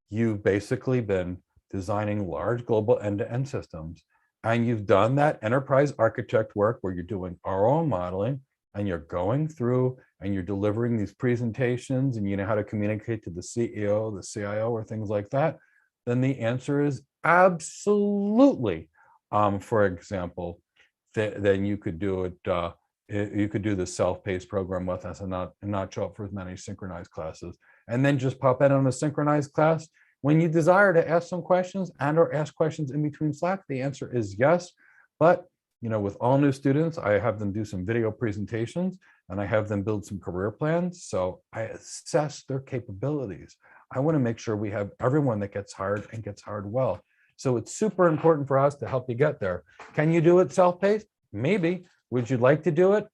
you've basically been designing large global end-to-end systems, and you've done that enterprise architect work where you're doing RO modeling and you're going through and you're delivering these presentations and you know how to communicate to the CEO, the CIO, or things like that, then the answer is absolutely. For example, then you could do it. You could do the self-paced program with us and not show up for as many synchronized classes, and then just pop in on a synchronized class when you desire to ask some questions and or ask questions in between Slack. The answer is yes. But with all new students, I have them do some video presentations and I have them build some career plans. So I assess their capabilities. I want to make sure we have everyone that gets hired and gets hired well. So it's super important for us to help you get there. Can you do it self-paced? Maybe. Would you like to do it?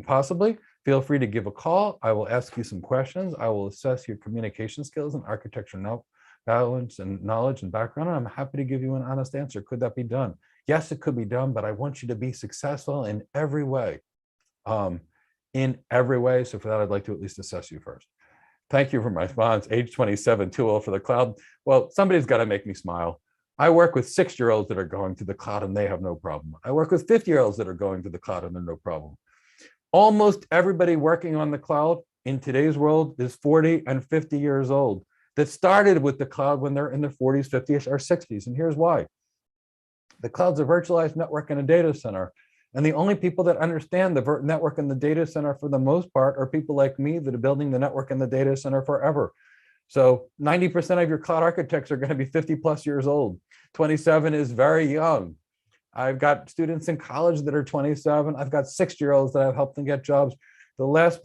Possibly. Feel free to give a call. I will ask you some questions. I will assess your communication skills and architecture balance and knowledge and background. And I'm happy to give you an honest answer. Could that be done? Yes, it could be done, but I want you to be successful in every way. So for that, I'd like to at least assess you first. Thank you for my response. Age 27, too old for the cloud. Well, somebody's got to make me smile. I work with 6-year-olds that are going to the cloud and they have no problem. I work with 50-year-olds that are going to the cloud and they're no problem. Almost everybody working on the cloud in today's world is 40 and 50 years old that started with the cloud when they're in their 40s, 50s, or 60s. And here's why. The cloud's a virtualized network in a data center. And the only people that understand the network in the data center for the most part are people like me that are building the network in the data center forever. So 90% of your cloud architects are going to be 50 plus years old. 27 is very young. I've got students in college that are 27. I've got 6-year-olds that I've helped them get jobs. The last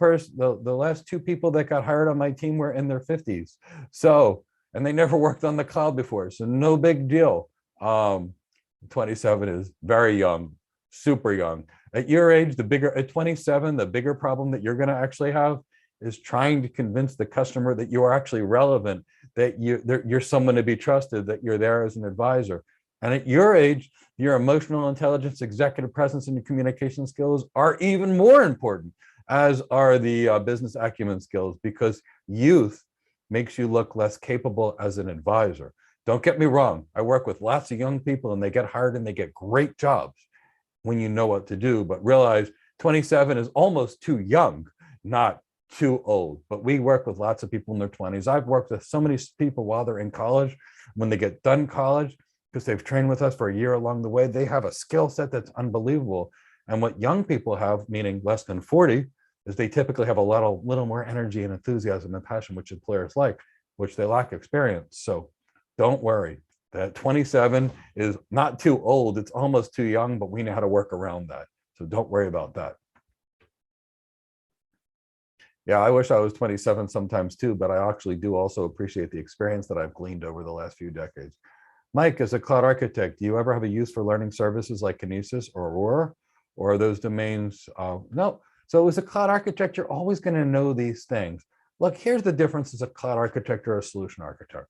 2 people that got hired on my team were in their 50s. So, and they never worked on the cloud before. So no big deal. 27 is very young, super young. At your age, at 27, the bigger problem that you're going to actually have is trying to convince the customer that you are actually relevant, that you're someone to be trusted, that you're there as an advisor. And at your age, your emotional intelligence, executive presence, and your communication skills are even more important, as are the business acumen skills, because youth makes you look less capable as an advisor. Don't get me wrong. I work with lots of young people and they get hired and they get great jobs when you know what to do, but realize 27 is almost too young, not too old. But we work with lots of people in their 20s. I've worked with so many people while they're in college. When they get done college, because they've trained with us for a year along the way, they have a skill set that's unbelievable. And what young people have, meaning less than 40, is they typically have a little more energy and enthusiasm and passion, which employers like, which they lack experience. So don't worry, that 27 is not too old. It's almost too young, but we know how to work around that. So don't worry about that. Yeah, I wish I was 27 sometimes too, but I actually do also appreciate the experience that I've gleaned over the last few decades. Mike, as a cloud architect, do you ever have a use for learning services like Kinesis or Aurora, or are those domains? No. So as a cloud architect, you're always going to know these things. Look, here's the difference as a cloud architect or a solution architect.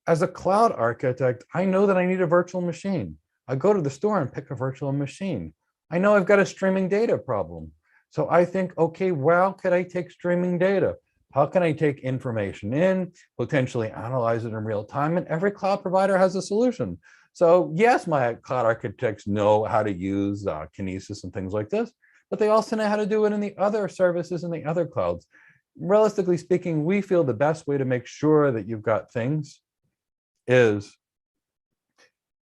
As a cloud architect, I know that I need a virtual machine. I go to the store and pick a virtual machine. I know I've got a streaming data problem. So I think, okay, well, could I take streaming data? How can I take information in, potentially analyze it in real time? And every cloud provider has a solution. So yes, my cloud architects know how to use Kinesis and things like this, but they also know how to do it in the other services in the other clouds. Realistically speaking, we feel the best way to make sure that you've got things is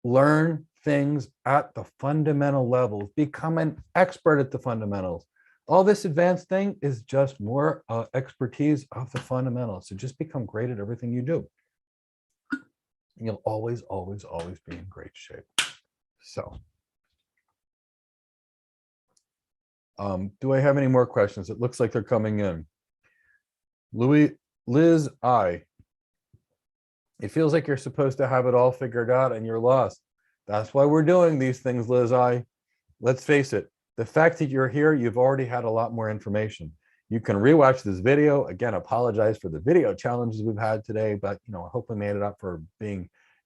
learn things at the fundamental levels, become an expert at the fundamentals. All this advanced thing is just more expertise of the fundamentals. So just become great at everything you do. You'll always, always, always be in great shape. So, do I have any more questions? It looks like they're coming in. Liz I. It feels like you're supposed to have it all figured out and you're lost. That's why we're doing these things, Liz I. Let's face it, the fact that you're here, you've already had a lot more information. You can rewatch this video. Again, apologize for the video challenges we've had today, but I hope we made it up for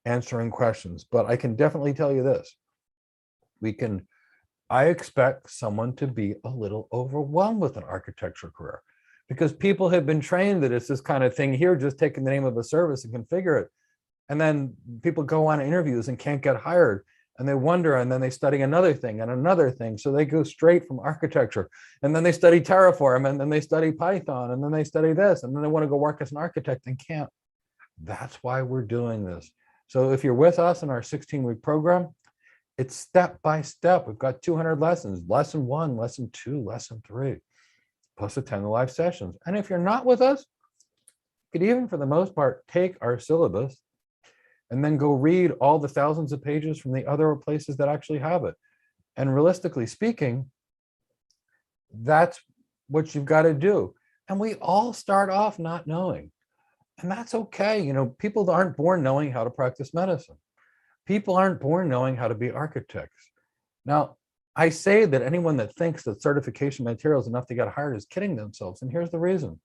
answering questions. But I can definitely tell you this. I expect someone to be a little overwhelmed with an architecture career because people have been trained that it's this kind of thing here, just taking the name of a service and configure it. And then people go on interviews and can't get hired and they wonder, and then they study another thing and another thing. So they go straight from architecture and then they study Terraform and then they study Python and then they study this and then they want to go work as an architect and can't. That's why we're doing this. So if you're with us in our 16-week program, it's step by step. We've got 200 lessons, lesson 1, lesson 2, lesson 3, plus attend the live sessions. And if you're not with us, you could even, for the most part, take our syllabus and then go read all the thousands of pages from the other places that actually have it. And realistically speaking, that's what you've got to do. And we all start off not knowing. And that's okay. People aren't born knowing how to practice medicine. People aren't born knowing how to be architects. Now, I say that anyone that thinks that certification material is enough to get hired is kidding themselves. And here's the reason.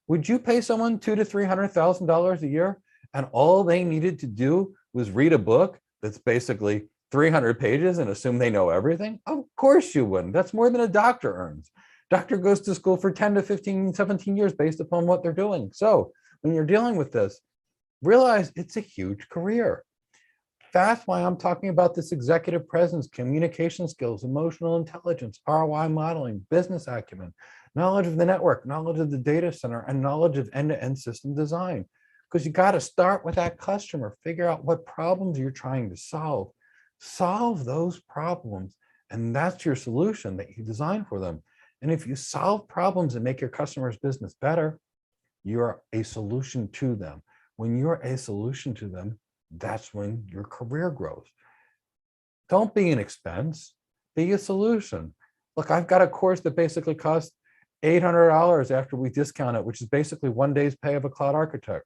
Would you pay someone $200,000 to $300,000 a year and all they needed to do was read a book that's basically 300 pages and assume they know everything? Of course you wouldn't. That's more than a doctor earns. Doctor goes to school for 10 to 15, 17 years based upon what they're doing. So when you're dealing with this, realize it's a huge career. That's why I'm talking about this executive presence, communication skills, emotional intelligence, ROI modeling, business acumen, knowledge of the network, knowledge of the data center, and knowledge of end-to-end system design. Because you got to start with that customer, figure out what problems you're trying to solve. Solve those problems, and that's your solution that you design for them. And if you solve problems and make your customer's business better, you're a solution to them. When you're a solution to them, that's when your career grows. Don't be an expense, be a solution. Look, I've got a course that basically costs $800 after we discount it, which is basically 1 day's pay of a cloud architect.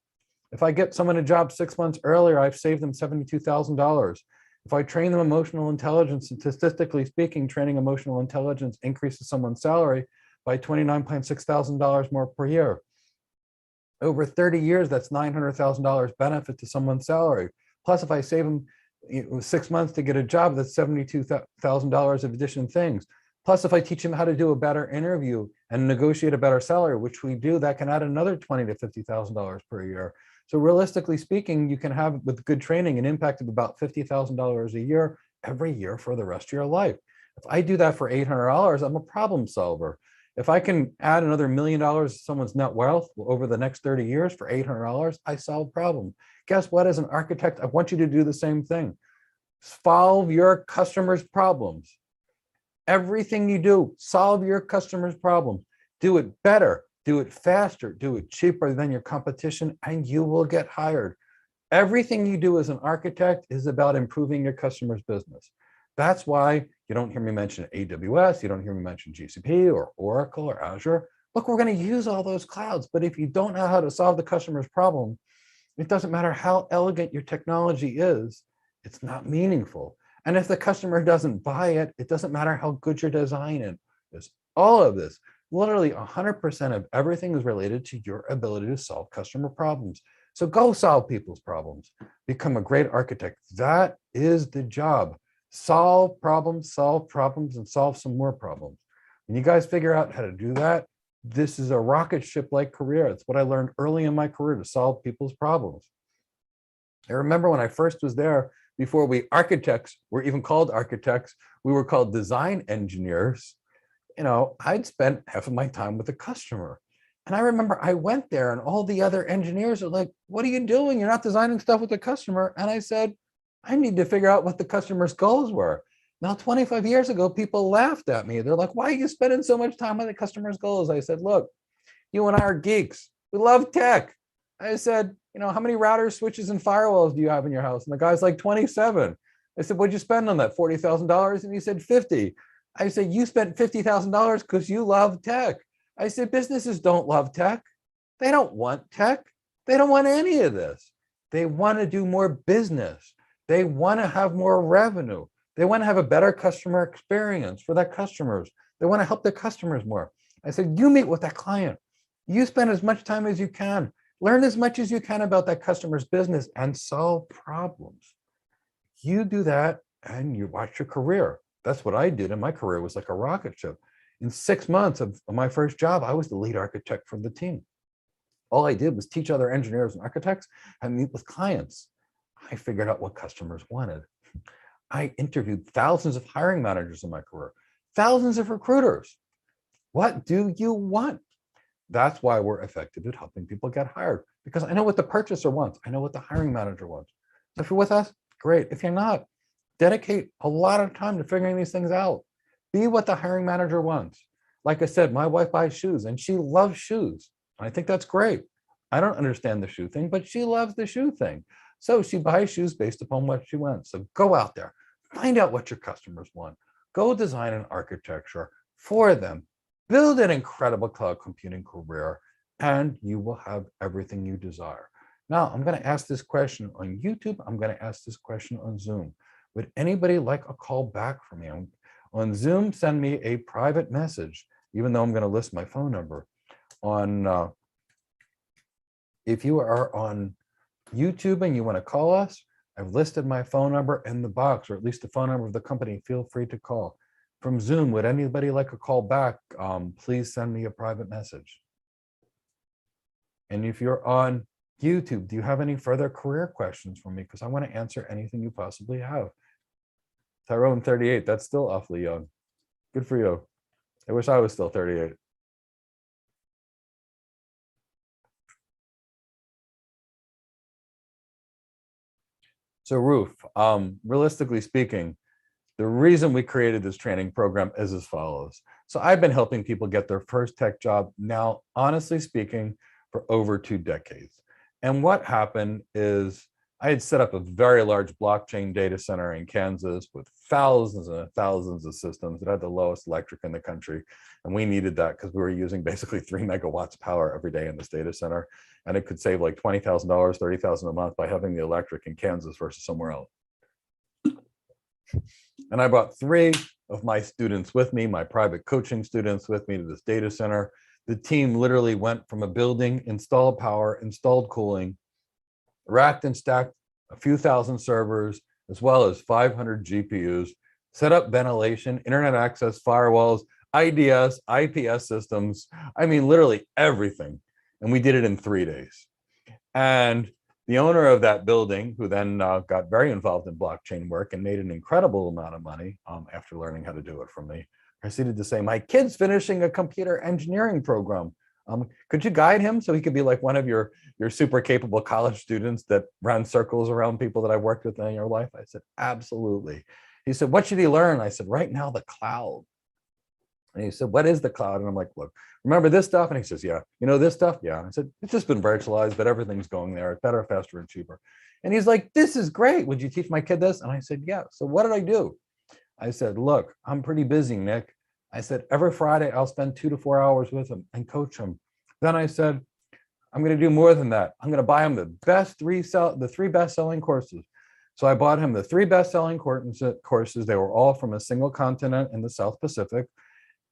If I get someone a job 6 months earlier, I've saved them $72,000. If I train them emotional intelligence, and statistically speaking, training emotional intelligence increases someone's salary by $29,600 more per year. Over 30 years, that's $900,000 benefit to someone's salary. Plus, if I save them 6 months to get a job, that's $72,000 of additional things. Plus, if I teach them how to do a better interview and negotiate a better salary, which we do, that can add another $20,000 to $50,000 per year. So realistically speaking, you can have, with good training, an impact of about $50,000 a year every year for the rest of your life. If I do that for $800, I'm a problem solver. If I can add another $1 million to someone's net wealth over the next 30 years for $800, I solve problems. Guess what? As an architect, I want you to do the same thing. Solve your customers' problems. Everything you do, solve your customers' problems. Do it better, do it faster, do it cheaper than your competition, and you will get hired. Everything you do as an architect is about improving your customer's business. That's why you don't hear me mention AWS, you don't hear me mention GCP or Oracle or Azure. Look, we're going to use all those clouds, but if you don't know how to solve the customer's problem, it doesn't matter how elegant your technology is, it's not meaningful. And if the customer doesn't buy it, it doesn't matter how good your design is. All of this, literally 100% of everything is related to your ability to solve customer problems. So go solve people's problems. Become a great architect. That is the job. Solve problems, and solve some more problems. When you guys figure out how to do that, this is a rocket ship-like career. It's what I learned early in my career, to solve people's problems. I remember when I first was there, before we architects were even called architects, we were called design engineers. I'd spent half of my time with the customer. And I remember I went there and all the other engineers are like, what are you doing? You're not designing stuff with the customer. And I said, I need to figure out what the customer's goals were. Now, 25 years ago, people laughed at me. They're like, why are you spending so much time on the customer's goals? I said, look, you and I are geeks. We love tech. I said, how many routers, switches, and firewalls do you have in your house? And the guy's like, 27. I said, what'd you spend on that? $40,000? And he said, 50. I said, you spent $50,000 because you love tech. I said, businesses don't love tech. They don't want tech. They don't want any of this. They want to do more business. They want to have more revenue. They want to have a better customer experience for their customers. They want to help their customers more. I said, you meet with that client. You spend as much time as you can. Learn as much as you can about that customer's business and solve problems. You do that and you watch your career. That's what I did. And my career was like a rocket ship. In 6 months of my first job, I was the lead architect for the team. All I did was teach other engineers and architects and meet with clients. I figured out what customers wanted. I interviewed thousands of hiring managers in my career, thousands of recruiters. What do you want? That's why we're effective at helping people get hired, because I know what the purchaser wants. I know what the hiring manager wants. So if you're with us, great. If you're not, dedicate a lot of time to figuring these things out. Be what the hiring manager wants. Like I said, my wife buys shoes and she loves shoes. I think that's great. I don't understand the shoe thing, but she loves the shoe thing. So she buys shoes based upon what she wants. So go out there, find out what your customers want. Go design an architecture for them. Build an incredible cloud computing career, and you will have everything you desire. Now, I'm going to ask this question on YouTube. I'm going to ask this question on Zoom. Would anybody like a call back from me? On Zoom, send me a private message, even though I'm going to list my phone number. If you are on YouTube and you want to call us, I've listed my phone number in the box, or at least the phone number of the company. Feel free to call. From Zoom, would anybody like a call back? Please send me a private message. And if you're on YouTube, do you have any further career questions for me? Because I want to answer anything you possibly have. Tyrone, 38, that's still awfully young. Good for you. I wish I was still 38. So Roof, realistically speaking, the reason we created this training program is as follows. So I've been helping people get their first tech job now, honestly speaking, for over 2 decades. And what happened is I had set up a very large blockchain data center in Kansas with thousands and thousands of systems that had the lowest electric in the country. And we needed that because we were using basically 3 megawatts of power every day in this data center. And it could save like $20,000, $30,000 a month by having the electric in Kansas versus somewhere else. And I brought 3 of my students with me, my private coaching students with me to this data center. The team literally went from a building, installed power, installed cooling, racked and stacked a few thousand servers, as well as 500 GPUs, set up ventilation, internet access, firewalls, IDS, IPS systems. I mean, literally everything. And we did it in 3 days. And the owner of that building, who then got very involved in blockchain work and made an incredible amount of money after learning how to do it from me, proceeded to say, my kid's finishing a computer engineering program. Could you guide him so he could be like one of your super capable college students that ran circles around people that I've worked with in your life? I said, absolutely. He said, what should he learn? I said, right now, the cloud. And he said, what is the cloud? And I'm like, look, remember this stuff? And he says, yeah. You know this stuff? Yeah. And I said, it's just been virtualized, but everything's going there. It's better, faster, and cheaper. And he's like, this is great. Would you teach my kid this? And I said, yeah. So what did I do? I said, look, I'm pretty busy, Nick. I said, every Friday, I'll spend 2 to 4 hours with him and coach him. Then I said, I'm going to do more than that. I'm going to buy him the 3 best-selling courses. So I bought him the 3 best-selling courses. They were all from a single continent in the South Pacific.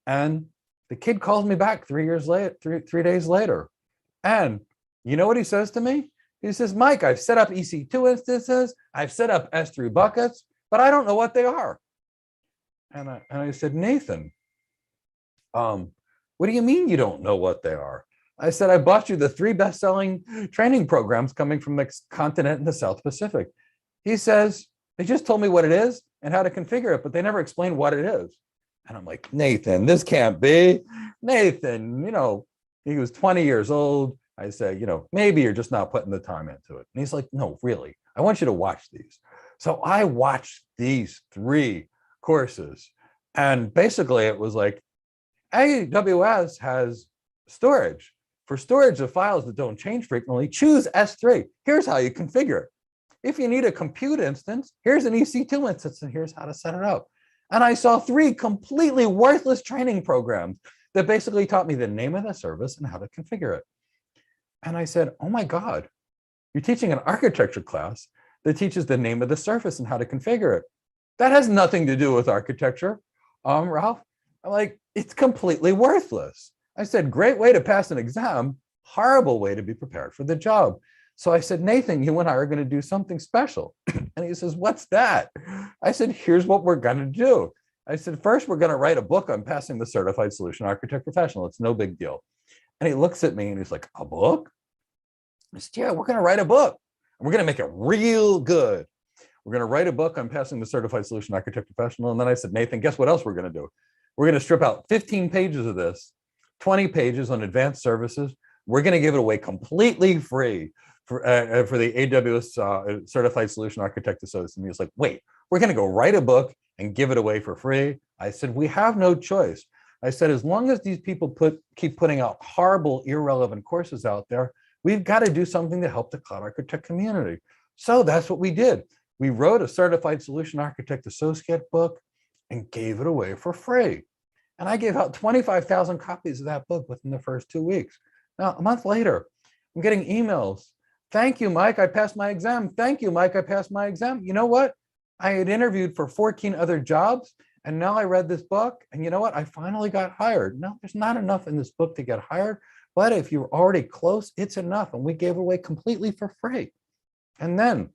And the kid calls me back 3 years later, 3 days later. And you know what he says to me? He says, Mike, I've set up EC2 instances. I've set up S3 buckets, but I don't know what they are. And I said, Nathan, what do you mean you don't know what they are? I said, I bought you the 3 best-selling training programs coming from the continent in the South Pacific. He says, they just told me what it is and how to configure it, but they never explained what it is. And I'm like, Nathan, this can't be. Nathan, he was 20 years old. I said, maybe you're just not putting the time into it. And he's like, no, really, I want you to watch these. So I watched these 3 courses. And basically it was like, AWS has storage. For storage of files that don't change frequently, choose S3. Here's how you configure it. If you need a compute instance, here's an EC2 instance, and here's how to set it up. And I saw 3 completely worthless training programs that basically taught me the name of the service and how to configure it. And I said, oh my God, you're teaching an architecture class that teaches the name of the service and how to configure it. That has nothing to do with architecture, Ralph. I'm like, it's completely worthless. I said, great way to pass an exam, horrible way to be prepared for the job. So I said, Nathan, you and I are going to do something special. And he says, what's that? I said, here's what we're going to do. I said, first, we're going to write a book on passing the Certified Solution Architect Professional. It's no big deal. And he looks at me and he's like, a book? I said, yeah, we're going to write a book. And we're going to make it real good. We're going to write a book on passing the Certified Solution Architect Professional. And then I said, Nathan, guess what else we're going to do? We're going to strip out 15 pages of this, 20 pages on advanced services. We're going to give it away completely free for the AWS Certified Solution Architect Associate. And he was like, wait, we're going to go write a book and give it away for free? I said, we have no choice. I said, as long as these people keep putting out horrible, irrelevant courses out there, we've got to do something to help the cloud architect community. So that's what we did. We wrote a Certified Solution Architect Associate book and gave it away for free. And I gave out 25,000 copies of that book within the first 2 weeks. Now, a month later, I'm getting emails. Thank you, Mike, I passed my exam. Thank you, Mike, I passed my exam. You know what? I had interviewed for 14 other jobs, and now I read this book, and you know what? I finally got hired. No, there's not enough in this book to get hired, but if you're already close, it's enough. And we gave away completely for free. And then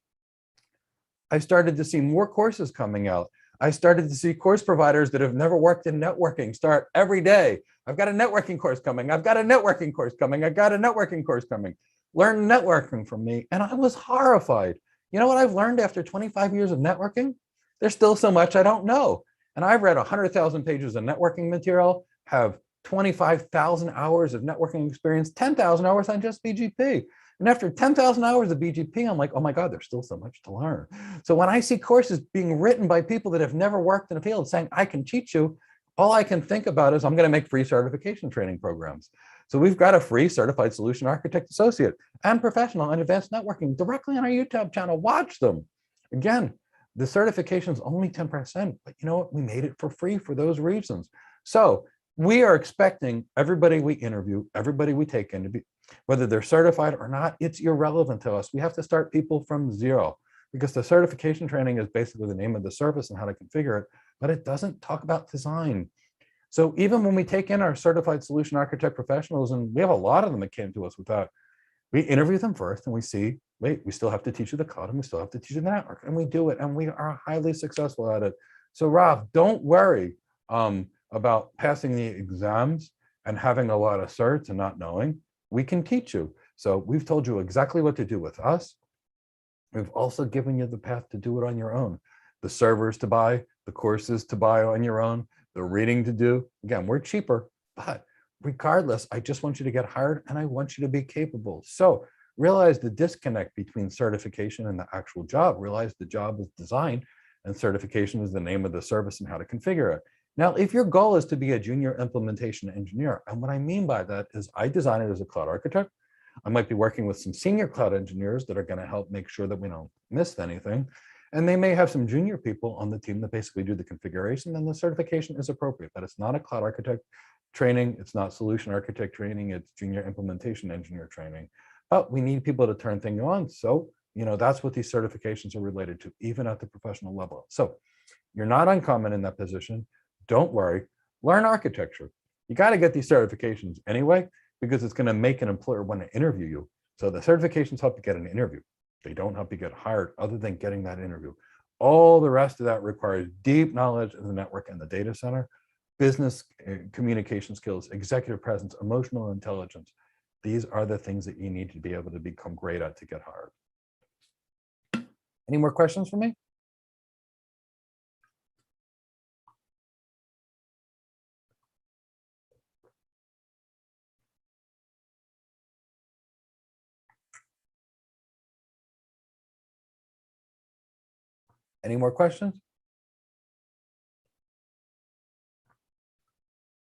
I started to see more courses coming out. I started to see course providers that have never worked in networking start every day. I've got a networking course coming. I've got a networking course coming. I got a networking course coming. Learn networking from me. And I was horrified. You know what I've learned after 25 years of networking? There's still so much I don't know. And I've read 100,000 pages of networking material, have 25,000 hours of networking experience, 10,000 hours on just BGP. And after 10,000 hours of BGP, I'm like, oh my God, there's still so much to learn. So when I see courses being written by people that have never worked in a field saying, I can teach you, all I can think about is I'm going to make free certification training programs. So we've got a free Certified Solution Architect Associate and Professional and Advanced Networking directly on our YouTube channel. Watch them. Again, the certification is only 10%, but you know what? We made it for free for those reasons. So we are expecting everybody we interview, everybody we take in to be, whether they're certified or not, it's irrelevant to us. We have to start people from zero because the certification training is basically the name of the service and how to configure it, but it doesn't talk about design. So even when we take in our Certified Solution Architect professionals, and we have a lot of them that came to us with that, we interview them first and we see, wait, we still have to teach you the cloud and we still have to teach you the network, and we do it and we are highly successful at it. So Rob, don't worry about passing the exams and having a lot of certs and not knowing. We can teach you. So we've told you exactly what to do with us. We've also given you the path to do it on your own. The servers to buy, the courses to buy on your own, the reading to do. Again, we're cheaper, but regardless, I just want you to get hired and I want you to be capable. So realize the disconnect between certification and the actual job. Realize the job is design and certification is the name of the service and how to configure it. Now, if your goal is to be a junior implementation engineer, and what I mean by that is I design it as a cloud architect. I might be working with some senior cloud engineers that are going to help make sure that we don't miss anything. And they may have some junior people on the team that basically do the configuration, and the certification is appropriate. But it's not a cloud architect training. It's not solution architect training. It's junior implementation engineer training. But we need people to turn things on. So, you know, that's what these certifications are related to, even at the professional level. So you're not uncommon in that position. Don't worry, learn architecture. You got to get these certifications anyway, because it's going to make an employer want to interview you. So the certifications help you get an interview. They don't help you get hired other than getting that interview. All the rest of that requires deep knowledge of the network and the data center, business communication skills, executive presence, emotional intelligence. These are the things that you need to be able to become great at to get hired. Any more questions for me? Any more questions?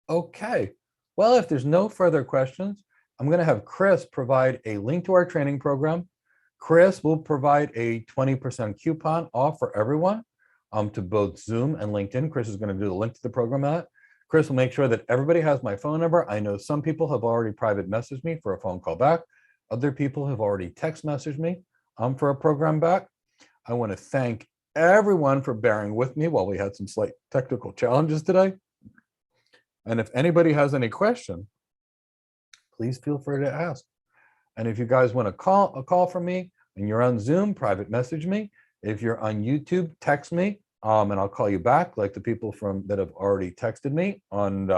Okay. Well, if there's no further questions, I'm going to have Chris provide a link to our training program. Chris will provide a 20% coupon off for everyone to both Zoom and LinkedIn. Chris is going to do the link to the program that. Chris will make sure that everybody has my phone number. I know some people have already private messaged me for a phone call back. Other people have already text messaged me for a program back. I want to thank everyone for bearing with me while we had some slight technical challenges today. And if anybody has any question, please feel free to ask. And if you guys want a call from me and you're on Zoom, private message me. If you're on YouTube, text me and I'll call you back, like the people that have already texted me on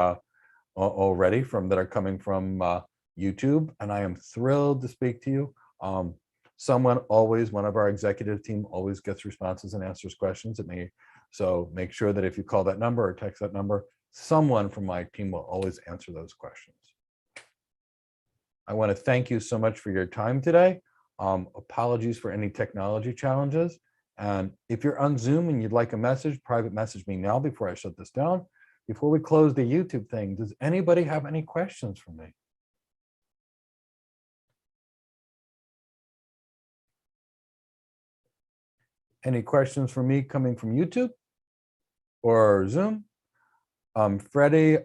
already that are coming from YouTube. And I am thrilled to speak to you. One of our executive team always gets responses and answers questions at me. So make sure that if you call that number or text that number, someone from my team will always answer those questions. I want to thank you so much for your time today. Apologies for any technology challenges. And if you're on Zoom and you'd like a message, private message me now before I shut this down. Before we close the YouTube thing, does anybody have any questions for me? Any questions for me coming from YouTube or Zoom? Freddie,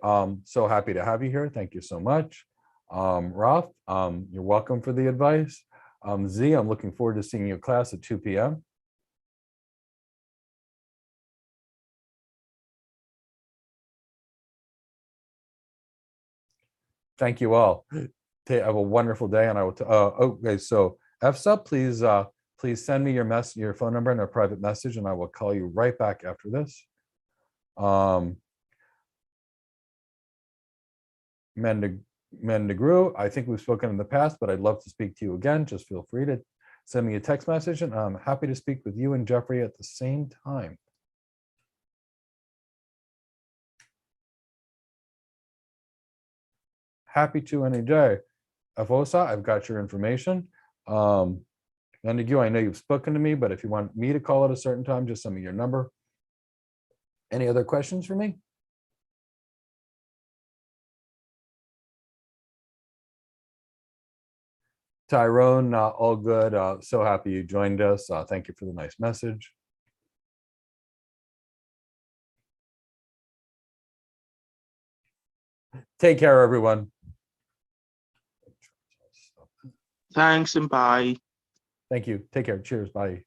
so happy to have you here. Thank you so much. Ralph, you're welcome for the advice. Z, I'm looking forward to seeing your class at 2 p.m. Thank you all. Have a wonderful day, and I will. Okay, so FSUP, please send me your phone number and a private message, and I will call you right back after this. Mendegru, I think we've spoken in the past, but I'd love to speak to you again. Just feel free to send me a text message, and I'm happy to speak with you and Jeffrey at the same time. Happy to any day. Afosa, I've got your information. Mendegru, I know you've spoken to me, but if you want me to call at a certain time, just send me your number. Any other questions for me? Tyrone, all good. So happy you joined us. Thank you for the nice message. Take care, everyone. Thanks and bye. Thank you. Take care. Cheers. Bye.